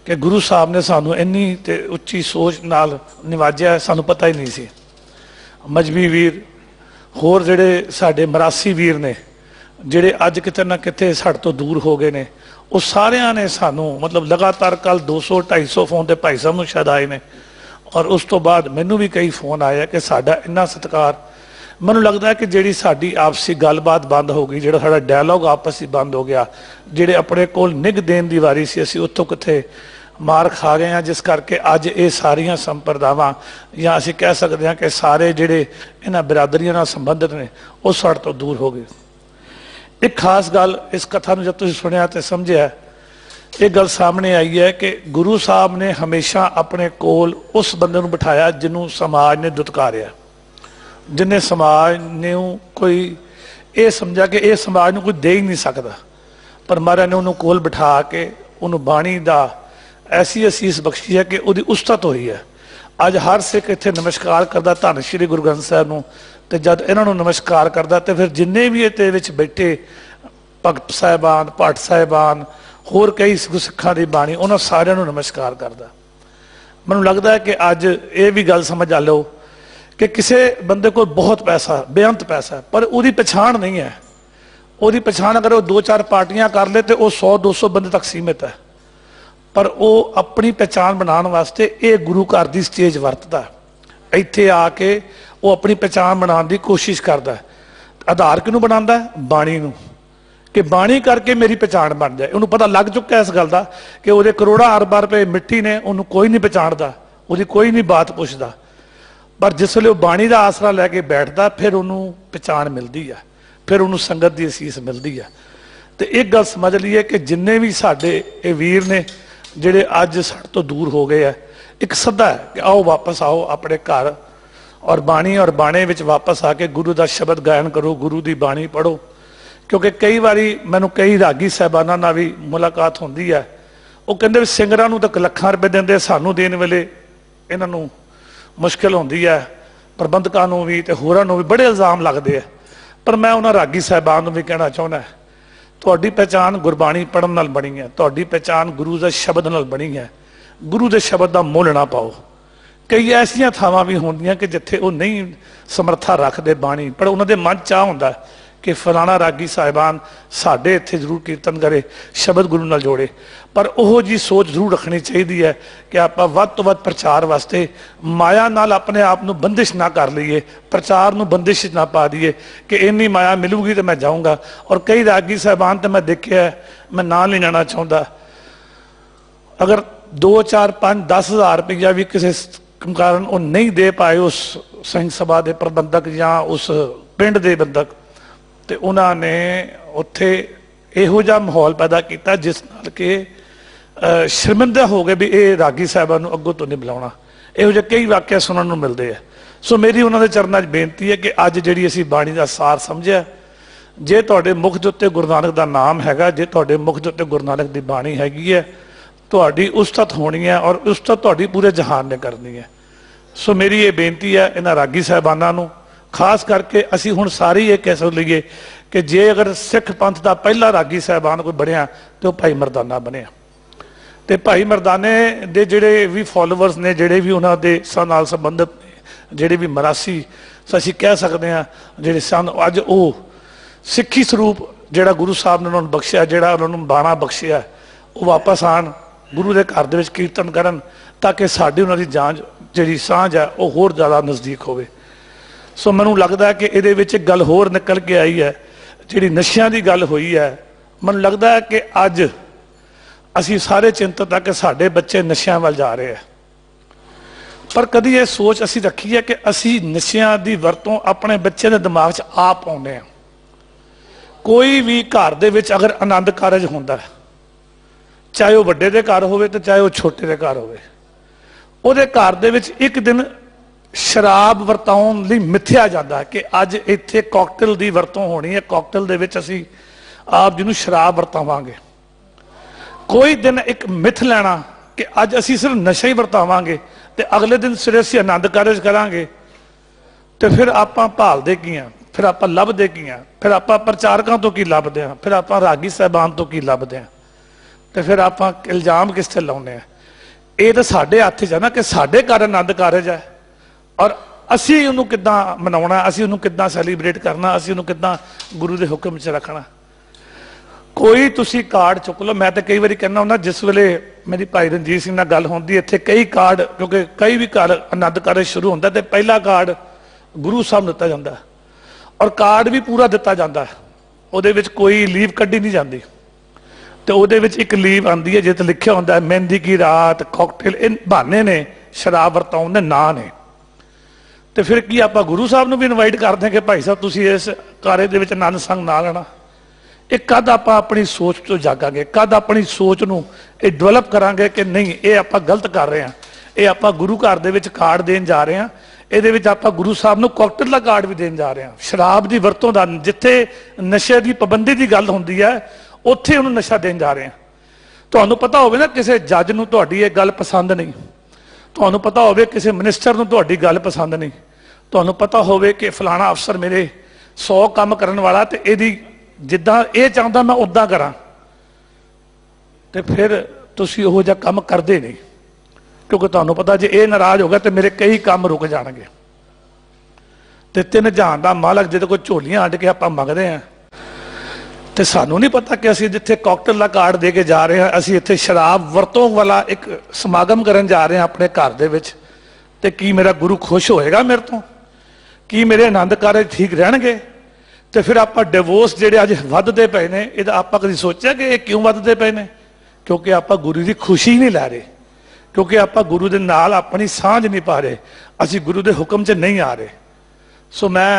ਕਿ ਗੁਰੂ ਸਾਹਿਬ ਨੇ ਸਾਨੂੰ ਇੰਨੀ ਤੇ ਉੱਚੀ ਸੋਚ ਨਾਲ ਨਿਵਾਜਿਆ, ਸਾਨੂੰ ਪਤਾ ਹੀ ਨਹੀਂ ਸੀ। ਮਜਬੀ ਵੀਰ, ਹੋਰ ਜਿਹੜੇ ਸਾਡੇ ਮਰਾਸੀ ਵੀਰ ਨੇ ਜਿਹੜੇ ਅੱਜ ਕਿਤੇ ਨਾ ਕਿਤੇ ਸਾਡੇ ਤੋਂ ਦੂਰ ਹੋ ਗਏ ਨੇ, ਉਹ ਸਾਰਿਆਂ ਨੇ ਸਾਨੂੰ ਮਤਲਬ ਲਗਾਤਾਰ ਕੱਲ 200-250 ਫੋਨ ਤੇ ਭਾਈ ਸਾਹਿਬ ਨੂੰ ਸ਼ਾਇਦ ਆਏ ਨੇ, ਔਰ ਉਸ ਤੋਂ ਬਾਅਦ ਮੈਨੂੰ ਵੀ ਕਈ ਫੋਨ ਆਏ ਕਿ ਸਾਡਾ ਇੰਨਾ ਸਤਿਕਾਰ। ਮੈਨੂੰ ਲੱਗਦਾ ਹੈ ਕਿ ਜਿਹੜੀ ਸਾਡੀ ਆਪਸੀ ਗੱਲਬਾਤ ਬੰਦ ਹੋ ਗਈ, ਜਿਹੜਾ ਸਾਡਾ ਡਾਇਲੋਗ ਆਪਸ ਵਿੱਚ ਬੰਦ ਹੋ ਗਿਆ, ਜਿਹੜੇ ਆਪਣੇ ਕੋਲ ਨਿੱਘ ਦੇਣ ਦੀ ਵਾਰੀ ਸੀ ਅਸੀਂ ਉੱਥੋਂ ਕਿੱਥੇ ਮਾਰ ਖਾ ਗਏ ਹਾਂ, ਜਿਸ ਕਰਕੇ ਅੱਜ ਇਹ ਸਾਰੀਆਂ ਸੰਪਰਦਾਵਾਂ ਜਾਂ ਅਸੀਂ ਕਹਿ ਸਕਦੇ ਹਾਂ ਕਿ ਸਾਰੇ ਜਿਹੜੇ ਇਹਨਾਂ ਬਰਾਦਰੀਆਂ ਨਾਲ ਸੰਬੰਧਿਤ ਨੇ ਉਹ ਸਾਡੇ ਤੋਂ ਦੂਰ ਹੋ ਗਏ। ਇੱਕ ਖਾਸ ਗੱਲ ਇਸ ਕਥਾ ਨੂੰ ਜਦ ਤੁਸੀਂ ਸੁਣਿਆ ਤੇ ਸਮਝਿਆ, ਇਹ ਗੱਲ ਸਾਹਮਣੇ ਆਈ ਹੈ ਕਿ ਗੁਰੂ ਸਾਹਿਬ ਨੇ ਹਮੇਸ਼ਾ ਆਪਣੇ ਕੋਲ ਉਸ ਬੰਦੇ ਨੂੰ ਬਿਠਾਇਆ ਜਿਹਨੂੰ ਸਮਾਜ ਨੇ ਦੁਤਕਾਰਿਆ, ਜਿਹਨੇ ਸਮਾਜ ਨੂੰ ਕੋਈ ਇਹ ਸਮਝਿਆ ਕਿ ਇਹ ਸਮਾਜ ਨੂੰ ਕੋਈ ਦੇ ਹੀ ਨਹੀਂ ਸਕਦਾ, ਪਰ ਮਹਾਰਾਜ ਨੇ ਉਹਨੂੰ ਕੋਲ ਬਿਠਾ ਕੇ ਉਹਨੂੰ ਬਾਣੀ ਦਾ ਐਸੀ ਅਸੀਸ ਬਖਸ਼ੀ ਹੈ ਕਿ ਉਹਦੀ ਉਸਤਤ ਹੋਈ ਹੈ। ਅੱਜ ਹਰ ਸਿੱਖ ਇੱਥੇ ਨਮਸਕਾਰ ਕਰਦਾ ਧੰਨ ਸ਼੍ਰੀ ਗੁਰੂ ਗ੍ਰੰਥ ਸਾਹਿਬ ਨੂੰ, ਤੇ ਜਦ ਇਹਨਾਂ ਨੂੰ ਨਮਸਕਾਰ ਕਰਦਾ ਤੇ ਫਿਰ ਜਿੰਨੇ ਵੀ ਇਹਦੇ ਵਿੱਚ ਬੈਠੇ ਭਗਤ ਸਾਹਿਬਾਨ, ਭੱਟ ਸਾਹਿਬਾਨ, ਹੋਰ ਕਈ ਸਿੱਖਾਂ ਦੀ ਬਾਣੀ, ਉਹਨਾਂ ਸਾਰਿਆਂ ਨੂੰ ਨਮਸਕਾਰ ਕਰਦਾ। ਮੈਨੂੰ ਲੱਗਦਾ ਹੈ ਕਿ ਅੱਜ ਇਹ ਵੀ ਗੱਲ ਸਮਝ ਆ ਲਓ ਕਿ ਕਿਸੇ ਬੰਦੇ ਕੋਲ ਬਹੁਤ ਪੈਸਾ, ਬੇਅੰਤ ਪੈਸਾ, ਪਰ ਉਹਦੀ ਪਛਾਣ ਨਹੀਂ ਹੈ। ਉਹਦੀ ਪਛਾਣ ਅਗਰ ਉਹ 2-4 ਪਾਰਟੀਆਂ ਕਰ ਲੇ ਤੇ ਉਹ 100-200 ਬੰਦੇ ਤੱਕ ਸੀਮਿਤ ਹੈ, ਪਰ ਉਹ ਆਪਣੀ ਪਛਾਣ ਬਣਾਉਣ ਵਾਸਤੇ ਇਹ ਗੁਰੂ ਘਰ ਦੀ ਸਟੇਜ ਵਰਤਦਾ। ਇੱਥੇ ਆ ਕੇ ਉਹ ਆਪਣੀ ਪਛਾਣ ਬਣਾਉਣ ਦੀ ਕੋਸ਼ਿਸ਼ ਕਰਦਾ। ਆਧਾਰ ਕਿਹਨੂੰ ਬਣਾਉਂਦਾ? ਬਾਣੀ ਨੂੰ, ਕਿ ਬਾਣੀ ਕਰਕੇ ਮੇਰੀ ਪਛਾਣ ਬਣ ਜਾਏ। ਉਹਨੂੰ ਪਤਾ ਲੱਗ ਚੁੱਕਾ ਇਸ ਗੱਲ ਦਾ ਕਿ ਉਹਦੇ ਕਰੋੜਾਂ ਅਰਬਾਂ ਰੁਪਏ ਮਿੱਟੀ ਨੇ, ਉਹਨੂੰ ਕੋਈ ਨਹੀਂ ਪਛਾਣਦਾ, ਉਹਦੀ ਕੋਈ ਨਹੀਂ ਬਾਤ ਪੁੱਛਦਾ, ਪਰ ਜਿਸ ਵੇਲੇ ਉਹ ਬਾਣੀ ਦਾ ਆਸਰਾ ਲੈ ਕੇ ਬੈਠਦਾ ਫਿਰ ਉਹਨੂੰ ਪਛਾਣ ਮਿਲਦੀ ਆ, ਫਿਰ ਉਹਨੂੰ ਸੰਗਤ ਦੀ ਅਸੀਸ ਮਿਲਦੀ ਆ। ਤੇ ਇੱਕ ਗੱਲ ਸਮਝ ਲਈਏ ਕਿ ਜਿੰਨੇ ਵੀ ਸਾਡੇ ਇਹ ਵੀਰ ਨੇ ਜਿਹੜੇ ਅੱਜ ਸਾਡੇ ਤੋਂ ਦੂਰ ਹੋ ਗਏ ਆ, ਇੱਕ ਸੱਦਾ ਹੈ ਕਿ ਆਓ ਵਾਪਸ ਆਓ ਆਪਣੇ ਘਰ, ਔਰ ਬਾਣੀ ਔਰ ਬਾਣੇ ਵਿੱਚ ਵਾਪਸ ਆ ਕੇ ਗੁਰੂ ਦਾ ਸ਼ਬਦ ਗਾਇਨ ਕਰੋ, ਗੁਰੂ ਦੀ ਬਾਣੀ ਪੜ੍ਹੋ। ਕਿਉਂਕਿ ਕਈ ਵਾਰੀ ਮੈਨੂੰ ਕਈ ਰਾਗੀ ਸਾਹਿਬਾਨਾਂ ਨਾਲ ਵੀ ਮੁਲਾਕਾਤ ਹੁੰਦੀ ਹੈ, ਉਹ ਕਹਿੰਦੇ ਵੀ ਸਿੰਗਰਾਂ ਨੂੰ ਤਾਂ ਲੱਖਾਂ ਰੁਪਏ ਦਿੰਦੇ, ਸਾਨੂੰ ਦੇਣ ਵੇਲੇ ਇਹਨਾਂ ਨੂੰ ਮੁਸ਼ਕਿਲ ਹੁੰਦੀ ਹੈ, ਪ੍ਰਬੰਧਕਾਂ ਨੂੰ ਵੀ ਤੇ ਹੋਰਾਂ ਨੂੰ ਵੀ ਬੜੇ ਇਲਜ਼ਾਮ ਲੱਗਦੇ ਆ। ਪਰ ਮੈਂ ਉਹਨਾਂ ਰਾਗੀ ਸਾਹਿਬਾਨ ਨੂੰ ਵੀ ਕਹਿਣਾ ਚਾਹੁੰਦਾ, ਤੁਹਾਡੀ ਪਹਿਚਾਣ ਗੁਰਬਾਣੀ ਪੜ੍ਹਨ ਨਾਲ ਬਣੀ ਹੈ, ਤੁਹਾਡੀ ਪਹਿਚਾਣ ਗੁਰੂ ਦੇ ਸ਼ਬਦ ਨਾਲ ਬਣੀ ਹੈ। ਗੁਰੂ ਦੇ ਸ਼ਬਦ ਦਾ ਮੁੱਲ ਨਾ ਪਾਓ। ਕਈ ਐਸੀਆਂ ਥਾਵਾਂ ਵੀ ਹੁੰਦੀਆਂ ਕਿ ਜਿੱਥੇ ਉਹ ਨਹੀਂ ਸਮਰੱਥਾ ਰੱਖਦੇ ਬਾਣੀ, ਪਰ ਉਹਨਾਂ ਦੇ ਮਨ 'ਚ ਚਾਹ ਹੁੰਦਾ ਕਿ ਫਲਾਣਾ ਰਾਗੀ ਸਾਹਿਬਾਨ ਸਾਡੇ ਇੱਥੇ ਜ਼ਰੂਰ ਕੀਰਤਨ ਕਰੇ, ਸ਼ਬਦ ਗੁਰੂ ਨਾਲ ਜੋੜੇ। ਪਰ ਉਹੋ ਜੀ ਸੋਚ ਜ਼ਰੂਰ ਰੱਖਣੀ ਚਾਹੀਦੀ ਹੈ ਕਿ ਆਪਾਂ ਵੱਧ ਤੋਂ ਵੱਧ ਪ੍ਰਚਾਰ ਵਾਸਤੇ ਮਾਇਆ ਨਾਲ ਆਪਣੇ ਆਪ ਨੂੰ ਬੰਦਿਸ਼ ਨਾ ਕਰ ਲਈਏ, ਪ੍ਰਚਾਰ ਨੂੰ ਬੰਦਿਸ਼ ਨਾ ਪਾ ਦਈਏ ਕਿ ਇੰਨੀ ਮਾਇਆ ਮਿਲੂਗੀ ਤੇ ਮੈਂ ਜਾਊਂਗਾ। ਔਰ ਕਈ ਰਾਗੀ ਸਾਹਿਬਾਨ ਤੇ ਮੈਂ ਦੇਖਿਆ, ਮੈਂ ਨਾਂ ਨਹੀਂ ਲੈਣਾ ਚਾਹੁੰਦਾ, ਅਗਰ 2, 4, 5, 10 ਹਜ਼ਾਰ ਰੁਪਈਆ ਵੀ ਕਿਸੇ ਕਾਰਨ ਉਹ ਨਹੀਂ ਦੇ ਪਾਏ ਉਸ ਸਿੰਘ ਸਭਾ ਦੇ ਪ੍ਰਬੰਧਕ ਜਾਂ ਉਸ ਪਿੰਡ ਦੇ ਬੰਦਕ, ਤੇ ਉਹਨਾਂ ਨੇ ਉੱਥੇ ਇਹੋ ਜਿਹਾ ਮਾਹੌਲ ਪੈਦਾ ਕੀਤਾ ਜਿਸ ਨਾਲ ਕਿ ਸ਼ਰਮਿੰਦਾ ਹੋ ਗਏ ਵੀ ਇਹ ਰਾਗੀ ਸਾਹਿਬਾਨ ਨੂੰ ਅੱਗੋਂ ਤੋਂ ਨਹੀਂ ਬੁਲਾਉਣਾ। ਇਹੋ ਜਿਹੇ ਕਈ ਵਾਕਿਆ ਸੁਣਨ ਨੂੰ ਮਿਲਦੇ ਆ। ਸੋ ਮੇਰੀ ਉਹਨਾਂ ਦੇ ਚਰਨਾਂ 'ਚ ਬੇਨਤੀ ਹੈ ਕਿ ਅੱਜ ਜਿਹੜੀ ਅਸੀਂ ਬਾਣੀ ਦਾ ਸਾਰ ਸਮਝਿਆ, ਜੇ ਤੁਹਾਡੇ ਮੁਖ ਦੇ ਉੱਤੇ ਗੁਰੂ ਨਾਨਕ ਦਾ ਨਾਮ ਹੈਗਾ, ਜੇ ਤੁਹਾਡੇ ਮੁਖ ਦੇ ਉੱਤੇ ਗੁਰੂ ਨਾਨਕ ਦੀ ਬਾਣੀ ਹੈਗੀ ਹੈ, ਤੁਹਾਡੀ ਉਸਤਤ ਹੋਣੀ ਹੈ, ਔਰ ਉਸਤਤ ਤੁਹਾਡੀ ਪੂਰੇ ਜਹਾਨ ਨੇ ਕਰਨੀ ਹੈ। ਸੋ ਮੇਰੀ ਇਹ ਬੇਨਤੀ ਹੈ ਇਹਨਾਂ ਰਾਗੀ ਸਾਹਿਬਾਨਾਂ ਨੂੰ, ਖਾਸ ਕਰਕੇ ਅਸੀਂ ਹੁਣ ਸਾਰੇ ਇਹ ਕਹਿ ਸਕਦੇ ਲਈਏ ਕਿ ਜੇ ਅਗਰ ਸਿੱਖ ਪੰਥ ਦਾ ਪਹਿਲਾ ਰਾਗੀ ਸਾਹਿਬਾਨ ਕੋਈ ਬਣਿਆ ਤੇ ਉਹ ਭਾਈ ਮਰਦਾਨਾ ਬਣਿਆ। ਤੇ ਭਾਈ ਮਰਦਾਨੇ ਦੇ ਜਿਹੜੇ ਵੀ ਫੋਲੋਵਰਸ ਨੇ, ਜਿਹੜੇ ਵੀ ਉਹਨਾਂ ਦੇ ਨਾਲ ਸੰਬੰਧਿਤ ਜਿਹੜੇ ਵੀ ਮਰਾਸੀ ਅਸੀਂ ਕਹਿ ਸਕਦੇ ਹਾਂ ਜਿਹੜੇ ਸਨ, ਅੱਜ ਉਹ ਸਿੱਖੀ ਸਰੂਪ ਜਿਹੜਾ ਗੁਰੂ ਸਾਹਿਬ ਨੇ ਉਹਨਾਂ ਨੂੰ ਬਖਸ਼ਿਆ, ਜਿਹੜਾ ਉਹਨਾਂ ਨੂੰ ਬਾਣਾ ਬਖਸ਼ਿਆ, ਉਹ ਵਾਪਸ ਆਉਣ, ਗੁਰੂ ਦੇ ਘਰ ਦੇ ਵਿੱਚ ਕੀਰਤਨ ਕਰਨ, ਤਾਂ ਕਿ ਸਾਡੀ ਉਹਨਾਂ ਦੀ ਜਾਂਚ ਜਿਹੜੀ ਸਾਂਝ ਹੈ ਉਹ ਹੋਰ ਜ਼ਿਆਦਾ ਨਜ਼ਦੀਕ ਹੋਵੇ। ਸੋ ਮੈਨੂੰ ਲੱਗਦਾ ਕਿ ਇਹਦੇ ਵਿੱਚ ਇੱਕ ਗੱਲ ਹੋਰ ਨਿਕਲ ਕੇ ਆਈ ਹੈ, ਜਿਹੜੀ ਨਸ਼ਿਆਂ ਦੀ ਗੱਲ ਹੋਈ ਹੈ। ਮੈਨੂੰ ਲੱਗਦਾ ਹੈ ਕਿ ਅੱਜ ਅਸੀਂ ਸਾਰੇ ਚਿੰਤਤ ਹਾਂ ਕਿ ਸਾਡੇ ਬੱਚੇ ਨਸ਼ਿਆਂ ਵੱਲ ਜਾ ਰਹੇ ਆ, ਪਰ ਕਦੀ ਇਹ ਸੋਚ ਅਸੀਂ ਰੱਖੀ ਹੈ ਕਿ ਅਸੀਂ ਨਸ਼ਿਆਂ ਦੀ ਵਰਤੋਂ ਆਪਣੇ ਬੱਚੇ ਦੇ ਦਿਮਾਗ 'ਚ ਆਪ ਪਾਉਂਦੇ ਹਾਂ। ਕੋਈ ਵੀ ਘਰ ਦੇ ਵਿੱਚ ਅਗਰ ਆਨੰਦ ਕਾਰਜ ਹੁੰਦਾ, ਚਾਹੇ ਉਹ ਵੱਡੇ ਦੇ ਘਰ ਹੋਵੇ ਤੇ ਚਾਹੇ ਉਹ ਛੋਟੇ ਦੇ ਘਰ ਹੋਵੇ, ਉਹਦੇ ਘਰ ਦੇ ਵਿੱਚ ਇੱਕ ਦਿਨ ਸ਼ਰਾਬ ਵਰਤਾਉਣ ਲਈ ਮਿੱਥਿਆ ਜਾਂਦਾ ਕਿ ਅੱਜ ਇੱਥੇ ਕਾਕਟੇਲ ਦੀ ਵਰਤੋਂ ਹੋਣੀ ਹੈ, ਕਾਕਟੇਲ ਦੇ ਵਿੱਚ ਅਸੀਂ ਆਪ ਜਿਹਨੂੰ ਸ਼ਰਾਬ ਵਰਤਾਵਾਂਗੇ। ਕੋਈ ਦਿਨ ਇੱਕ ਮਿੱਥ ਲੈਣਾ ਕਿ ਅੱਜ ਅਸੀਂ ਸਿਰਫ ਨਸ਼ਾ ਹੀ ਵਰਤਾਵਾਂਗੇ ਤੇ ਅਗਲੇ ਦਿਨ ਸਿਰੇ ਅਸੀਂ ਆਨੰਦ ਕਾਰਜ ਕਰਾਂਗੇ। ਤੇ ਫਿਰ ਆਪਾਂ ਭਾਲਦੇ ਕੀ ਆ? फिर आप लभदे की हाँ, फिर आप प्रचारकों तो की लभदे हाँ, फिर आप रागी साहबान तो की लभदे हाँ, तो फिर आप इल्जाम किस ते लाउने हैं? ये तो साडे हथ च है ना कि साडे घर आनंद कारज है और असी उन्होंने किद्दां मनाउणा, असी उन्होंने किद्दां सैलीब्रेट करना, असी उन्होंने किद्दां गुरु के हुक्म च रखना। कोई तुसी कार्ड चुक लो, मैं तो कई बार कहना हुंदा जिस वेले मेरी भाई रणजीत सिंह नाल गल होंदी इत्थे कई कार्ड, क्योंकि कई भी घर आनंद कारज शुरू होंदा ते पहला कार्ड गुरु साहब दिता जांदा और कार्ड भी पूरा दिता जांदा, उहदे विच कोई लीव कड्ढी नहीं जाती, तो उहदे विच एक लीव आंदी है जित लिखिया हुंदा मेहंदी की रात, कॉकटेल, इन बहाने ने शराब वरताउण दे नां ने। तो फिर की आप गुरु साहब नूं भी इनवाइट करते हैं कि भाई साहब तुसीं इस कार्य दे विच आनंद संग ना लेना? ये कद आप अपनी सोच तो जागांगे, कद अपनी सोच नूं ये डिवेलप करांगे कि नहीं ये आप गलत कर रहे हैं, ये आप गुरु घर दे विच कार्ड देन जा रहे हैं, ਇਹਦੇ ਵਿੱਚ ਆਪਾਂ ਗੁਰੂ ਸਾਹਿਬ ਨੂੰ ਕਾਕਟੇਲ ਦਾ ਕਾਰਡ ਵੀ ਦੇਣ ਜਾ ਰਹੇ ਹਾਂ। ਸ਼ਰਾਬ ਦੀ ਵਰਤੋਂ ਦਾ, ਜਿੱਥੇ ਨਸ਼ੇ ਦੀ ਪਾਬੰਦੀ ਦੀ ਗੱਲ ਹੁੰਦੀ ਹੈ ਉੱਥੇ ਉਹਨੂੰ ਨਸ਼ਾ ਦੇਣ ਜਾ ਰਹੇ ਹਾਂ। ਤੁਹਾਨੂੰ ਪਤਾ ਹੋਵੇ ਨਾ ਕਿਸੇ ਜੱਜ ਨੂੰ ਤੁਹਾਡੀ ਇਹ ਗੱਲ ਪਸੰਦ ਨਹੀਂ, ਤੁਹਾਨੂੰ ਪਤਾ ਹੋਵੇ ਕਿਸੇ ਮਿਨਿਸਟਰ ਨੂੰ ਤੁਹਾਡੀ ਗੱਲ ਪਸੰਦ ਨਹੀਂ, ਤੁਹਾਨੂੰ ਪਤਾ ਹੋਵੇ ਕਿ ਫਲਾਣਾ ਅਫਸਰ ਮੇਰੇ 100 ਕੰਮ ਕਰਨ ਵਾਲਾ ਤੇ ਇਹਦੀ ਜਿੱਦਾਂ ਇਹ ਚਾਹੁੰਦਾ ਮੈਂ ਉਦਾਂ ਕਰਾਂ, ਤੇ ਫਿਰ ਤੁਸੀਂ ਉਹੋ ਜਿਹਾ ਕੰਮ ਕਰਦੇ ਨਹੀਂ, क्योंकि तुहानू पता जे ये नाराज हो गया तो मेरे कई काम रुक जाएंगे। तो तीन जहान का मालक जो कोई झोलियां अड्ड के आप मंगते हैं, तो सानू नहीं पता कि असीं जिथे कॉकटेल का कार्ड दे के जा रहे हैं, असीं इत्थे शराब वरतों वाला एक समागम करन जा रहे हैं अपने घर दे विच, ते की मेरा गुरु खुश होएगा मेरे तो? की मेरे आनंद कारज ठीक रहणगे? तो फिर आप डिवोर्स जिहड़े अज वधदे पए ने, इहदा आपां कदी सोचिया कि ये क्यों वधदे पए ने? क्योंकि आप गुरु की खुशी नहीं लै रहे, क्योंकि आप गुरु के नाल अपनी सांझ नहीं पा रहे, असी गुरु के हुक्म च नहीं आ रहे। सो मैं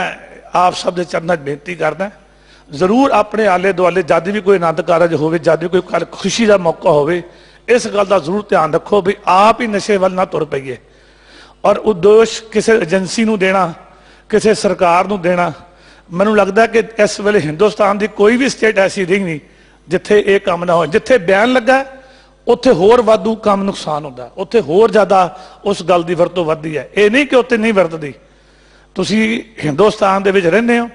आप सब के चरणों बेनती करदा, जरूर अपने आले दुआले जद भी कोई आनंद कारज होवे, जद भी कोई खुशी का मौका होवे, इस गल का जरूर ध्यान रखो भी आप ही नशे वाल ना तुर पईए। और उद्देश किसी एजेंसी नूं देना, किसी सरकार नूं देना, मैनूं लगदा कि इस वेले हिंदुस्तान की कोई भी स्टेट ऐसी रही नहीं जिथे ये काम ना हो। जिथे बयान लगा उत्थे होर वाधू काम नुकसान होंदा, उत्थे होर ज़्यादा उस गल की वरतों वधदी है। ये नहीं कि उत्थे नहीं वरतदी, तुसी हिंदुस्तान दे विच रहिंदे हो,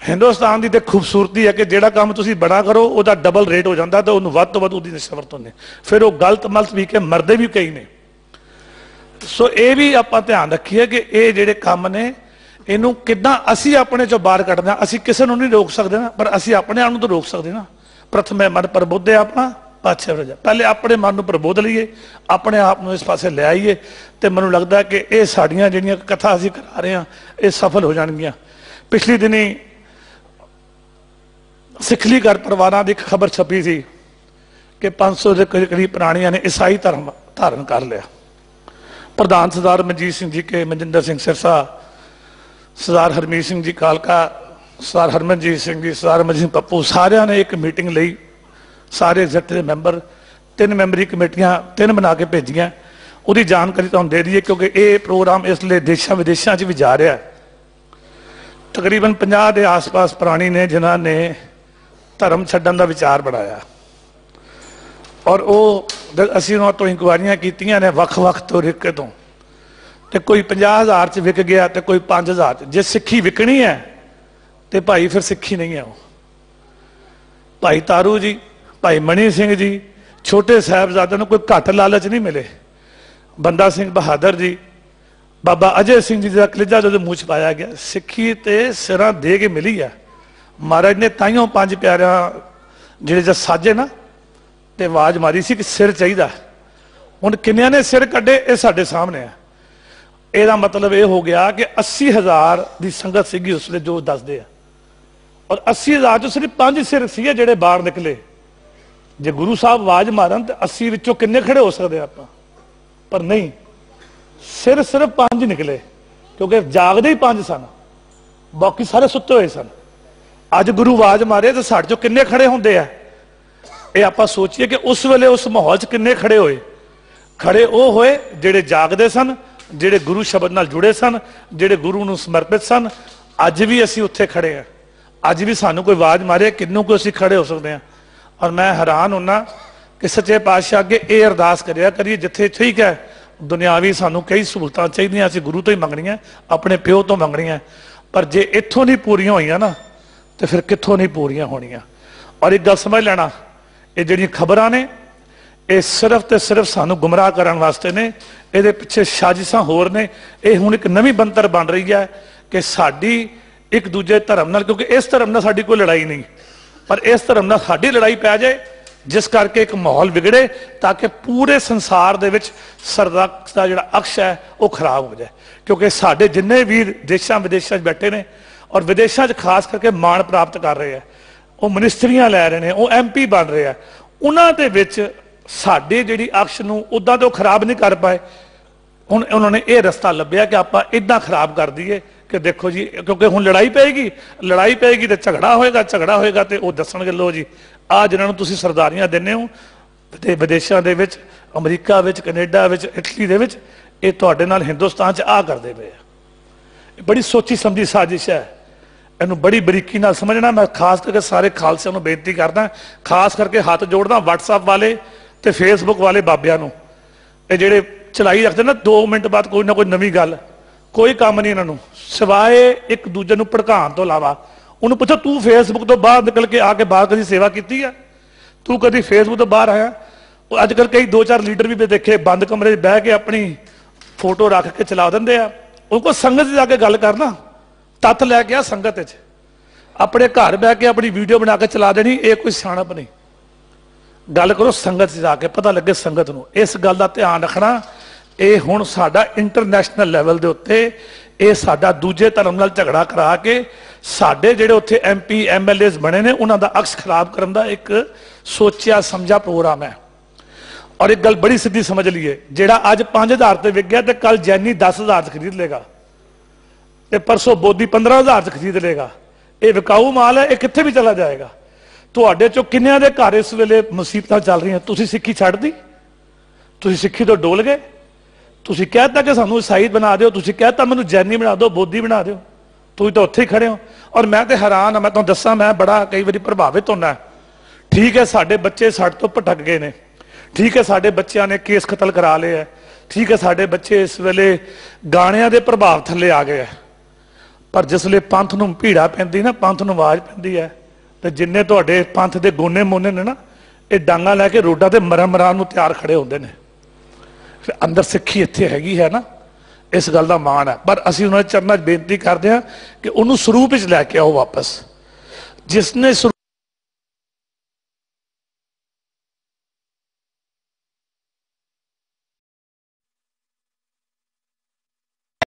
हिंदुस्तान की तो खूबसूरती है कि जिहड़ा काम तुसी बड़ा करो उहदा डबल रेट हो जाता, तो उन्होंने वध तो वध उहदी नशा वरतोंदे, फिर वो गलत मलत पी के मरदे भी कई ने। सो ये भी आपां ध्यान रखीए कि ये जिहड़े काम ने इनू किद्दां असी अपने चों बाहर कढना। असी किसी नूं नहीं रोक सकते ना, पर असी अपने आप नूं तो रोक सकते ना। प्रथम मन प्रबुद्धे अपना पाछे रह जा, पहले अपने मन को प्रबोध लीए, अपने आप को इस पासे ले आईए, तो मैनूं लगता कि ये साड़ियाँ जिहड़ियां कथा असीं करा रहे हैं ये सफल हो जाएगियां। पिछली दिनी सिखली घर परिवारों की एक खबर छपी थी कि 500 के करीब प्राणियों ने ईसाई धर्म धारण कर लिया। प्रधान सरदार मनजीत सिंह जी के, मनजिंदर सिंह सिरसा, सरदार हरमीत सिंह जी कालका, सरदार हरमनजीत सिंह जी, सरदार अमरजीत सिंह पप्पू, सारिया ने एक मीटिंग ली, सारे एग्जैक्टिव मैंबर 3 मैंबरी कमेटियां 3 बना के भेजियां। उसकी जानकारी तुहानूं दे दईए क्योंकि ये प्रोग्राम इसलिए देशों विदेशों भी जा रहा है। तकरीबन 50 के आस पास प्राणी ने जिन्होंने धर्म छड्डण का विचार बनाया, और वो असीं उन्हां तो इंक्वायरियां कीतियां ने वख-वख तरीके तो कोई 50,000 च विक गया, तो कोई 5,000 जे सिक्खी विकनी है तो भाई फिर सिक्खी नहीं है। वो भाई तारू जी, भाई मनी सिंह जी, छोटे साहबजादे कोई घट लालच नहीं मिले। बंदा सिंह बहादुर जी, बाबा अजय सिंह जी का कलेजा जो मूँह च पाया गया, सिक्खी तो सिरां दे के मिली है। महाराज ने ताइयों 5 प्यारियां जिहड़े जब साजे ना तो आवाज़ मारी सी कि सिर चाहिए। हुण किन्नियां ने सिर कड्डे ये साडे सामने है। ਇਹਦਾ मतलब ये हो गया कि 80,000 की संगत सी उसने जो दसते हैं, और 80,000 चो सिर्फ 5 सिर से जोड़े बाहर निकले। जे गुरु साहब आवाज मारन तो 80 विचों किन्ने खड़े हो सकते आप, पर नहीं, सिर सिर्फ 5 निकले क्योंकि जागदे ही 5 सन, बाकी सारे सुते हुए सन। अज गुरु आवाज मारे तो साढ़े चो किन्ने खड़े होंगे है। ये आप सोचिए कि उस वेले उस माहौल च किन्ने खड़े होए। खड़े वो होए जेड़े जागदे सन, जेड़े गुरु शब्द नाल जुड़े सन, जेड़े गुरु नूं समर्पित सन। अज भी असीं उत्थे खड़े हैं, अज भी सानू कोई आवाज मारे किन्नू को असीं खड़े हो सकते हैं। और मैं हैरान होना कि सच्चे पातशाह अगे ये अरदास करिया करिए, जिथे ठीक है दुनियावी सानू कई सहूलतां चाहिए, असीं गुरु तो ही मंगणियां, अपने प्यो तो मंगणियां, पर जे इत्थों नहीं पूरियां होईयां ना तो फिर कित्थों नहीं पूरियां होणीआं। और एक गल समझ लेना, ये जिहड़ियां खबरां ने ये सिर्फ तो सिर्फ सानू गुमराह करने वास्ते ने, ये पिछे साजिशां होर ने। ये हुण एक नवीं बनतर बन रही है कि साडी एक दूजे धर्म नाल, क्योंकि इस धर्म नाल साडी कोई लड़ाई नहीं, पर इस धर्म नाल साडी लड़ाई पै जाए जिस करके एक माहौल बिगड़े ताकि पूरे संसार दे विच सरदा दा जिहड़ा अक्ष है वो खराब हो जाए। क्योंकि साडे जिन्ने वीर देशां विदेशां बैठे ने और विदेशां खास करके मान प्राप्त कर रहे हैं, वो मिनिस्ट्रियां लै रहे हैं, वो MP बन रहे हैं, उन्हां दे विच साडी जिहड़ी अक्ष नूं उदां तो खराब नहीं कर पाए। हुण उन्होंने ये रस्ता लभ्या कि आपां इदां खराब कर दईए कि देखो जी, क्योंकि हुण लड़ाई पेगी तो झगड़ा होएगा तो वो दसणगे लो जी आ जिन्हां नूं तुसीं सरदारियां दिंदे हो विदेशां दे विच, अमरीका विच, कनेडा विच, इटली दे विच, ये तुहाडे नाल हिंदुस्तान च आ करदे पे आ। बड़ी सोची समझी साजिश है, इनू बड़ी बरीकी नाल समझना। मैं खास करके सारे खालसियां नूं बेनती करदा, खास करके हाथ जोड़दा WhatsApp वाले ते Facebook वाले बाबियां नूं, ये जिहड़े चलाई रखते ना 2 मिनट बाद कोई ना कोई नवीं गल, कोई काम नहीं इन्हों सिवाए एक दूजे नूं भड़काउण तो इलावा। उन्होंने पूछो तू फेसबुक तो बाहर निकल के आके बाहर कभी सेवा की है, तू कभी फेसबुक तो बाहर आया? अजकल कई 2-4 लीडर भी देखे बंद कमरे बह के अपनी फोटो रख के चला देंगे आ। उनको संगत जाके गल करना, तत्त लैके आ संगत च, अपने घर बह के अपनी वीडियो बना के चला देनी, ये कोई सियाणप नहीं। गल करो संगत जाके, पता लगे संगत नूं। इस गल का ध्यान रखना, ये हुण साडा इंटरनेशनल लैवल के उत्ते ये साडा दूजे धर्म नाल झगड़ा करा के साडे जिहड़े उत्थे MP MLAs बने ने उन्हां दा अक्स खराब करन दा एक सोचिया समझा प्रोग्राम है। और एक गल बड़ी सीधी समझ लीए, जिहड़ा अज 5000 ते विक गया तो कल जैनी 10,000 च खरीद लेगा, ते परसों बोधी 15,000 च खरीद लेगा। ये विकाऊ माल है, ये कित्थे भी चला जाएगा। तुहाडे चों किन्नियां दे घर इस वेले मुसीबतां चल रही, तुसीं सिੱਖੀ छड्ड दी, तुसीं सिੱਖੀ तो डोल गए, तुसीं कहता कि सानू ईसाई बना दो, तुसीं कहता मैनू जैनी बना दो, बोधी बना दो, तुसीं तो उत्थे ही खड़े हो। और मैं तो हैरान हाँ, मैं तुहानूं दस्सां, मैं बड़ा कई बारी प्रभावित होना। ठीक है साडे बच्चे साडे तो भटक गए ने, ठीक है साडे बच्चों ने केस कतल करा लिया है, ठीक है साडे बच्चे इस वेले गाणियां दे प्रभाव थल्ले आ गए, पर जिसले पंथ नूं भीड़ा पैंदी ना, पंथ नूं आवाज़ पैंदी है, तो जिन्ने तुहाडे पंथ दे गोने मोने ने ना, ये डांगा लैके रोडा ते मरन मरान नूं तैयार खड़े होंदे ने। फिर अंदर सिੱਖੀ इत्थे हैगी है ना, इस गल का मान है। पर असीं उन्हां दे चरनां 'च बेनती करदे हां कि उहनूं सरੂਪ विच लैके आओ वापस, जिसने